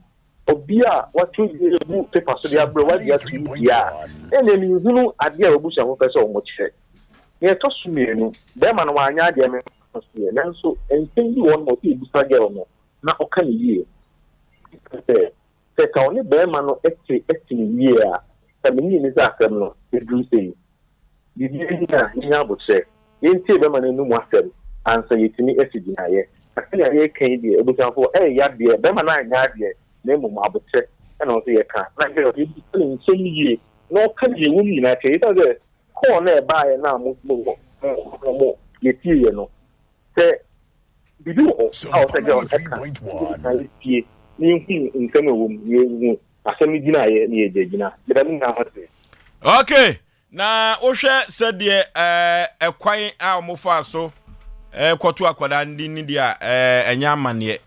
obi a watu bu paper so dia bro wadi atu dia ene ni hunu ade a obusuafo pɛ sɛ ɔmo kyerɛ ye to sumienu be ma no wanya ade me so ye nanso entin bi won mo ti busa girl no na ɔka ne yie sɛ ka oni be ma no eti ni yie a sɛ me ni za asɛm no edu sei bibi ni nya abotire yenti be ma no nu mu asɛm ansa yetini esigi na ye akanya ye kan die obusuafo ya de be ma na anya ade na emu abotire na ɔso ye ka na girl bi nso yie na ɔka ne ye wumi na ke ita ze ko na ba ye na mo yeti ye no se bibi o a o se girl eka ni hu nsɛm ɛwɔ mu ye hu asɛm gyina ye na ye gyina bida mi na hote okay na wohwɛ sɛ deɛ ɛkwan a mo fa so kɔto akwada ndi dia ɛnya amane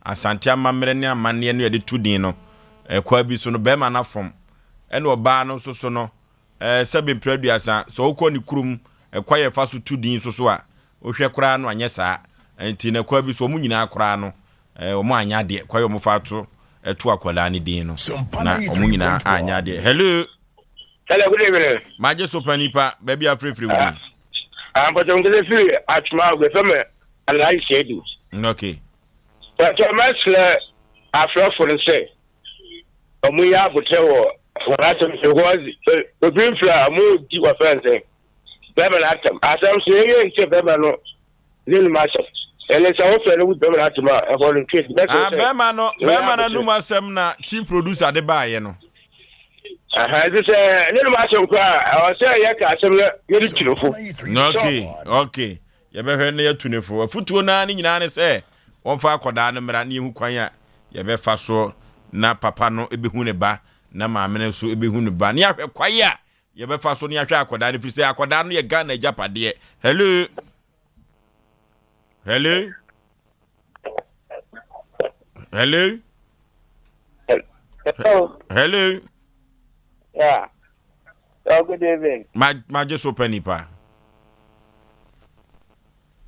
asante amamre ne amane no yɛde tu din no kwa bi so no be ma na fom ɛna ɔbaa no so no sɛbe mpraduasa sɛ wokɔ ne kurum kwa yɛ fa so tu din so a wohwɛ kora no anyɛ saa nti na kwa bi so mu nyina kora no ɔmo anya de kwa yɛ ɔmo fa to to akwada ne din no na ɔmo nyina anya de hello good evening maje Sompa Nipa baby afrefre wudi but I'm going to feel atma go fam alai shedu okay but your masla afro for the say ɔmo ya botewo warato se hozi obin fra mo di wa fense bema na atam asam se ye nche bema no lil masha ele sa wo fere with bema na atam e ho no case bema na no masam na chief producer de baaye no this lil masha ko a say ye ka asam ye ri kirofo okay ye be hwe na ye tunefo afutuo na ni nyina ne se won fa akoda no mra na ye hu kwan a ye be fa so na papa no ebehu ne ba na maame no so ebehu ne ba na ahwe kwaye a ye be fa so na ahwe akoda no fise akoda no ye Ghana Japade hello yeah good evening maje Sompa Nipa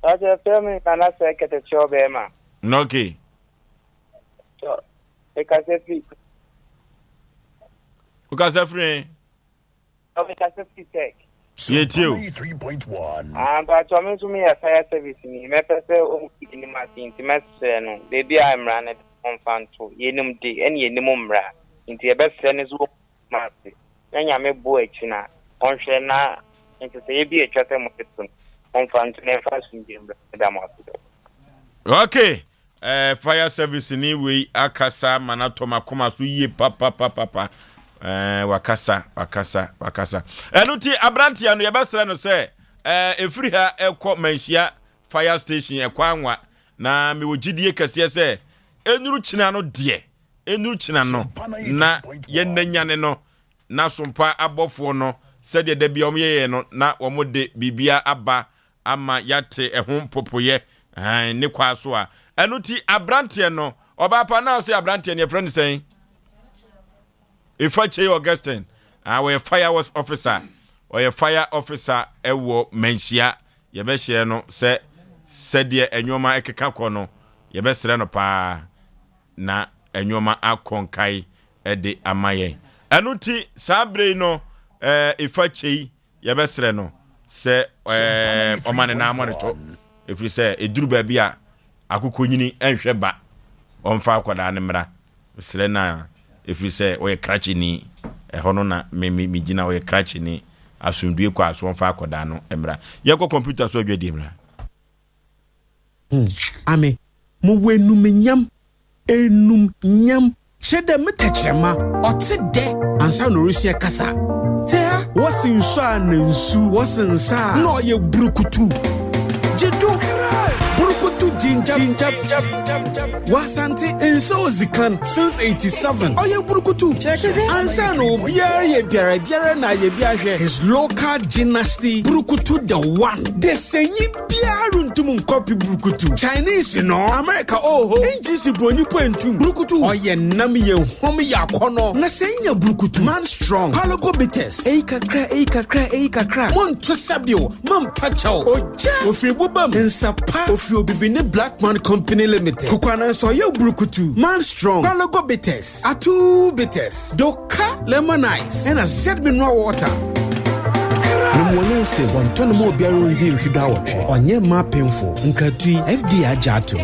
aje pemi kana se kete chobe ma okay Ukasefri tech. Yetio 3.1. But to me to me a fire service ni me pese o ni machine ti mese no baby I'm running on fan to yenum de ene yenum mra nti e be se ne zo mate nya me bo echi na onhwe na nti se ye bi etwase mo tetun on fan to ne fast ndim da mo okay fire service ni we akasa manatoma koma so yie papa wakasa enuti abrantia no yebesere no se efiri ha ekọ manhia fire station ekwanwa na me wogidie kase se enuru china no na yenanyane no na Sompa abofo no se de da bia omyeye no na omode bibia aba ama yate ehon popoye ne kwaso a enuti abrantia no obapa na so abrantia ne friend saying if I say Augustine, our fire officer or a fire officer, ewo menshia, ye be share no said ye enyoma ekeka no ye be sere no pa na enyoma akonkai ede amaye. Anuti sabre no if I say ye be sere no se omane na amane to if you say eduru ba bia akoko nyini enhwe ba omfa akoda ne mra sere na if you say we cratchy ni hono na me gina we cratchy ni asundue kwa so fa akoda no emra ye ko computer so adwadi emra ame mo wenum nyam shede metachrema ote de ansa no rusia kasa te wosin so anansu wosin sa no ye burukutu jedo burukutu jinjab. Wasanti enso zikan since 87. Oye burukutu. Check it. Ansa no biara na ye biara. His local dynasty burukutu the one. De senyi biara ntum copy burukutu. Chinese no America NGC broni pointum burukutu. Oye nam ye hom ya kono. Na senya burukutu. Man strong. Palogo bites. Ei kakra. Mon to sabio. Man pachao. Oja. Ofri bobam. Ensapa. Ofri obibine Black Man Company Limited. Kukwana so ye burukutu. Man strong. Palogo bites. Atu bites. Doka lemon ice. And a set mineral water. Numwone se wantono mo biara nzi mfido awotwe. Onye ma painful. Nkratui FD ajato.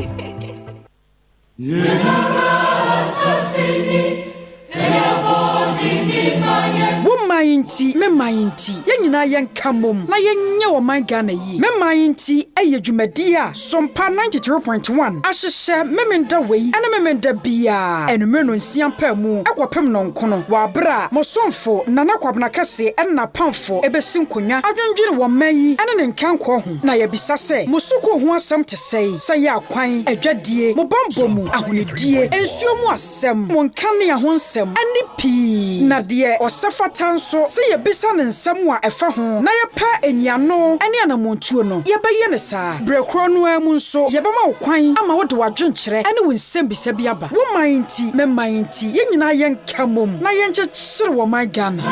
Womayinti, me mayinti, yenyina yenkamom, na yenye wo man Ghana yi. Me mayinti eye dwumadia, Sompa 93.1. Ahyehyɛ memenda wei, ene memenda bia. Enumere no nsiampa mu, akwapem no nkono. Wa bra, mosomfo, nana kwabna kase, ena pamfo, ebesi nkonwa. Adwendwene wo man yi, ene ne nkanko ho. Na yebisa se, musuko ho asɛm te sei, sɛ yɛ akwan, adwadie, mo bambo mu, ahonedie, ensuo mu asɛm, mo nkane ya ho nsɛm, ani pii. Na de osafata nso, sɛ yebisa ne nsɛm wa ɛfa ho, na yɛpɛ enyiano, ene anamontuo no. Yɛbɛyɛ ne saa. Brekro no amu nso, yɛbɛma wo kwan ama wo de wadwenkyerɛ, ene wo nsɛm bisa bi aba. Wo mayinti, me mayinti, yenyina yenkamom, na yenkyekere wo man Ghana.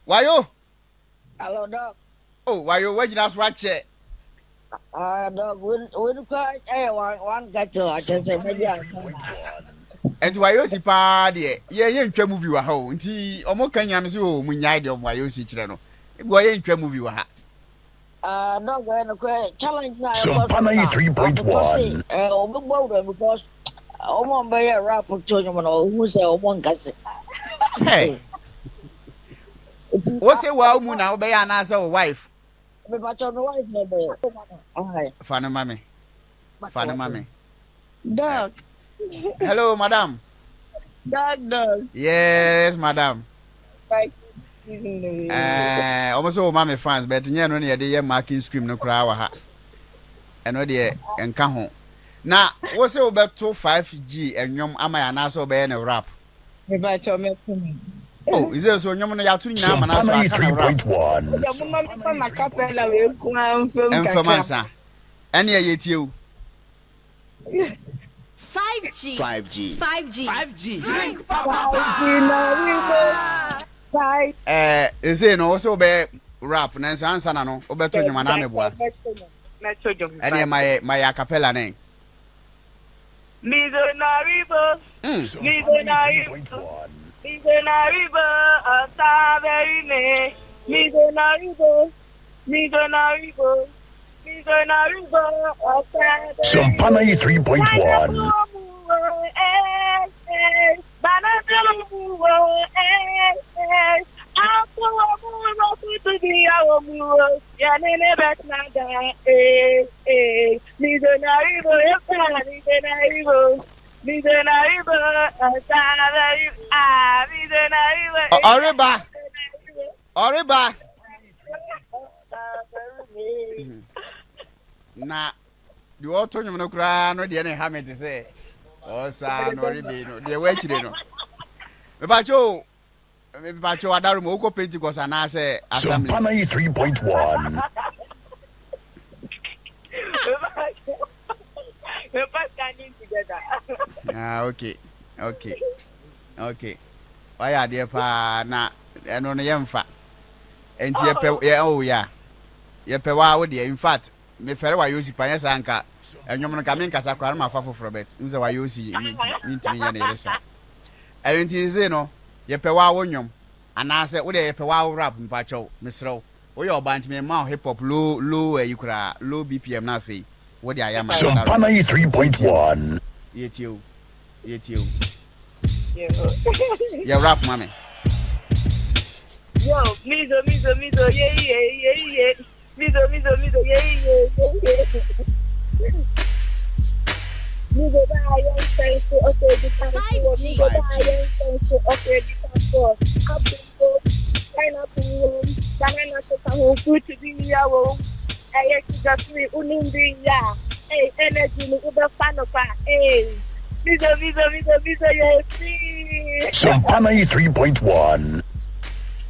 Wayo? Hello, dog. Oh, Wayo, where you just watch it? Dog, when quite one got to, I just say, maybe I'm and Wayo si party, ye twa movie wa ho, nti omo kanyam se o munyai de Wayo si kire no. Go ye twa movie wa ha. Dog, and challenge now. Sompa 93.1. Because omo be a rap to you no who say omo nkase. Hey. What say wa mu na obey anasa o wife? Me ba cho no wife no be. Okay. Fana mami. Dog. Hello, madam. Dog. Yes, madam. Right. Almost all mami fans, but you know near the marking scream no cry wa ha. And no dear and come home. Now, what's it about 5G and yum am I anasa obey and a rap? Me ba cho me to me. Oh, is there so you ya to now and answer 3.1. Any yet you 5G. Is it also be rap and answer no obeto you maname boa. Any my acapella name. Midonaribo, Saverine, Midonaribo, Sompa 93.1. Oriba. Na the auto you no cry no dey na ha me to say osa no ribe no dey we chire no me ba cho adaru mo ko Pentecost na say assembly Sompa 93.1. We're both standing together. Okay. Why are there pa na eno no yemfa enti yepe wa wo de in fact me fere wa yosi pa yesa anka enwom no ka me nkasa kra ma fafo Robert nze wa yosi mintimi ya na yeresa enti ze no yepe wa wo nwom anase wo de yepe wa rap mpa chow misrew wo ye oba ntimi ma hip hop low yikura low bpm na afei wo de ayama Sompa 93.1. yetio yeah rap mami. Yo, mizo, yeah. Mizo, yeah. Mizo, Bayan, thanks to Osei Aboagye Oforisuo. Pineapple, banana, fruit to be yawo. I just me unimbi ya. Hey, energy no ube fan of hey. Mizo, yes. Sompa 93.1.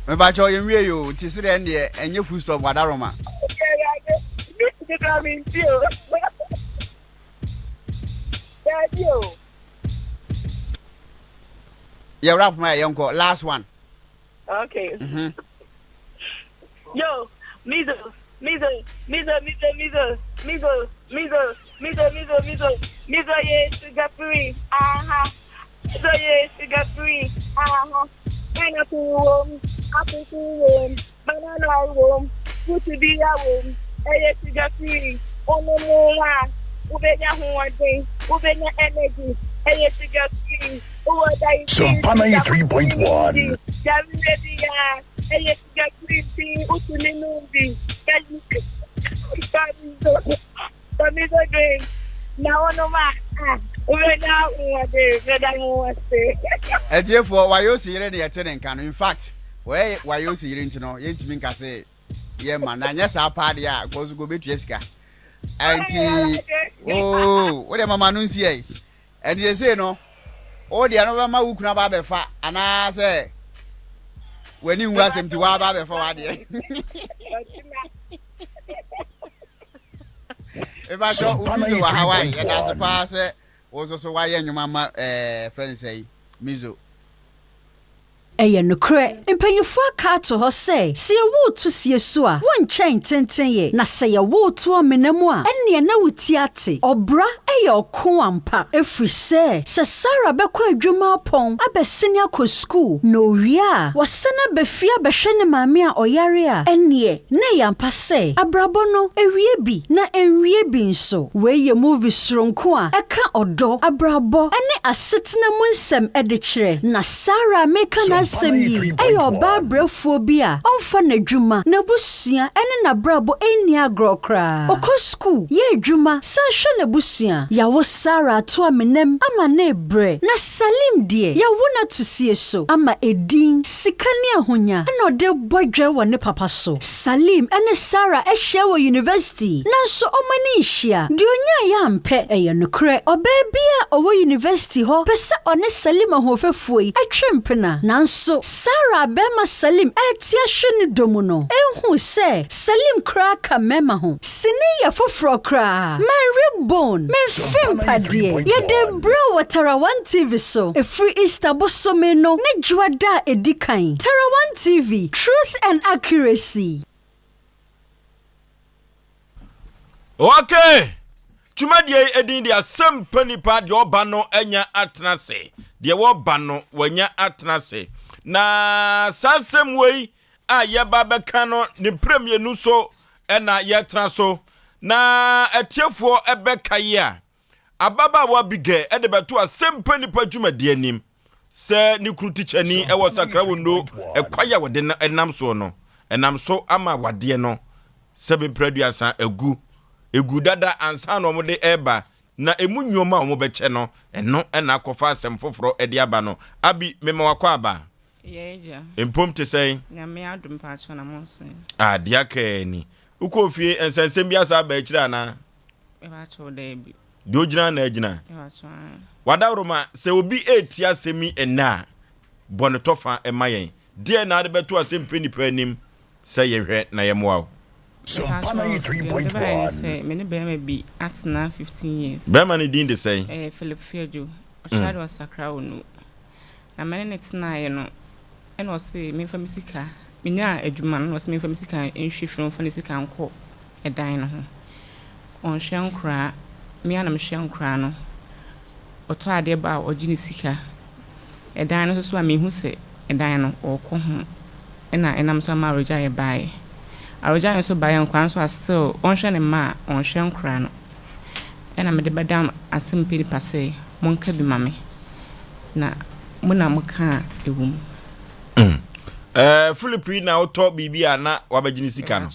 Me ba cho yen wie yo, ti sire ndie enye full stop wadaroma. Yeah, rap my uncle. Last one. Okay. Yo, Mizo, yeah, sugar free. So yeah, sugar free. Pineapple room, apple room, banana room, fruit be a room. Yeah, sugar free. No, ubenya huwade, ubenya energy. Yeah, sugar free. Sompa 93.1. Hey, sugar free. Utulinumbi. Mizo drink. Now no ma. Therefore, why you see any attending can in fact, why you see it no, yet me can say, yeah, man, and yes, our party goes go be Jessica. And what am I nun say? And you say no, oh, the another ma who can have fat, and I say, when you was him to have a for if I show Hawaii, and as a passer, was also why your mama, friend say, Mizo. Eya nukre mpanyufo aka to ho say se wo to sie so a won chen tenten ye na se ye wo to amenamu a enne na wuti ate obra eya oko ampa efri se Sara bekọ adwuma pon abesini akọ school no wia wasana befia behwe ne maame a oyare a enne na yampa se abrabo no ewie bi na enwie bi nso we ye movie sronko a eka odo abrabo ene asetena mu nsem ede kire na Sara meka na Semi, ayo babrefo bi a onfa na dwuma na busua ene na brabo eni agrokra okọ school ye dwuma sanhwe na busua Yaw Sara to amenem ama na ebre na Salim die ya wona to sie so ama edin sikani ahonya na ode bodwe wo ne papa so Salim ene Sara ehia wo university na so omani hia de onya ya mpe eye nokre obabia owo university ho pese one Salim ahofefuoi atwempena na so Sara bema Salim etia hwe ne domu no enhu se Salim kra ka mema ho sini ya foforo kra my bone me fem padie ye de bro watara one TV so free Easter bosome no ne dwada edikan Tara one TV truth and accuracy. Okay, chumadie edin dia Asem Mpe Nipa de oba no anya atnase de wo ba no wanya atnase na sasem wei a ye baba kano ne premier nu so na ye tra so na etiefo ebeka ye a ababa wa bige ede beto Asem Mpe Nipa dwumade anim se ni krutichani e wo sakra wondo ekwaya wode na enam so no enam so ama wade no 7 producer egu dada ansa no mode eba na emu nyoma o mo beche no eno na akofa asem foforo ede aba no abi mema wakwa aba yeja empom te sei na me adum pa cho na monse dia ka ni ukofie ensensem bia sa ba akira na e ba cho da bi do gina na agina e ba cho wadaroma se obi etia semi ena bonotofa emayen de na de beto Asem Mpe Nipa anim se yehwe na yemwa Sompa 93.1. Many Bema be at now 15 years. Bema ni din de say. Philip Fiedu. A child was a crown. A man it's na and was say me from Sika. Minya a Juman was me from Sika and she from Fanisika and co. A diner. On Shan Cra, me and Shan Crano. Or tired about or Ginny Sika. A diner was me who say a diner or come home. And I'm some marriage I buy. I was just so by and so I still on shan and ma on shan crown. And I made the madam Asem Mpe Nipa say, Monka be mammy. Na Muna Moka a womb. Philippi now talk bibi ana wabajini sikano.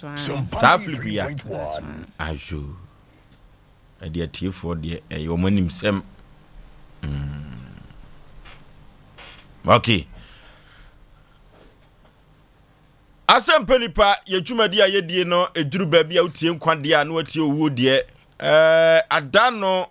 Sa Philippi ya. Ajo. A dear tea for the your money himself. Okay. Asem Mpe Nipa ye dwumadi a ye die no eduru ba bia utie nkwade a no atie owu de adano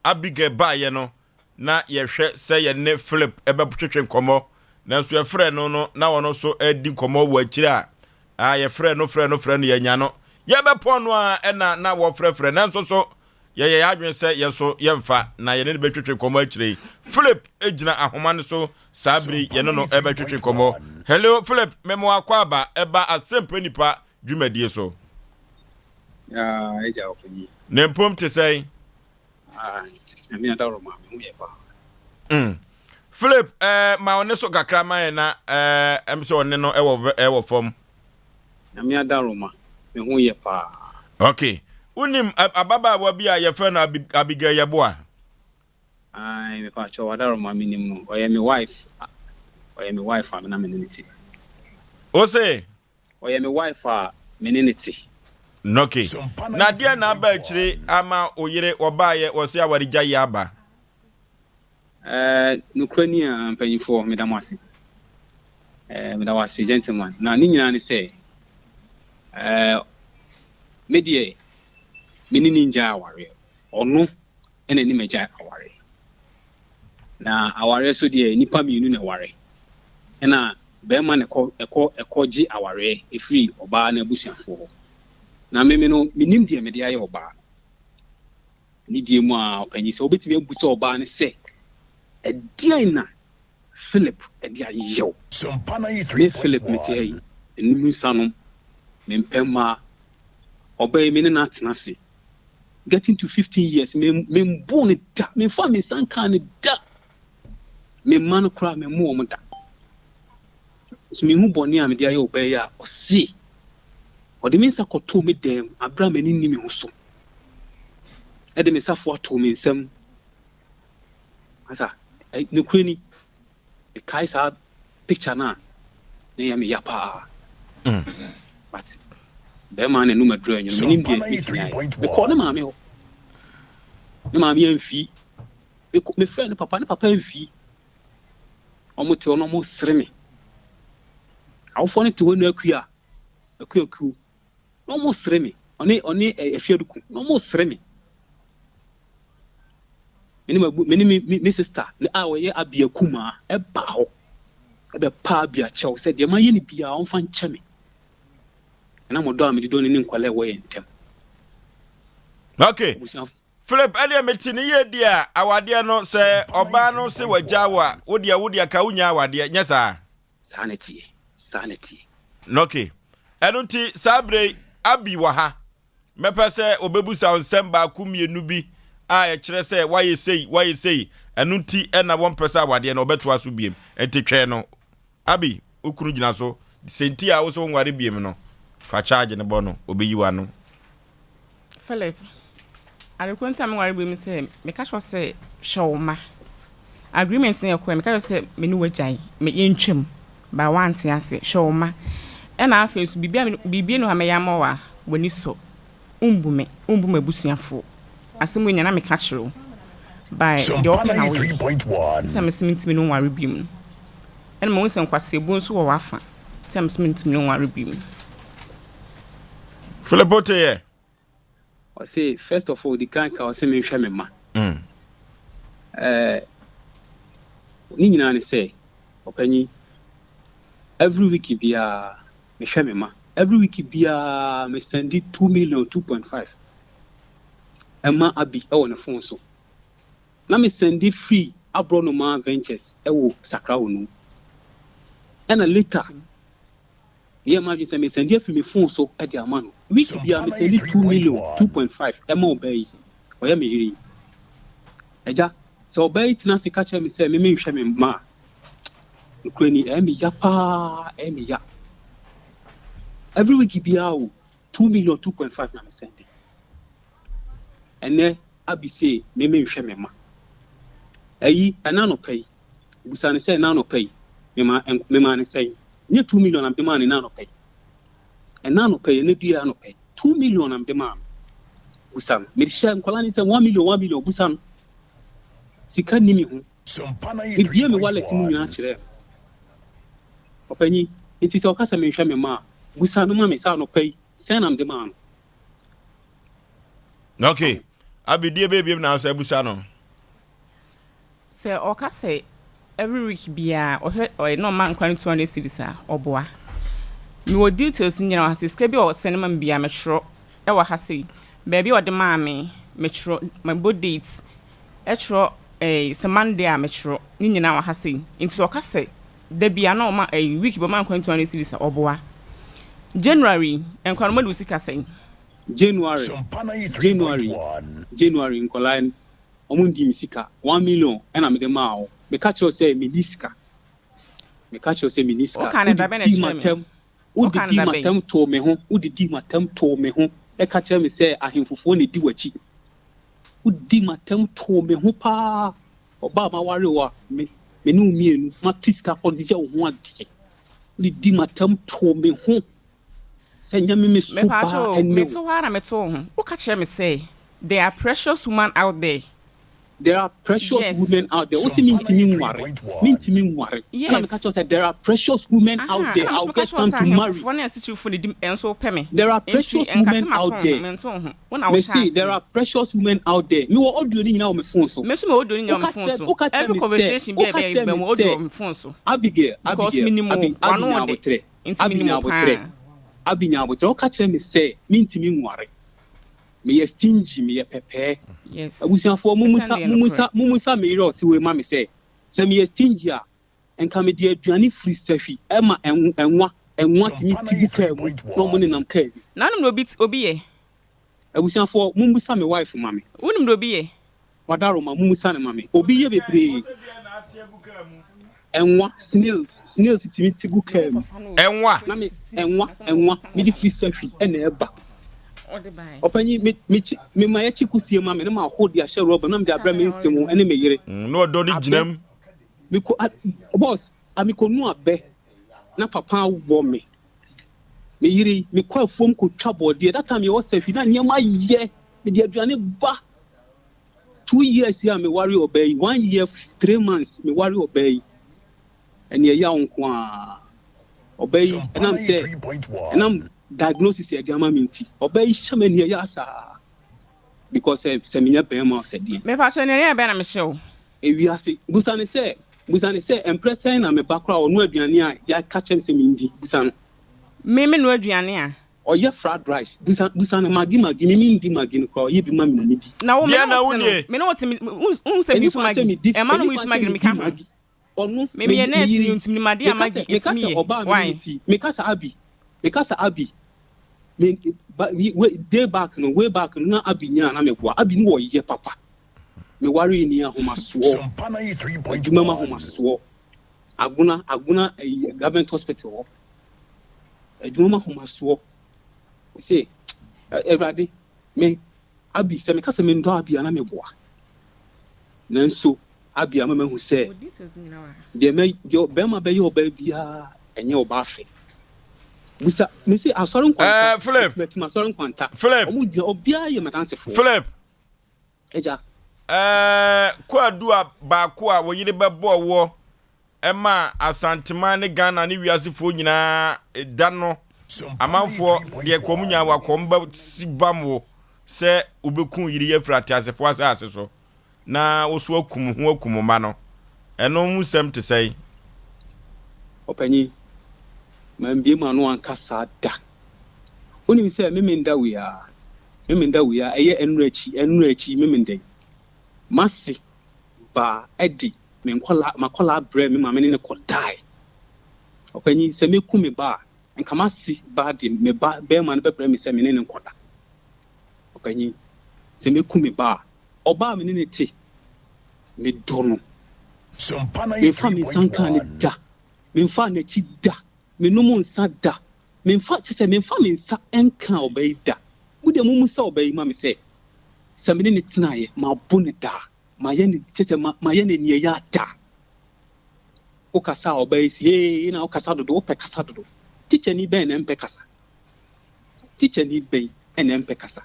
abige ba ye no na ye hwe se ye ne Philip ebepotwetwe nkomo nanso ye frɛ no na wono so adi nkomo wo akira ye frɛ no ye nya no ye bepo no a na wo frɛ nanso so ye adwen se ye so ye mfa na ye ne betwetwe nkomo akire Philip ejina ahoma no so sabri ye no ebetwetwe nkomo. Hello Philip, memo akwaba eba Asem Mpe Nipa dwumadie so. Eja ofini. Nempom te sei. Emi adaro ma me huye pa. Philip, ma one so kakra ma na emso one no ewo fom. Emi adaro ma me huye pa. Okay. Unim ababa wa bia ye fe na abiga yeboa. Me pa cho adaro ma minimum. Oye me wife. Oye me wife am na menenity. Osei. Oye me wife a menenity. Okay. Na dia na ba akire ama oyire obaye Osei awarigya yaba. Nukrani a mpanyifo medamwase. Medawase gentleman. Na ni nyina ne say medie menini nja aware. Ono ene ni meja aware. Na aware so de nipa mienu na aware. Na bema ne ekoji aware efiri oba na abusuafo na meme no minim de me de aye oba ni die mu a opanyi se obetimi abusa oba ne se edian na Philip edia yew Sompa na 3 Philip metei enimu sanom me mpema oba me ne na tenase getting to 15 years me born da me fa me sanka ne da me man kra me mo da so me hu boni a me dia ye obey ya osi o de me sakoto me dem abra me ni me ho so e de me safo ato me nsam asa ne kreni e kai sa picture na ya me yapa but be man enu madro anyo me nim de me ko ne ma me ho ne ma me amfi me friend ne papa amfi omote ono mo sere me awfo ne te wonu akua no mo sere me oni efiaduku no mo sere me me sister ne awoye abiakuma e ba ho e be pa bia chew se de ma ye ne bia on fa nche me na mo do am di do ne nkwale wo ye ntem. Okay. Philip elia metini ye dia awade no se oba no se wajawa wodia ka unya awade nyesa sanity. Okay. Enunti sabre abi wa ha. Mepese obebusa onsemba kumienu bi a ye kire se waye sei enunti ena won pese awade no obeto aso biem entitwe no abi ukuru gina so senti a wo so nware biem no fa charge ne bono obeyiwa no. Philip arekwenta me nware biem se me ka sho se shawma agreement ne yakwa me ka sho se me ni wajai me yentwem ba wanti ase shawma ena afesu bibia no ha me yamawa wani so umbume busuafo asemu nya na me ka kiro by the open away 3.1 some simintimi no nware biem ena mo nsen kwase bu nso wo wafa some simintimi no nware biem. Philipote ye I say first of all the kan ka o se me hwe me ma ni nyina ne say opanyi every week bia me hwe me ma every week bia me send 2 million 2.5 ema abi e won phone so na me send free abronoma ventures e wo sakra wonu ena later ye ma bi se me send free me phone so e di amano week bia me send 2 million 2.5 ema obey oya me yiri eja so obey tina se catch me say me hwe me ma kreni emi yapa emi ya every week bia 2 million 2.5 na me send ene abi say me hwe me ma ayi ana no pay busane say na no pay me ma ne say nye 2 million am de ma ne na no pay ena no pay ne dua no pay 2 million am de ma busan me sha nkwala ni say 1 million busan sika ni mi hu me bia me wallet ni nyina kire opanyi enti se okasa me hwe me ma busa no mama say no pay send am the man. Okay. Abidie baby na say busa no. Say oka say every week bia or no man kwan 200 cedis a oboa. Me wo details nyina ha say ska bi o send man bia metro e wa ha say baby o de maame metro my board dates etro se Monday a metro ni nyina wa ha say into oka say da bia no ma week bo man kwan 200 cedis a oboa. January enkwan ma lusi ka say January nkolan omundi misika 1 million ena me de ma o me catch you say miniska o Canada benetem udidi matem to me ho e catch me say ahemfofo ne di wachi udidi matem to me ho pa oba ma ware wa me no mienu matiska ko di je ho ade udidi matem to me ho senya me so ba and me to wara me to ho o catch me say there are precious women out there. There are precious women out there. What's mean worry? Yes. There are precious women out there. I'll get some to marry. There are precious women out there. Me see, there are precious women out there. Me what do you know my phone so? Me what do you know my phone so? Every conversation be my phone so. Abigail. O catch me say, me worry. Me stingy me pepe. Yes. Abusiafo mumusa me ro ti we ma me say me stingy a enka me de aduane free safi e ma enwa timi tibu ka mu no mo ne nam ka bi nanum no obi ye abusiafo mumusa me wife ma me wonum do obi ye wadaro ma mumusa ne ma me obi ye bebre enwa snails timi tibu ka mu enwa na me enwa me di free safi e na eba opanyi me ma yachi kusie ma me na ma hold ya share rubber na me abra me nsemu ene me yire no do ni ginam me ko boss amiko nu abe na papa wo me yire me ko afom ko twa bode that time you was safi na nyema ye me di aduane ba 2 years ya me worry obey 1 year 3 months me worry obey ene ya onko a obey and I'm say and I'm diagnosis e gama minti obey shame ne ya sa because se me bema said me pa so ne ya be na me show e wi ase busane se impression na me bakra onu aduane a ya catch me se me ndi busane me no aduane a oye fried rice busane magi me ndi magi no ko ye bi ma me ndi na wo me no what me se mi so magi e ma no mi so magi me ka onu me na esi ntimi magi amagi etimi ye why me kasa abi me day back no way back no na abi nya na me kwa abi no ye papa me worry ni ahomaso adwuma ahomaso aguna government hospital adwuma ahomaso say everybody me abi se me kasa me ndo abi na me boa nanso abi ama hu se de me yo be ma be yo ba bia enye oba afi Musa, me say asorin kwanta. Philip. Asorin kwanta. Philip. Omu di obia ye matanse fo. Philip. Eja. Kwa dua ba kwa wo yire bebo wo ema asanteman ne Ghana ne wiasefo nyina dano amanfo de komunya wa komba sibamwo se obekun yire ye frati asefo ase so na wo so akum ma no eno musem te sei opanyi mambie ma no ankasa da oni se memenda we a eye enurachi memenda masi ba edi me makola bre me ma me ne ko die opanyi se me ku me ba nka masi ba di me ba be ma ne be me se me ne ko da opanyi se me ku me ba oba me ne ti me dono Sompa me fa me sanka ne da me fa na chi da me no mu nsa da me fa se me fa me nsa enka obey da mu de mu sa obey ma me se me ne tinaye ma bu ne da ma ye ne tete ma ye ne nie ya da o kasa obey si na o kasa dodo o pe kasa dodo teacher ni ben na mpe kasa teacher ni ben na mpe kasa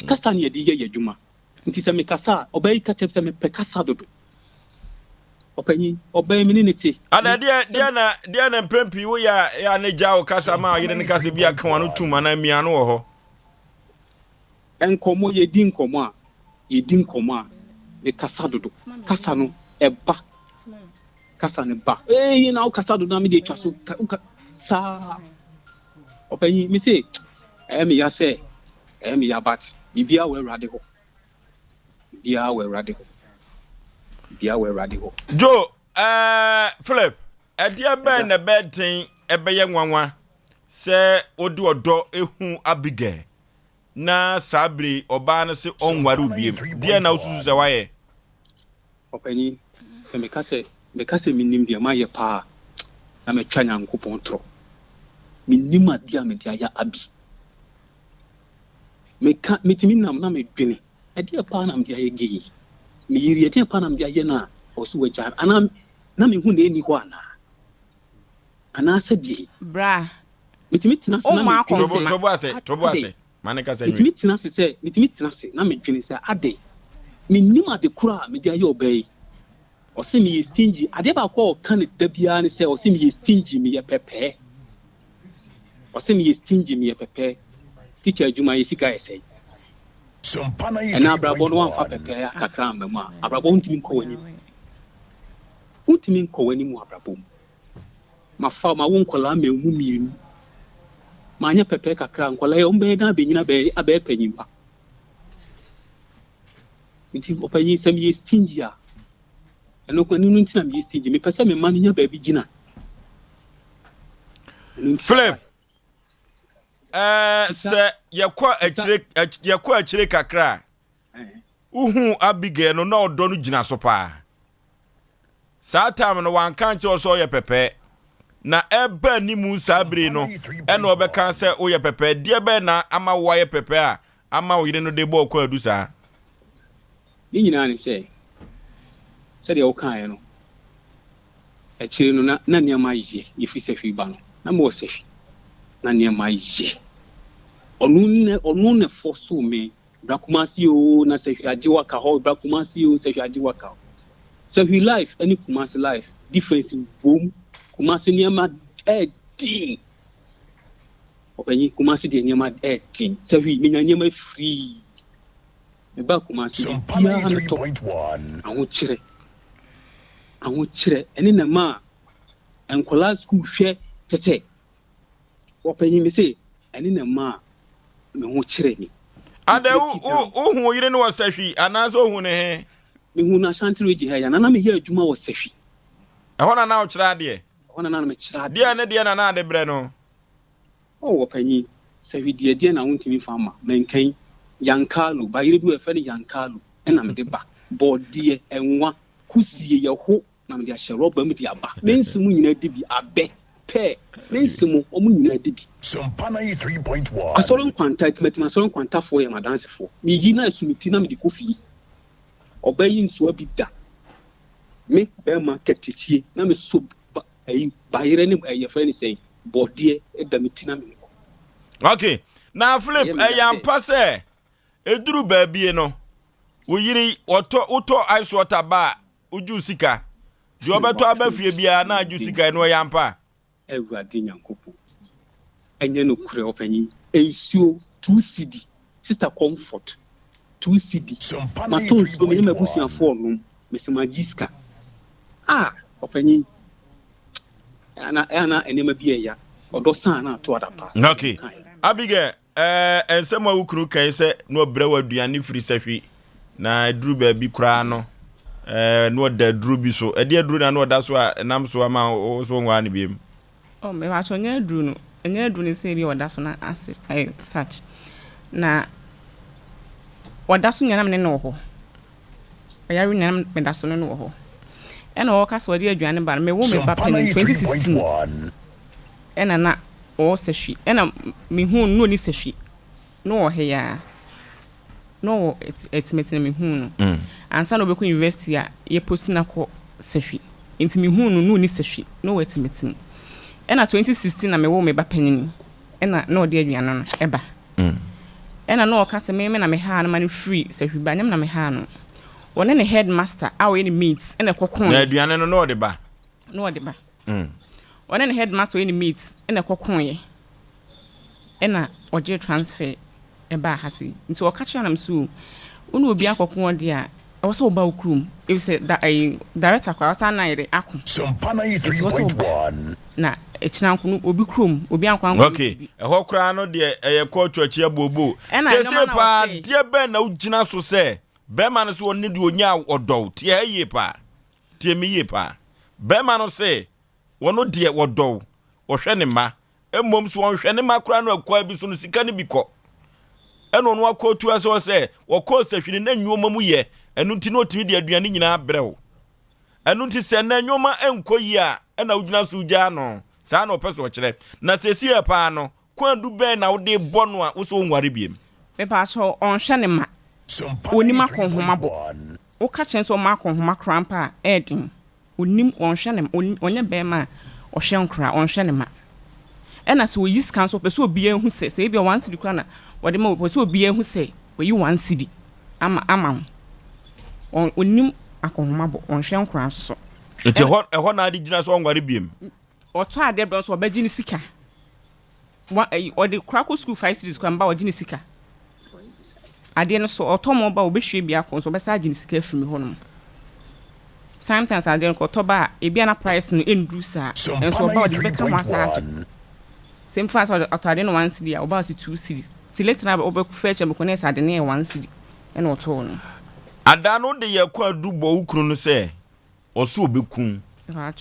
kasa ni ye di ye adwuma nti se me kasa obey ka se me pe kasa dodo Openyi obey minute. Ada dia na mpempi wo ya na gya wo kasa ma yede ne kasa bia ka wano tuma na miano wo ho. Enkomo ye din komo a e kasa dodo. Kasa no eba. Kasa ne ba. Eh na kasa dodo na me de twa so sa. Openyi me say me ya say me ya bat. Bibia we rade ho. Bia we rade ho. Joe, Philip, dia ben na bedin ebeye nwanwa se odi odo ehu abige na sabri oba na se onware ubiem dia na ususu se waye Openyi se me kase minim dia maye pa na me twa Nyankopon tro minim adia me dia ya abi metimi nam na me dwene adia pa na me dia ye gi me yiri adia pa na me dia ye na osu wajar ana na me hu na eni ho ana sedi bra metimi tina se na me tobo ase manika se metimi tina se na me dwene se ade minim ade kura me dia ye obey ose me stingy ade ba ko kan da bia ne se ose me stingy me ye pepe teacher adwuma ye sika ese Sompa na and abrabo no amfa pepe kakra mbema abrabo ntimi nko wani mu abrabo mafa ma won kola ma emu mienu ma anya pepe kakra nkola ye ombe ga benyina be abe panyimpa nti opanyi sem ye stingy a eno ko ninu ntina me stingy me pese me man nya ba bi gina Philip se yakwa achire kakra uhu abige no na odo no gina so pa sa time no wan kan che so ye pepe na ebe ni mu sabri no e na obeka se o ye pepe die be na ama wo ye pepe a ama wo yire no de bo kwa adusa ni nyina ni se de o kan no achire no na niam ye ifi se fi ba no na mo se fi na niam ye onu ne fosu me brakumasi o na se ajiwa ka ho brakumasi o se ajiwa ka se life any kumasi life difference in boom kumasi niam din openyi kumasi de niam din se me niam free me ba kumasi bia no to aho chire eni na ma enkola school hwe tete openyi me say eni na ma me ho chire ni ade hu yire no wasahwi anaso hu ne he me hu na shantre gi ha ya na me ye adwuma wasahwi ehona na o chira ade ehona na me chira ade dia ne dia na ade bre no opanyi sahwi dia na wontimi fama menkan yankalu ba yire bi e fe ni yankalu na me de ba bodie enwa kusie ye ho na me de ahye roba me de aba mensimu nyina de bi abe pe mensimu omu nyina de bi Sompa na 3.1 asoron kwanta timatima asoron kwanta fo ye madanse fo mi yi na asumiti na me de kofi obayi nso abi da me be market tichie na me so ba yire ni ye fe ni sei bodie e da miti na me okay na Philip yampa se eduru ba bie no wo yiri oto ice water ba uju sika jo beto abafie bia na aju sika no yampa ewurade Nyankopon enye no kure opanyi ensuo 2 cd sister comfort 2 cd mato so me mabusia fo no mesema jiska opanyi ana enema bia ya odo san na to adapa okay abige ensema wukuru kan se no obrewa aduane firi sahwi na duru ba bi kura no no da duru bi so e de duru na no da so nam so ama so nwa ne biem me wa cho nya duru no nya duru ne se bi oda so na search na oda so nya na me no ho ayari nya me da so no ho e na o ka so de aduane ba me wo me ba pen 2016 e na o sehwi e na me hu no ni sehwi no he ya no etimetina me hu no ansa no be ko university a ye post na ko sehwi enti me hu no ni sehwi no etimetin e na 2016 na me wo me ba panini e na no de aduane no eba e na no ka se me na me ha na man free sehwi ba nyam na me ha no one ne headmaster awo any meets and a kokon na aduane no de ba one ne headmaster any meets and a kokon ena oje transfer e ba hasi nti o catch am so unu obi akokon de a I was so about room. It was that a director was a night. Sompa 93.1. Na, it's now obi room, obi anko. Okay, a whole crown of the a coach to a chair bobo. And I say, dear Ben, no Gina so say, Beman is one need you now or doubt. Yeah, ye pa. Dear me ye pa. Beman say, one no dear or do or shenima. A mom's one shenima crown of quite be soon as it can be caught. And on what quote to us or say, or course, if you didn't know mamuye. Enu ti no timi de aduane nyina brew enu ti se na nwoma enkoyi a na ugina so ugya no sa na opeso kire na sesi e pa no kwandu ben na wo de bɔ no a wo so nware biem me pa cho on hwe ne ma onim akonhoma bo wo ka chen so ma akonhoma krampa edin onim on hwe ne onye be ma o hwe nkra on hwe ne ma ena so yi scan so peso obi ehu se e bi 1 cedi kra na wo de ma peso obi ehu se we yi 1 cedi ama onim akonhoma bo on hwe nkra so enti ho na adi gina so nware biem oto ade bro so obaji ni sika wa o de krako school 5 cities kwa mba oji ni sika ade no so otomo ba obehwe bia kon so besa agi ni sika afimi ho no sometimes ade no ko to ba e bia na price no endru sa enso ba o de beka massage same fast oto ade no 1 cedi o ba si 2 cedi ti later na obeku fetch me connect ade no 1 cedi ene oto no adano de ye kwa dubo ukru no se oso obekun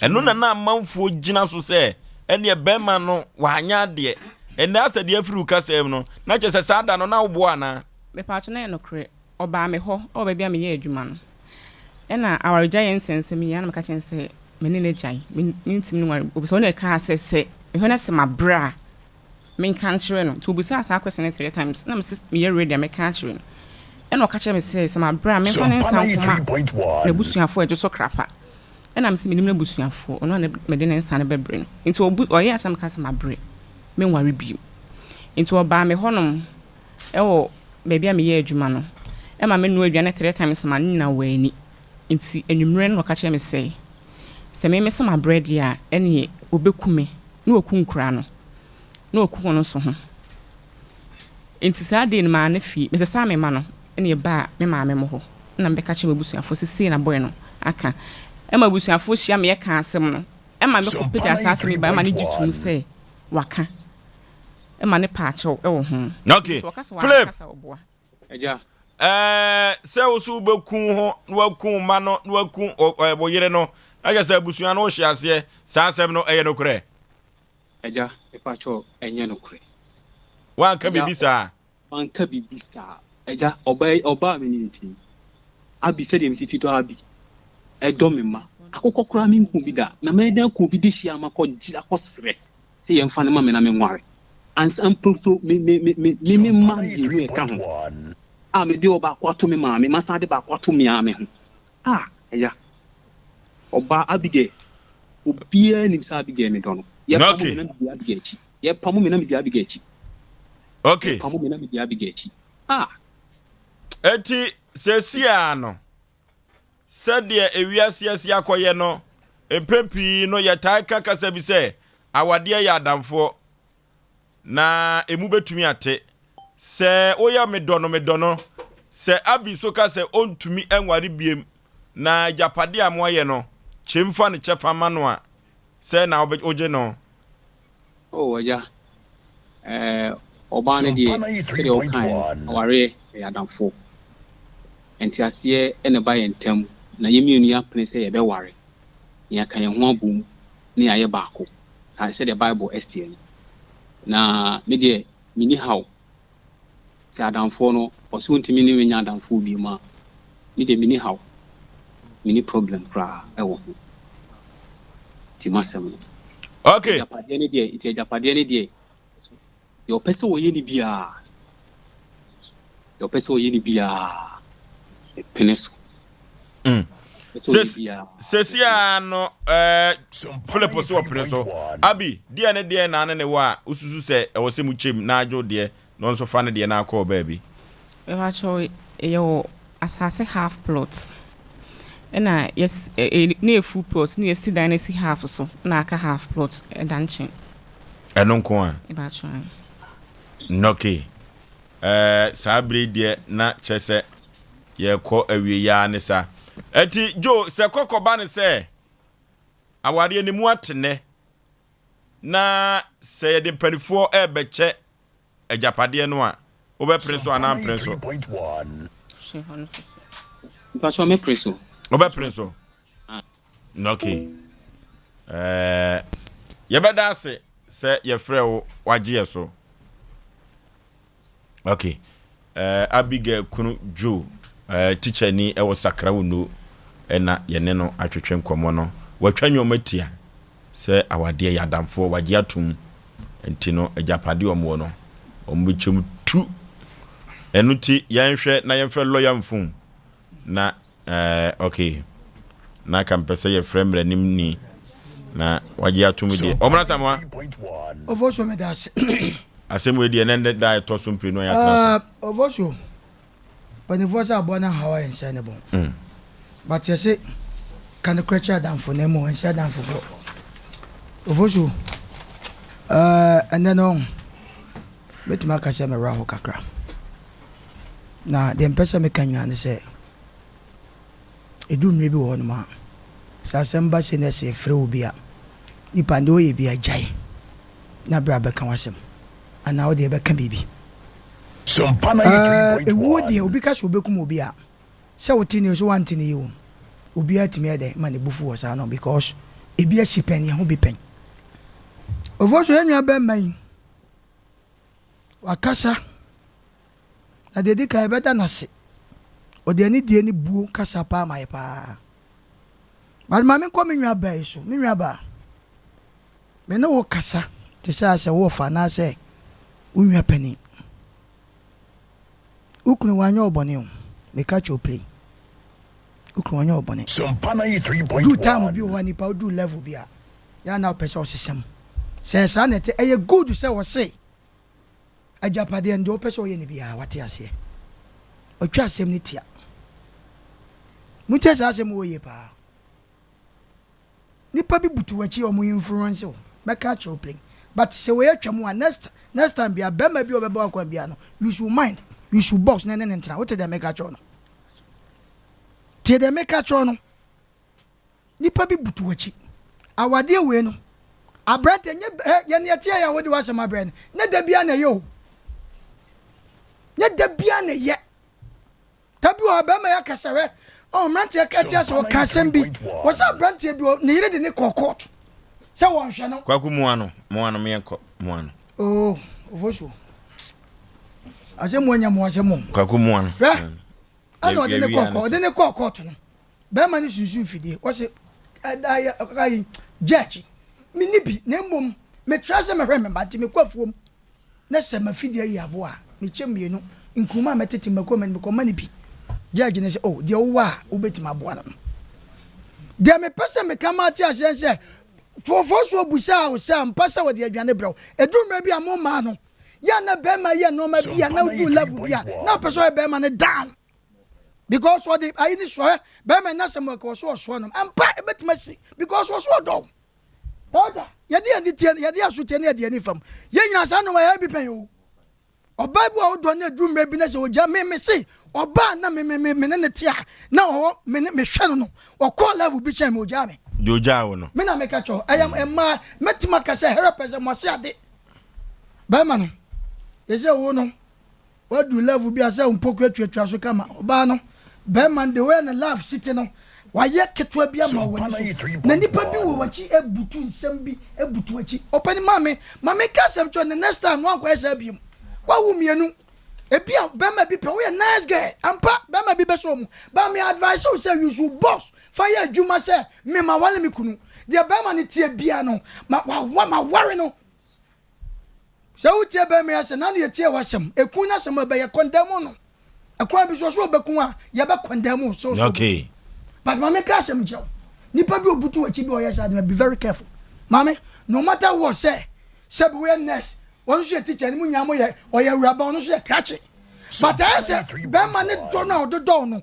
eno na amanfo gina so se ene e bema no wanya de ene asade afiri kasem no na chese sada no na wo ana me pa na no kre oba me ho oba bia me ye adwuma no ena our giant sense me yana me ka chense me ne jai me ntim no wari obi so na ka se me ho na se mabra me kan kire no to obi sa asa question 3 times na me ye ready me ka kire no ena okache me say sama bra me fa ne nsan koma na busuafo ejo so krapa ena me se me nim na busuafo ono na me de ne nsan ne bebre no nti obu oye asam ka sama bre me nware bi nti oba me honom ewo baby a me ye adwuma no e ma me nu aduane 3 times sama nina wani nti enwumre no okache me say se me sama bread ya ene obekume na okunkura no na okun no so ho nti sa de ma na fi me se sa me ma no ene ba me maame mo ho na mbeka che mabusuafo sisi na boy no aka e mabusuafo hia me ye ka asem no e ma me ko pita asase me ba ma ne jitum se waka e ma ne pa achew e wo ho okay flip eja se wo su bekun ho na wakun ma no na wakun boyere no aja se abusua no hia ase sa asem no eye no kure eja e pa achew enye no kure wa ka bibisa wanka bibisa eja oba me ni nti abi se dem siti to abi edo me ma akokọ kura me nku bi da na me da ku bi di hia makọ ji akosre se ye mfa ne ma me na me nware ansam proto me ma ye e ka ho me de oba kwato me ma me masa de ba kwato me a me ho eja oba abige obia ni bisa abige me do no ye pa mo me na bi abige echi ye pa mo me na bi abige echi okay pa mo me na bi abige echi eti sesia no sede ewiase akoye no empempi no yetai kaka bi se awade ya adamfo na emu betumi ate se oya medono se abi so ka se ontumi enware biem na japade amoye no chemfa ne chefa mano a se na oje no oja obane die se o kan aware ya adamfo enti ase ene ba yentem na yemienu ya pene se ye be ware ya kan ho abum ne aye baako sa se the bible stn na me de mini how se adamfo no o so ntimi ni wenya adamfo bi ma me de mini how mini problem kra e wo ti masem okay japade ne de iti japade ne de yo pese wo ye ni bia peneso sesia no Philip so peneso abi dia ne na ne wa ususu se e wo se mu chem na ajo de no nso fa ne de na akọ ba bi we wa cho yo asase half plots na yes na full plot na yes dan na si half so na aka half plot danchen eno nko a e ba try noki sabre die na chese ye ko awie ya ne sa eti jo se kokoba ne se awade ni mu atene na se de panifo ebeche ajapade no a wo be prinso ana prinso Pacho me prinso obe prinso noki ye beda se ye frɛ wo wagye so okay Abigail kunu Jo teacher ni e wo sakra wo no na ye ne no atwetwe nkomo no watwa nyomatia se awade ya damfo wagye atum enti no ajapade omo no ombichem tu enuti yenhwe na yenfre lawyer mfum na okay na kampese ye fremre nim ni na wagye atum de omra samwa Ofosuo me das Asem we de nende da to so mpre no ya class Ofosuo panifosa abona hawa ense ne bon but you say can the creature down for nemo and say down for go Ofosuo and then on bet ma ka se me raho kakra na the person me kan nyane say edu nwe bi wo no ma sa semba se ne se frɛ obi a nipa ndo ye bi agyae na bra be kan wasem ana wo de be kan bibi Sompa na 3.1 ewo de obi ka so bekum obi a se wo tini so wan tini yo obi atimi ede ma ne bufu wo sa no because ebi asipani ho bi pen ovoso enwa be man wakasa na de ka beta na se o de ani die ni buo kasa pa mai pa but mama ko me nwa ba iso me nwa ba me no wo kasa te se wo fa na se unwa pani ukunu wanya obone o me ka cho play ukunu wanya obone Sompa na 3.1 do time bi o wani pa do level bi a ya na pese o sesem se sa na te eye good se wo se ajapade ndo pese o ye ne bi a wate ase o twa asem ni tia mutia sa asem wo ye pa nipa bi butu wachi o mu influence o me ka cho play but se we atwa mu a next time bi a bema bi o beba akwan bi a no you should mind you should box na ntra what dey make a cho no te dey make a cho no nipa bi butu wachi awade we no abrante nye ye ne tie ya wodi wasem abrante ne da bia na ye o ne da bia na ye tabi o bema ya kasere o mrante ya katia so kasem bi wo sa abrante bi ne yire de ne kokot se won hwe no kwaku muano me enko muano oh ofosuo asem wonya mo asem mo kwaku muano ano de ne kokot no be ma ni sunsun fidie wo se ai judge mi nibi ne mbom me trase me hwe me bati me kwafuom na se ma fidie yi abo a me chemienu nkuma metete makoma me koma ni bi judge ne se oh de wo a wo betima abo na de me pese me kama ti asense fofoso busa o sa mpasa wo de adwane brew edumre bi amoma no ya na be ma ye no ma bi ya na do level bi a na pese o be ma ne down because what the I ni so be ma na sem ko so no ampa betima si because so do Oda, yadi anitie, yadi asute ne yadi anifam. Ye nyina sa no ya bi pen o. Oba bu a odo na drum bi na se oja me se oba na me ne tia na o me hwe no no. O call level bi chen me oja me. De oja wo no. Me na me ka cho, ayam emma metima ka se herpes mo se ade. Ba ma no. Ye se wo no. Wa du level bi asa unpoku atwa so kama. Oba no. Ba man the way na laugh city no. Waye ketwa bia ma wani so na nipa bi wo wachi ebutu nsem bi ebutu achi opani mame kasem cho the next time wan kwa esa biem wa wu mienu ebia bema bi pe wo nice guy ampa bema bi beso mu ba me advice you say you should boss fire adwuma say me ma wale me kunu de bema ne tie bia no ma worry no so wo tie bema ya se na ne tie wasem ekun na sem be ye condemn no akwa bi so obekun a ye be condemn so okay. But mama kasem jow. Nipa bi obutu wachi bi oyesa dey be very careful. Mama, no matter what say we next. One so teacher ni munya mo ye oye uraba ono so catch. But I say be ma ne do na ododo no.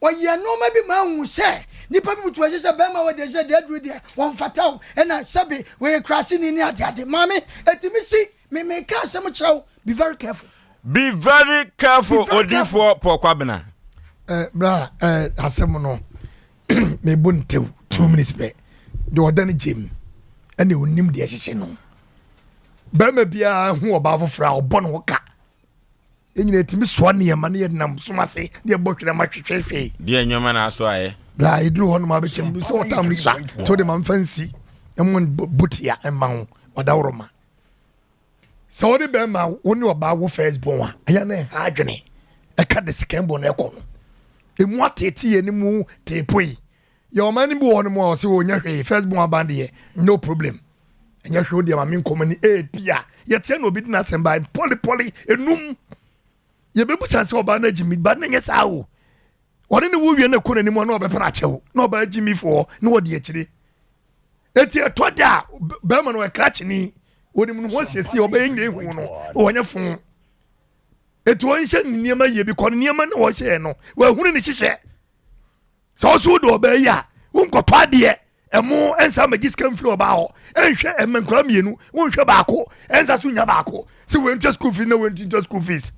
Oye no ma bi ma hu say nipa bi mutu se bema we de se de adru de won fataw na sabe we crash ni ni ade mami etimi si me ka asem kyerɛw be very careful odifo pokwabena bra asem no me bontew 2 minutes pe de odan gym ene onim de hyehye no bema bia hu oba fofra obɔ no ka enyina etimi so ne yema ne nam somase de bɔhwere ma hwehwehwe de enwoma na so aye bra idru ho no ma be kyem so otam ni so to de man fancy emon butia emma ho odawroma so wodi be ma woni oba wo first born a aya na ha adwene e ka de second born e ko no emu atete ye ni mu tepoi ye o mani bi won mo o se wo nya hwe first born band ye no problem enya hwe odi ma min komani e pia ye tie no obi na semba poly enum ye bebu sanse oba na jimi ba na nya sa wo woni ne wo wie na ko na ni mo na obepra chewo na oba jimi fo na wodi akire eti etoda be ma no e kratch ni woni mu ho siesie obey nyire hu no wonya fun etu won hye niema ye bi kon niema na wo hye no wa hunu ni hyehyɛ so so do obey ya won koto ade emo ensa magiska mfiri oba ho enhwɛ emenkura mienu won hwɛ baako ensa so nya baako se we ntwa school fees na we ntwa school fees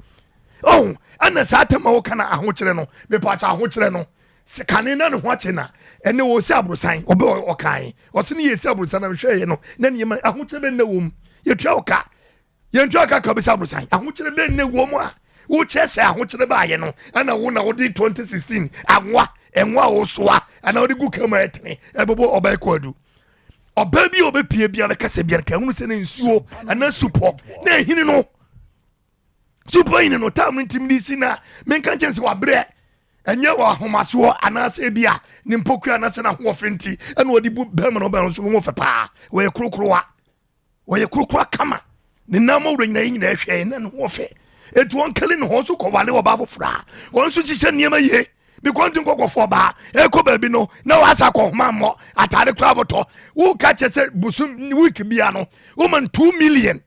oh ana sa atema wo kana ahokyere no me pa cha ahokyere no se kane na ne ho ache na ene wo si abrosan obe okan o se ne ye si abrosan na hwɛ ye no na ne yema ahokyere be na wom ye twa oka ye ntwa oka ka be si abrosan ahokyere be na wom a wo chese ahokyere ba ye no ana wo na wo di 2016 enwa wo soa ana wo di gu kama etene ebebo oba kwadu oba bi obepie bia be kase bia ka hunu se na nsuo ana supo na ehini no supo ine no tam ntimdi sina menka chense wa bre enye wa homaso anase bia ni mpoku anase na ho ofenti ana odi bu bema no ba so mo fepa we krokrowa kama ni namawro nyina nyina ehwe na no ho fe etu on kale no ho so ko wale oba fofra on so chise niema ye bi kon tin kokofo ba e ko ba bi no na wa sa ko mammo atare kra boto wo ka chese busum week bia no woman 2 million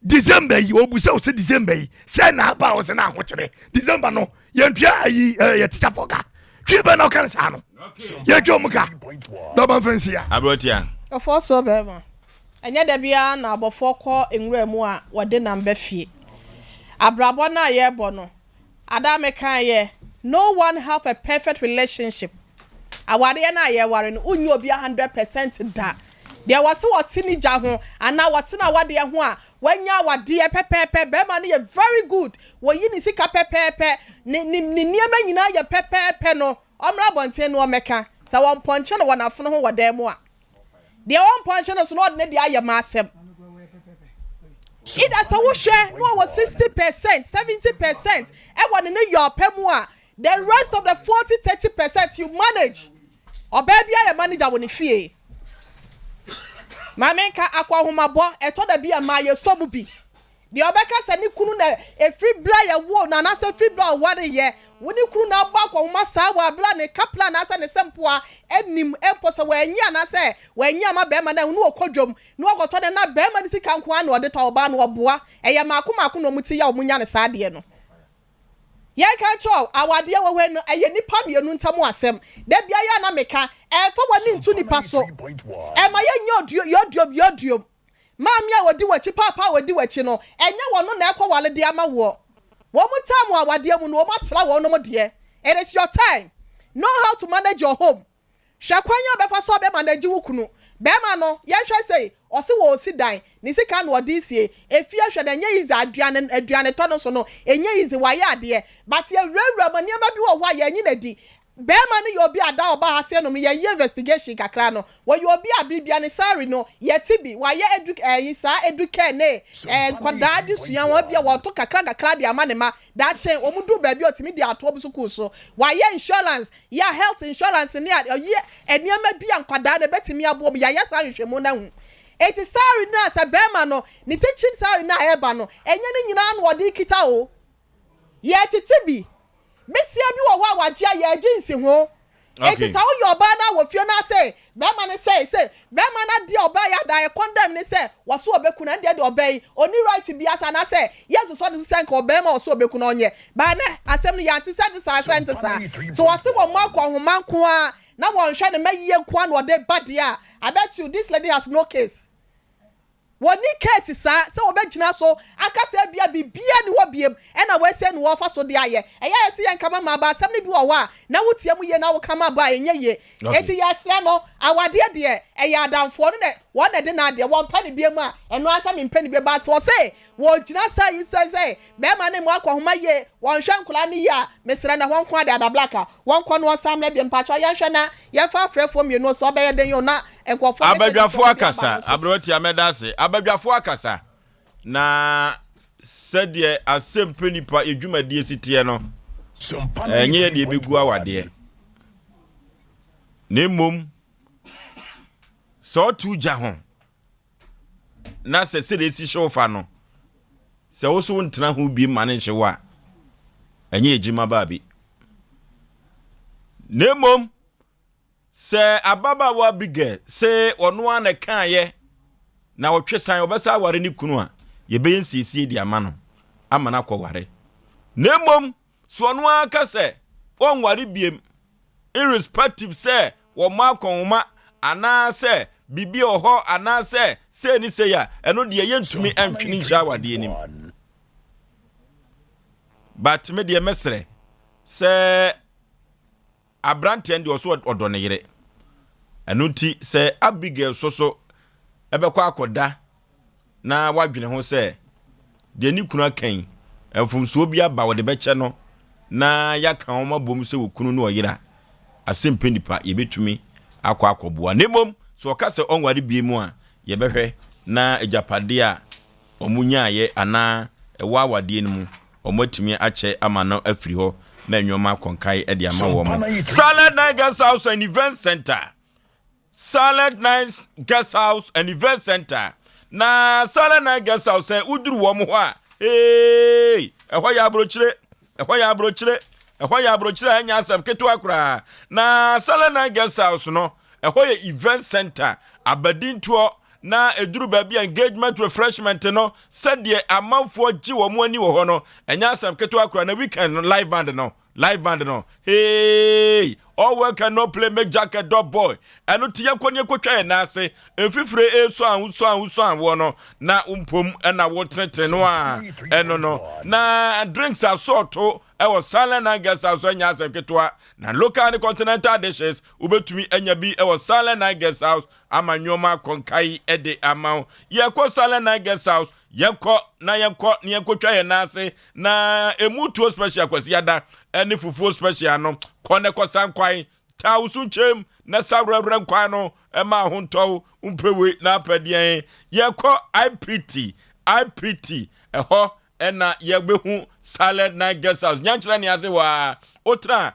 December yi obusa o se December yi se na ba o se na ahokyere December no ye ntwa ayi ye teacher foka twi ba na o kan sa no ye twa muka do ban fancy ya abrotia ofo so be ma enya da bia na abofo kọ enwura mu a wode na mba fie abrabo na ye bo no adame kan ye no one have a perfect relationship aware na ye ware no unyi obi 100% da there was what tini ja ho ana what na wade ho a wanya wade pepepe be ma no ye very good wo yi ni sika pepepe ni niema nyina ye pepepe no omra bonten no meka sa won ponche no wonafo no ho wade mu a de won ponche no so no de aye ma asem ida so wo hwe no was 60% 70% e won ne your pemu a the rest of the 40-30% you manage oba bia ye manager woni fie mama nka akwa homabo eto da bia ma ye somu bi de obeka se ni kunu na efri bla ye wo na na so efri bla wade ye woni kunu na agba akwa homa sa wa bla ne kapla na asa ne sempoa enim empo se wanya na se wanya ma be ma na nu okodwom nu okoto de na be ma ni sika nko an ode to oba na oboa eye maako no muti ya omunya ne sa de no ye ka cho awade ye wo no eye nipa mienu ntamu asem da bia ya na meka fa wani ntu nipa so ma ye yoduom maami a wodi wachi papa wodi wachi no enya wono na ekwa wale de ama wo mutamu awade mu no wo matra wo no mo de it is your time know how to manage your home shakwanya be fa so be manage wukunu be ma no ye hwe sei o se wo si dan ni sika no odi sie efie hwe da nya yizi aduane to no so no enya yizi wa ya de but ye rewura mani ma bi wo ho ya nyi na di be ma no ye obi ada oba hase no ye investigation kakra no wo ye obi abibia ne sorry no ye tibi wa ye educate ne kwada di suya wo bia wo to kakra de ama ne ma da chen wo mudu ba bi otimi di ato obu school so wa ye insurance ya health insurance ne ye eniama bia kwada de betimi abo bi ya sa hwehwemu na hu eti sorry na sa be ma no ni teaching sorry na eba no enye ne nyina no odi kita o ye titibi besia bi wo ho awagye ya agency ho eti sa wo yoba na wo fie na say be ma ne say be ma na de oba ya da condemn ne say wo so obeku na de obai oni right bi asa na say yesu so de senka oba ma wo so obeku na onye ba na asem no ya anti say this asent sa so wo se wo ma kwa homanko a na won hwe ne maye kwa no de badia. I bet you this lady has no case. Woni case sa se obegina so akase bia bibia ni wo biem e na we se ni wo fa so de aye eya se yen kama ma ba asem ni bi wo wa na wotie mu ye na wo kama ba enye ye eti ya sra no awade de eya adamfo no ne wo na de na de wo mpa ni biem a eno asa mi mpa ni be ba so se wo gina sa yi se be ma ne mu akwahoma ye won hwe nkola ni ya mesra na won kwa de adablaka won kwa no sam na biem pa cho ye hwe na ye fa frefo mi no so be ye den yo na enkofo abadwafo akasa abroti amedase abadwafo akasa na sɛdeɛ Asem Mpe Nipa edwumadie sitie no enye de begu awade ne mom so tu gya ho na sɛ esi shofa no sɛ wo so ntena ho bi ma ne hyewa enye ejima baabi ne mom sɛ ababa wa bigɛ sɛ ɔno ana kaayɛ na ɔtwe san ɔbɛsa aware ne kunu a yɛbɛyɛ nsiesie di ama no ama na kɔware na mmom so ɔno aka sɛ ɔnware biem irrespective sɛ wɔma akɔnwoma anaa sɛ bibi ɔhɔ anaa sɛ ni sɛ ya ɛno deɛ yɛntumi antwene nhyɛ awadeɛ nim but me deɛ mesrɛ sɛ abrante ndi oso odo ne yire enu ti se Abigail so ebekwa akoda na wadwene ho se de ni kunu akan enfumso bi aba wo de beche no na yaka ho mabom se wokunu no oyira Asem Mpe Nipa yebetumi akoboa nemom so oka se onware biemu a yebehwe na ejapade a omunyaaye ana ewa awade enimu omotimi ache ama no afiri ho na nyoma konkai e de ama wo mo Silent Night Guest House and Event Center. Silent Night Guest House and Event Center. Na Silent Night Guest House uduru wo mo ho a hey ehwa ya brochire anya asam keto akura na Silent Night Guest House no ehwa ya event center abadinto na eduru baby engagement refreshment no said the amanfo gi wo mo ani wo ho no enya asam keto akura na weekend no live band no hey all work and no play make jacket dog boy eno tie konye kotwa na ase enfifire eso an wo no na umpom na wo tete no a eno no na drinks are sorto e was Silent Night Guest House enya asam keto na local and continental dishes ubetumi enya bi e was Silent Night Guest House amanyoma konkai e de amount ye ko Silent Night Guest House yenko twa na ase na emutuo special kwasi ada ene fufuo special no kone kosan kwai tausu chem na sabrebren kwai no e ma honto umpewe na apedien yenko IPT eho ena yegbehu Silent Night Guest House nyanchira ni ase wa otra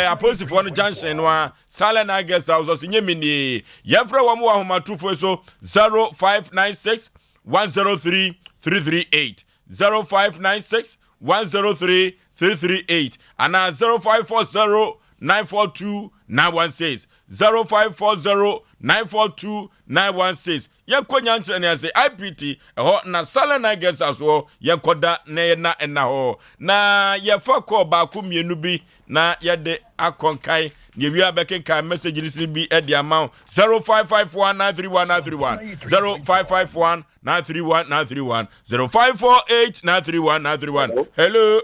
aposifo no junction no Silent Night Guest House so nyemini yefra wo mo wa homatufo so 0596 103 338 0596 103 338 and 0540 942 916 0540 942 916 yekonya nkyere ne ase IPT ho na Silent Night Guest House ho yekoda na ena ho na yefa call ba ku mienu bi na yede akonkai ne wi abekenka message listen bi e de amount 0551931931 0551 931 0548 931 hello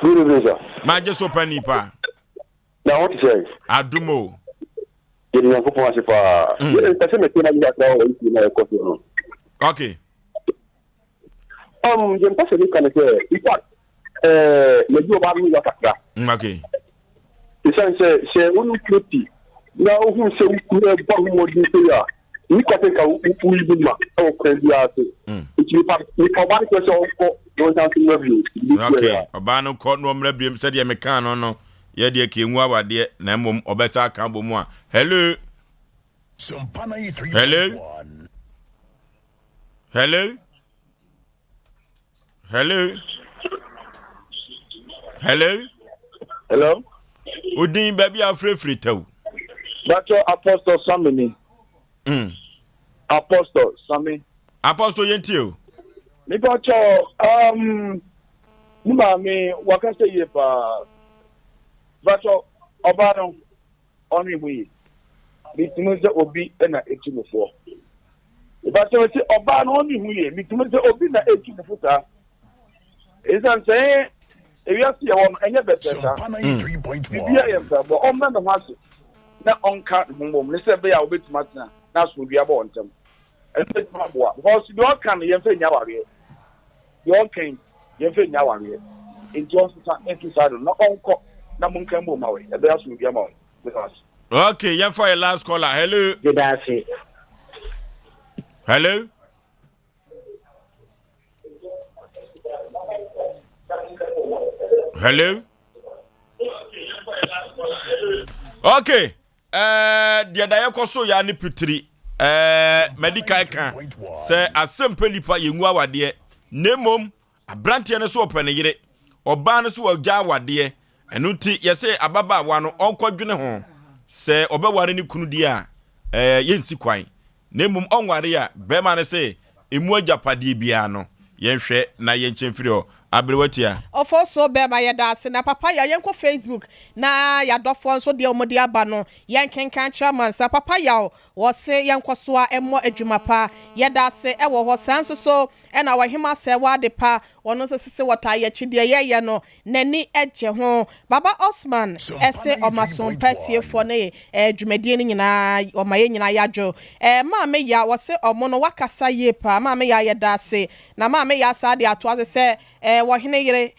good evening sir Maje Sopa Nipa na what say adumo ye ni ko pa se pa se me tena ya kwa o iti na ko no okay je pense que quand il part le jour ba mi ya kakra okay c'est un petit na o hu se ku e ba mo di se ya ni ko te ka u yi ma o ko dia se ni pa ba ko so ko do ta ti review okay oba no ko no mra biem se de me kan no ye de ke nwu awade na mom obesa kan bo mu a hello Sompa 93. Hello Odin baby afrefri taw Dr. Apostle Samini Apostle Sami Apostle yentio mi pacho ni ma mi wakase ye pa Dr. Obano only we. Mitumuze obi na etumufo. But so say oba no only we. Mitumuze obi na etumufo sa. Isan say if you see one enye better. Bibia yemfa but on na ho ase. Na onka mmom ne se be ya obetumata na so bia ba ontem. Because you all can yemfa nya ware. You all can yemfa nya ware. In just into side no onko na munka mbo mawe. E be aso bia ma because okay, yeah, for your last caller. Hello. Good afternoon. Hello. Hello. Okay. The other koso ya ni putri. Medical kan. Say Asem Mpe Nipa yengu awade. Nemom abrantie ne so opene yire. Oba ne so ogya awade. Enu ti yese ababa wa no onkodwene ho. Se obeware ni kunu dia yensi kwan nemum onware a be ma ne se emu agapade bia no yenhwe na yenchemfiri o abrewatia Oforisuo be ma yeda ase na papa ya yenko Facebook na ya dofo nso de omode aba no yenkenkan chairman sa papa ya wo se yenkoso a emo adwuma pa yeda ase e wo ho sanso so e na wahema se wade pa wono so sese wota ya chide ye no nani eje ho baba Osman ese omasompa tiefo ne adwumadie ni nyina omaye nyina yajo ma me ya wo se omo no wakasa ye pa ma me ya yeda ase na ma me ya sa de ato ase se wahene yire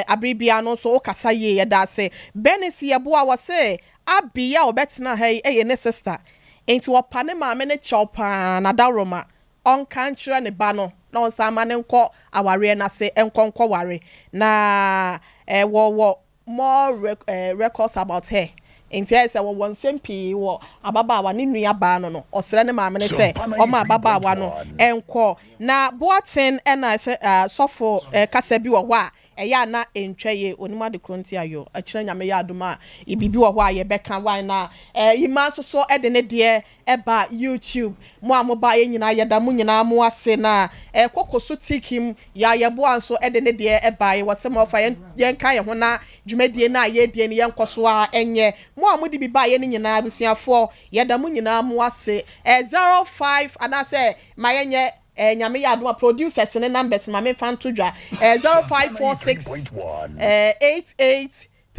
abribia no so okasa ye yeda ase benisi yeboa wo se abia obetena hey eye ne sister enti wo pa ne ma me ne chopa na daroma on kanchira ne ba no na on sama ne nko aware na se enkonko ware na wo more records about her enti I say wo wonsem pii wo ababa wa ne nua ba no osere ne ma me ne se o ma ababa wa no enko na boaten na se sofo kasa bi wo ho a eya na entweye onima de kronti ayo akira nyame ya adoma ibibi wo ho a ye beka wan na yima so de ne de eba YouTube mo amoba ye nyina ye da mo nyina mo ase na kokoso tikim ya ye bo anso de ne de eba ye wasem ofa ye kan ye ho na dwumadie na ye de ne ye nkoso a enye mo amudi bi ba ye ne nyina abusuafo ye da mo nyina mo ase 05 ana se mayenye nyame ya adoma producers ne numbers ma me fan to dwa 0546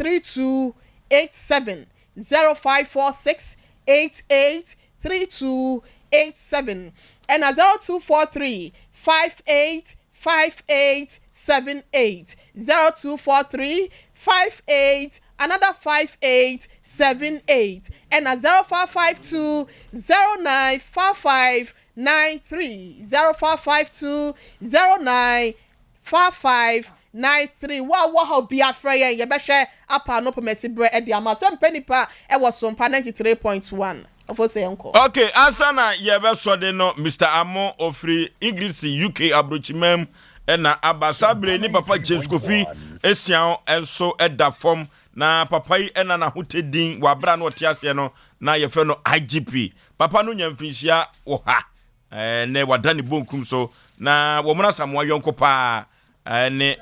883287 0546 883287 and 0243 585878 0243 58 another 5878 and 0552 0955 93 0552 095593 wa how be afraid ye be hwe apa no pomesi bre e dia ma Asem Mpe Nipa e wo Sompa 93.1 ofose enko okay asana ye be so de no Mr. Amo ofri English UK abrochimem e na abasabre ni papa James Kofi esian enso eda form na papa yi ena na hotedin wa bra no tiase no na ye fe no IGP papa no nyamfinhia wo ha ne wadani bonkum so na wo muna samwa yonko pa ne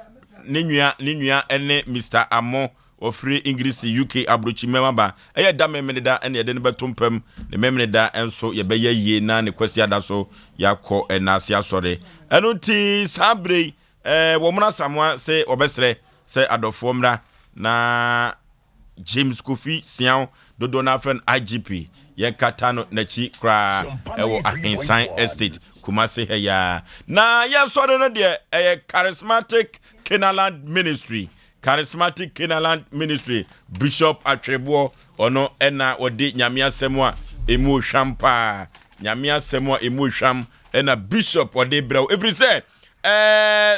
nua ene Mr. Amo ofri English UK abrochi memaba eye da memeda ene ye de ne betompam ne memeda enso ye be ye na ne kwasi ada so yakọ enase asore eno ti sabre wo muna samwa se obesre se adofo mra na James Kofi sian dodo na fen IGP ye katano na chi kra ewo Ahinsan Estate Kumasi heya na ye sore no de charismatic Kenaland Ministry Bishop Atrebuo ono ena odi nyame asem a emu hwampa nyame asem a emu hwam ena Bishop odi brew every say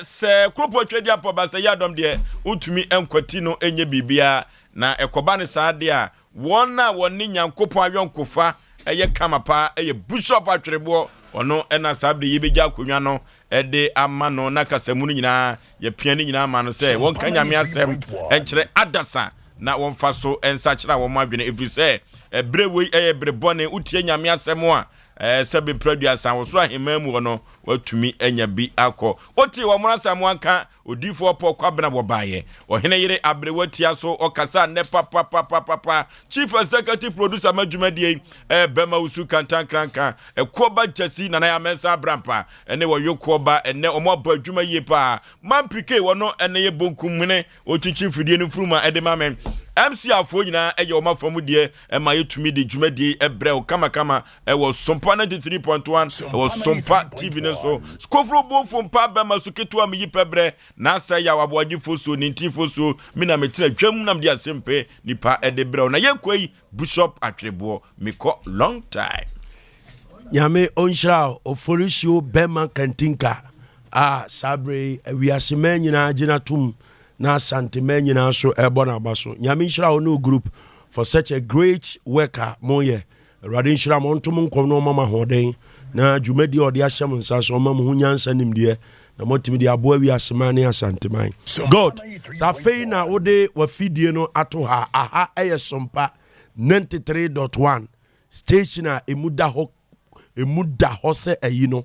se kropo twedi apo ba se yadom de utumi enkwati no enye bibia na ekoba ne saade a wona woni nyankopon awonkofa eye kamapa eye Bishop Atwerebo ono ena sabre yebegya akonwa no ede ama no na kasamu nyina ye piani nyina ma no se won ka nyame asem enkyere adasa na won fa so ensa kyera won madwene every say ebrewe eye brebone utie nyame asem a sebe producer wo so ahemamu no watumi enya bi akọ oti wo mrasa mo anka odifo pọ kwabena bo baye ohene yire abrewatia so okasa ne papa chief executive producer madwumadie bema usu kantan kranka ekoba jasi na ya mensa brampa ene wo yokoba ene omo ba adwuma yie pa mampike wono ene ye bonkumene ochichi fidie no furuma edemamen MC afo nyina eye o mafamu de ma yetumi de dwumadie ebrel kama wo Sompa 93.1 wo Sompa TV ne so skofro bonfo mpa ba masuketu am yipebre na sa Yaw Aboagye Oforisuo ninti foso mina metira twam nam de Asem Mpe Nipa edebrel na yekwai Bishop Atwebo meko long time Nyame onhira Oforisuo bema kantinka sabre wiasema nyina agina tum na santime nyina so ebona abaso nyame nhira ono group for such a great worker moye rade nhira montom nkom no mama hoden na dwumadi ode ahyem nsa so mama hu nyansa nimdie na motimi de aboa wiasema ne asanteman god safei na ode wafidie no ato ha aha eye Sompa 93.1 station a emuda ho se ayi no